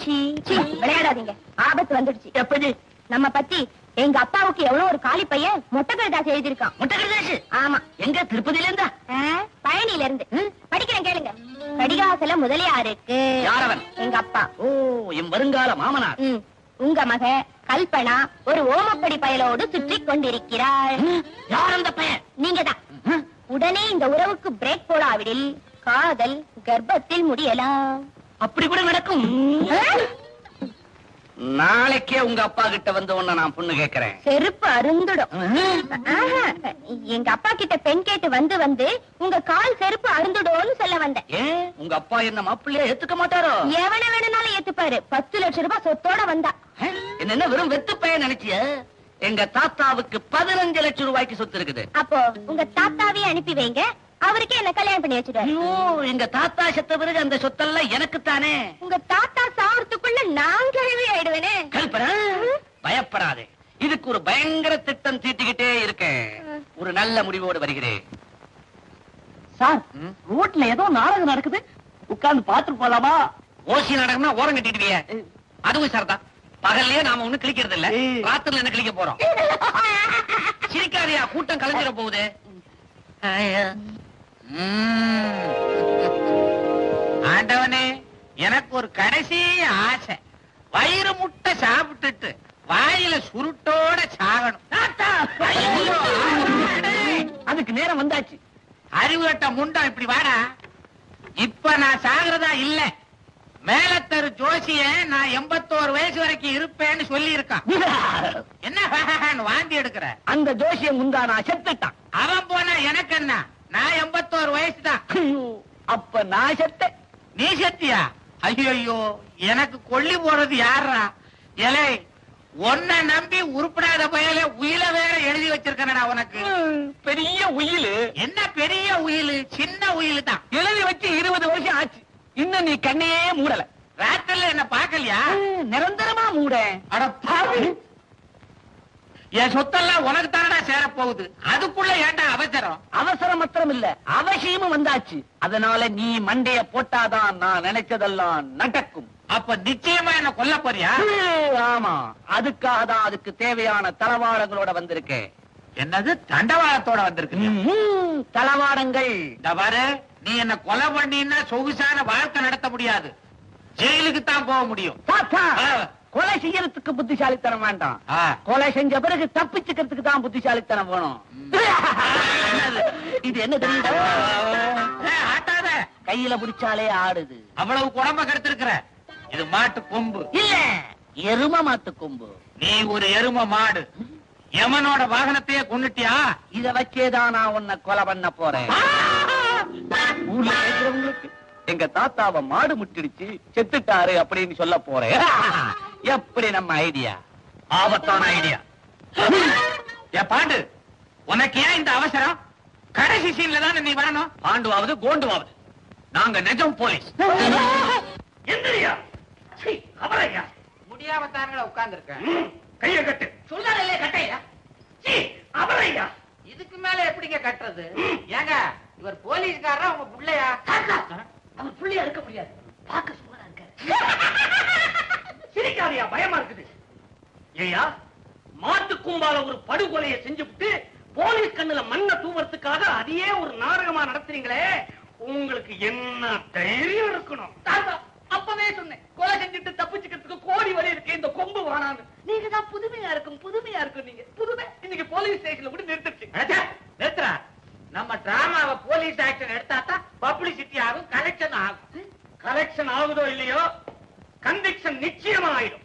விளையாடாதீங்க, ஆபத்து வந்துடுச்சு. எப்படி? நம்ம பத்தி எங்க அப்பாவுக்கு எவ்வளவு ஒரு காலி பையன் மொட்டை கடிதாசி எழுதிருக்கான். முட்டை கடிதாசி? ஆமா. எங்க? திருப்பதியில இருந்தா? பழனியில இருந்து. படிக்கிறேன் கேளுங்க. கடிகாசல முதலியாருக்கு. யாரவன்? எங்க அப்பா. ஓ, என் வருங்கால மாமனார். உங்க மக கல்பனா ஒரு ஓமப்படி பயலோடு சுற்றி கொண்டிருக்கிறாள். யார் அந்த பையன்? நீங்கதான். உடனே இந்த உறவுக்கு பிரேக் போடாவிடில் காதல் கர்ப்பத்தில் முடியலாம். அப்படி கூட நடக்கும். நாளைக்கே உங்க அப்பா கிட்ட வந்து உன்ன நான் பொண்ணு கேட்கிறேன். செருப்பு அருந்துடும். எங்க அப்பா கிட்ட பெண் கேட்டு வந்து வந்து உங்க கால் செருப்பு அருந்துடும்னு சொல்ல வந்தேன். ஏன் உங்க அப்பா என்ன மாப்பிள்ளைய ஏத்துக்க மாட்டாரோ? எவன வேணும்னாலும் ஏத்துப்பாரு. 10 லட்சம் ரூபாய் சொத்தோட வந்தா. என்ன வெறும் வெத்து பையன் நினைச்சிய? எங்க தாத்தாவுக்கு 15 லட்சம் ரூபாய்க்கு சொத்து இருக்குது. அப்போ உங்க தாத்தாவே அனுப்பி வைங்க, அவருக்கே என்ன கல்யாணம் பண்ணி வச்சுடுவாரு. எங்க தாத்தா செத்த பிறகு அந்த சொத்தெல்லாம் எனக்கு தானே. உங்க தாத்தா சாவறதுக்குள்ள நான் கிழவி ஆயிடுவேனே. கல்பனா, பயப்படாதே. இதுக்கு ஒரு பயங்கர திட்டம் தீட்டிக்கிட்டே இருக்கேன். ஒரு நல்ல முடிவோடு வருகிறேன். சார், ரோட்ல ஏதோ நாடகம் நடக்குது. உட்கார்ந்து பாத்துட்டு போலாமா? ஓசி நாடகம்னா ஓரம் கட்டிடுவிய. அதுவும் சரிதான். பகல்லையே நாம ஒண்ணு கிளிக்கிறது இல்ல, ராத்திரில என்ன கிளிக்க போறோம்? சிரிக்காரியா, கூட்டம் கலைஞ்சிட போகுது. ஆண்டவனே, எனக்கு ஒரு கடைசி ஆசை. வயிறு முட்டை சாப்பிட்டுட்டு வாயில சுருட்டோட சாகணும். அதுக்கு நேரம் வந்தாச்சு. அறிவு கட்ட முண்டம், இப்படி வாடா. இப்ப நான் சாகிறதா இல்ல. மேலத்தரு ஜோசிய நான் 81 வயசு வரைக்கும் இருப்பேன்னு சொல்லி இருக்கான். என்ன வாந்தி எடுக்கிற? அந்த ஜோசியம் முந்தா நான் செத்துட்டான். அவன் போனா எனக்கு என்ன? நான் 81 வயசு தான். அப்ப நான் செத்த. நீ செத்தியா? ஐயோ, எனக்கு கொல்லி போறது யாரா? எலை, உன்னை நம்பி உருப்படாத பயல உயில வேற எழுதி வச்சிருக்கா உனக்கு. பெரிய உயிலு. என்ன பெரிய உயிலு? சின்ன உயிலு தான். எழுதி வச்சு 20 வருஷம் ஆச்சு. இன்னும் நீ கண்ணையே மூடல. ராத்திரில என்ன பாக்கலையா? நிரந்தரமா மூட. அட பாவி, என் சொத்தெல்லாம் உனக்கு தானடா சேர போகுது. அதுக்குள்ள ஏன்டா அவசரம்? அவசரம் மாத்திரம் இல்ல, அவசியமும் வந்தாச்சு. அதனால நீ மண்டைய போட்டாதான் நான் நினைச்சதெல்லாம் நடக்கும். அப்ப நிச்சயமா என்ன கொல்ல போறியா? ஆமா, அதுக்காக தான் அதுக்கு தேவையான தளவாடங்களோட வந்திருக்கேன். என்னது தண்டவாளத்தோட வந்திருக்கு? தளவாடங்கள். பாரு, நீ என்ன கொலை பண்ணினா சொகுசான வாழ்க்கை நடத்த முடியாது. ஜெயிலுக்கு தான் போக முடியும். கொலை செய்யறதுக்கு புத்திசாலித்தனம் வேண்டாம். கொலை செஞ்ச பிறகு தப்பிச்சுக்கிறதுக்கு தான் புத்திசாலித்தனம் வேணும். இது என்ன தெரியுது? ஆட்டாத, கையில பிடிச்சாலே ஆடுது. அவ்வளவு குழம்ப கெடுத்திருக்கிற. இது மாட்டு கொம்பு இல்ல, எரும மாட்டு கொம்பு. நீ ஒரு எரும மாடு. யமனோட வாகனத்தையே கொன்னுட்டியா? இத வச்சேதான் நான் உன்னை கொலை பண்ண போறேன். ஊர்ல கேட்கிறவங்களுக்கு எங்க தாத்தாவை மாடு முட்டிடுச்சு, செத்துட்டாரு அப்படின்னு சொல்ல போறேன். எப்படி நம்ம ஐடியா? ஆபத்தான ஐடியா. ஏ பாண்டு, உனக்கு ஏன் இந்த அவசரம்? கடைசி சீன்ல தான் நீ வரணும். பாண்டுவாவது கோண்டுவாவது, நாங்க நிஜம் போலீஸ். எந்திரியா? அவரையா? முடியாமத்தாங்கள உட்கார்ந்து இருக்கேன். கைய கட்டு. சொல்லாதே கட்டையா? அவரையா? இதுக்கு மேல எப்படிங்க கட்டுறது? ஏங்க, இவர் போலீஸ்காரரா உங்க புள்ளையா? அவர் புள்ளையா இருக்க முடியாது. பார்க்க சுமாரா இருக்காரு. சிரிக்காதியா, பயமா இருக்குது. ஏயா, மாட்டு கும்பால ஒரு படுகொலையை செஞ்சுவிட்டு போலீஸ் கண்ணுல மண்ணை தூவறதுக்காக அதையே ஒரு நாடகமா நடத்துறீங்களே, உங்களுக்கு என்ன தைரியம் இருக்கணும்? அப்பவே சொன்னேன், கொலை செஞ்சுட்டு தப்பிச்சுக்கிறதுக்கு கோடி வரை இருக்கு, இந்த கொம்பு வானான்னு. நீங்க தான் புதுமையா இருக்கும் புதுமையா இருக்கும். நீங்க புதுமை இன்னைக்கு போலீஸ் ஸ்டேஷன்ல கூட நிறுத்திச்சு. நிறுத்துறா. நம்ம டிராமாவை போலீஸ் ஆக்ஷன் எடுத்தா தான் பப்ளிசிட்டி ஆகும், கலெக்ஷன் ஆகும். கலெக்ஷன் ஆகுதோ இல்லையோ, கன்விக்ஷன் நிச்சயமா ஆயிடும்.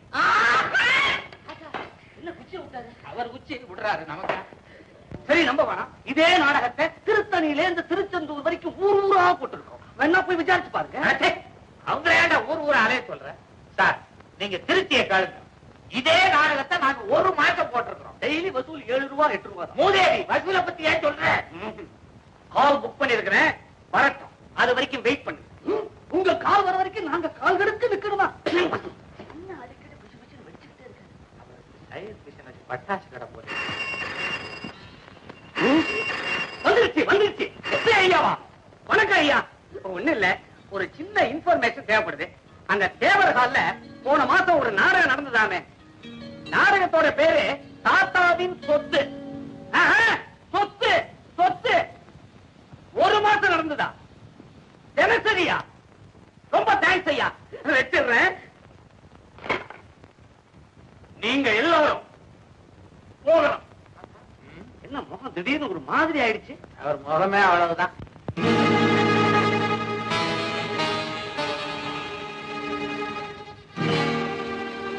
அவர் உச்சி விடுறாரு நமக்கு. சரி, நம்ப வேணாம். இதே நாடகத்தை திருத்தணியில இருந்து திருச்செந்தூர் வரைக்கும் ஊர் ஊரா போட்டிருக்கோம். வேணா போய் விசாரிச்சு பாருங்க. அவங்க ஏன்டா ஊர் ஊர் அலைய சொல்ற? சார், நீங்க திருச்சிய கழுங்க. இதே நாடகத்தை நாங்க 1 மாசம் போட்டிருக்கிறோம். டெய்லி வசூல் 7 ரூபா 8 ரூபா. மூதேவி, வசூலை பத்தி ஏன் சொல்ற? கால் புக் பண்ணிருக்கிறேன், வரட்டும். அது வரைக்கும் வெயிட் பண்ணு. உங்க கால் வர வரைக்கும் நாங்க கால் கடுத்து நிக்கணுமா? பட்டாசு கடை போற வந்துருச்சு வந்துருச்சு. ஐயாவா? வணக்கம் ஐயா. ஒண்ணு இல்ல, ஒரு சின்ன இன்ஃபர்மேஷன் தேவைப்படுது. அங்க தேவர் ஹால்ல போன மாசம் ஒரு நாடகம் நடந்ததாமே. நாடகத்தோட பேரு தாத்தாவின் சொத்து. சொத்து சொத்து. 1 மாசம் நடந்ததா? தினசரியா? ரொம்ப தேங்க்ஸ் ஐயா. வச்சிடுறேன். நீங்க எல்லாரும் போகலாம். என்ன முகம் திடீர்னு ஒரு மாதிரி ஆயிடுச்சு? அவர் முகமே அவ்வளவுதான்.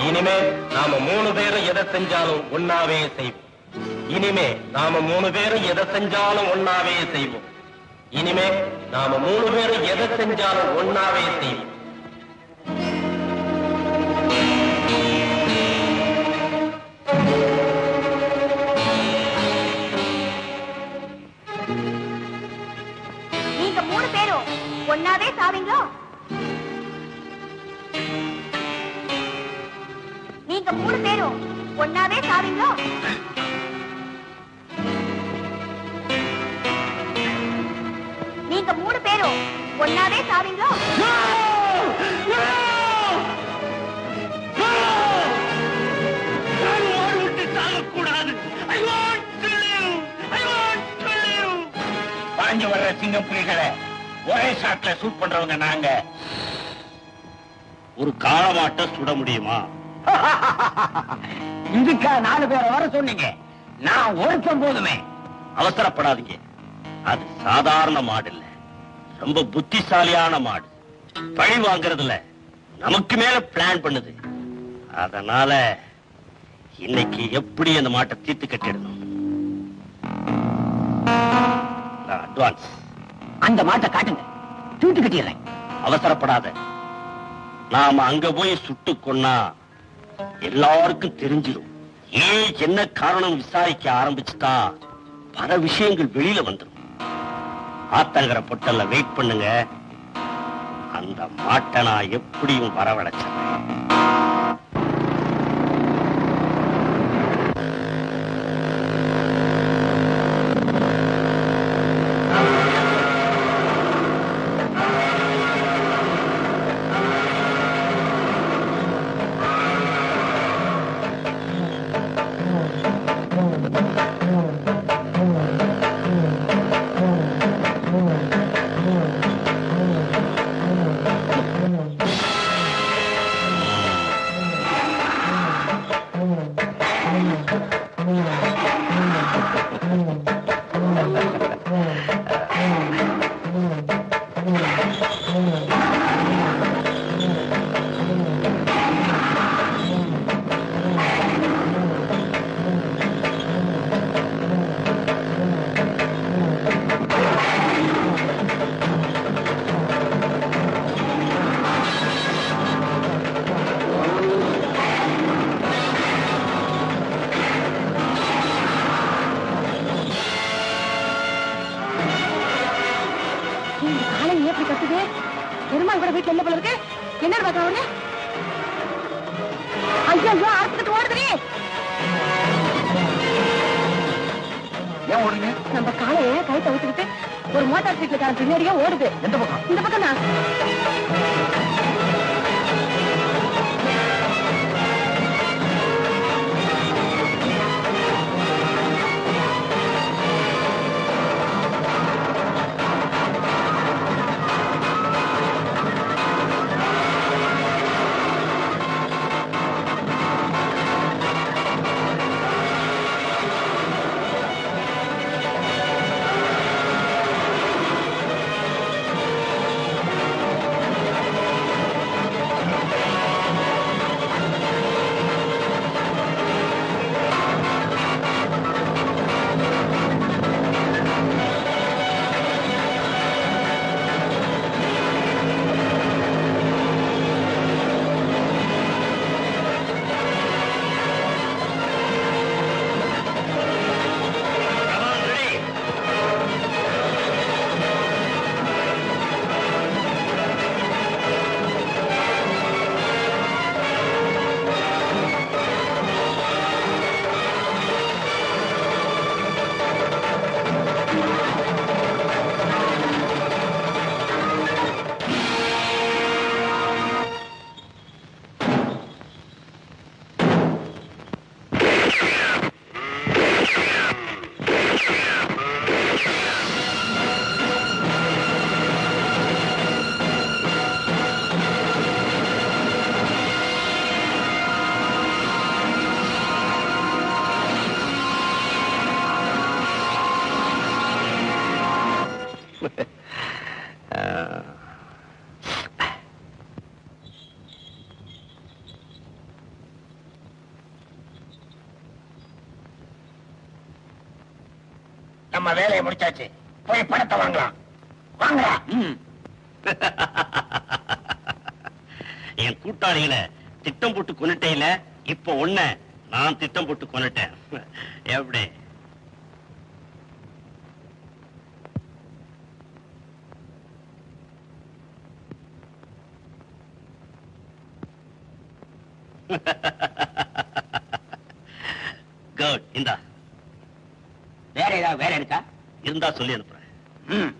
இனிமே நாம 3 பேரும் எதை செஞ்சாலும் ஒன்னாவே செய்வோம். இனிமே நாம 3 பேரும் எதை செஞ்சாலும் ஒன்னாவே செய்வோம். இனிமே நாம 3 பேரும் எதை செஞ்சாலும் ஒன்னாவே செய்வோம். நீங்க 3 பேரும் ஒன்னாவே சாவீங்களோ? நீங்க 3 பேரும் ஒன்னாவே சாவீங்களோ? நீங்க 3 பேரும் ஒன்னாவே சாவீங்களோ? பாஞ்சு வர்ற சிங்கம் புலிகளை ஒரே ஷாட்ல சூட் பண்றவங்க நாங்க. ஒரு காளமாட்ட சுட முடியுமா? இதுக்கா 4 பேரை வர சொன்னீங்க? நான் ஒருத்தம் போதுமே. அவசரப்படாதீங்க. அது சாதாரண மாடு இல்ல, ரொம்ப புத்திசாலியான மாடு. பழி வாங்குறதுல நமக்கு மேல பிளான் பண்ணுது. அதனால இன்னைக்கு எப்படி அந்த மாட்டை தீர்த்து கட்டிடணும். அட்வான்ஸ். அந்த மாட்டை காட்டுங்க, தூட்டு கட்டிடுறேன். அவசரப்படாத. நாம அங்க போய் சுட்டு கொன்னா எல்லாருக்கும் தெரிஞ்சிடும். ஏன் என்ன காரணம் விசாரிக்க ஆரம்பிச்சுட்டா பல விஷயங்கள் வெளியில வந்துடும். ஆத்தங்கர பொட்டல்ல வெயிட் பண்ணுங்க. அந்த மாட்டை நான் எப்படியும் வரவழைச்சேன். பெருமாள் கூட வீட்டுல இல்ல போல இருக்கு. என்ன பாக்க? ஐயோ ஐயோ, ஆரம்பிச்சுட்டு ஓடுதுரே. ஏன் ஓடுங்க? நம்ம காலைய கைத்த ஊத்துக்கிட்டு ஒரு மோட்டார் சைக்கிள் பின்னாடியே ஓடுது. எந்த பக்கம்? இந்த பக்கம் தான். நம்ம வேலையை முடிச்சாச்சு. போய் பணத்தை வாங்கலாம். வாங்கலாம். என் கூட்டாளிகளை திட்டம் போட்டு கொன்னுட்டேன். இப்ப ஒண்ண நான் திட்டம் போட்டு கொன்னுட்டேன். எப்படி? குட். இந்தா. வேற ஏதாவது வேலை இருக்கா? இருந்தா சொல்லி அனுப்புறேன்.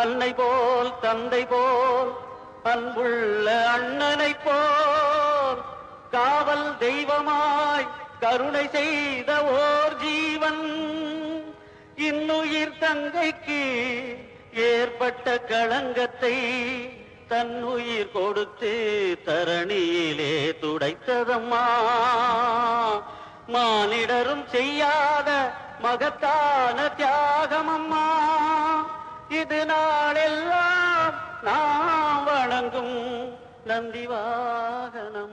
அன்னை போல் தந்தை போல் அன்புள்ள அண்ணனை போல் காவல் தெய்வமாய் கருணை செய்த ஓர் ஜீவன் இன்னுயிர் தங்கைக்கு ஏற்பட்ட களங்கத்தை தன்னுயிர் கொடுத்து தரணியிலே துடைத்ததம்மா. மானிடரும் செய்யாத மகத்தான தியாகமம்மா. இது நாளெல்லாம் நாம் வணங்கும் நந்தி வாகனம்.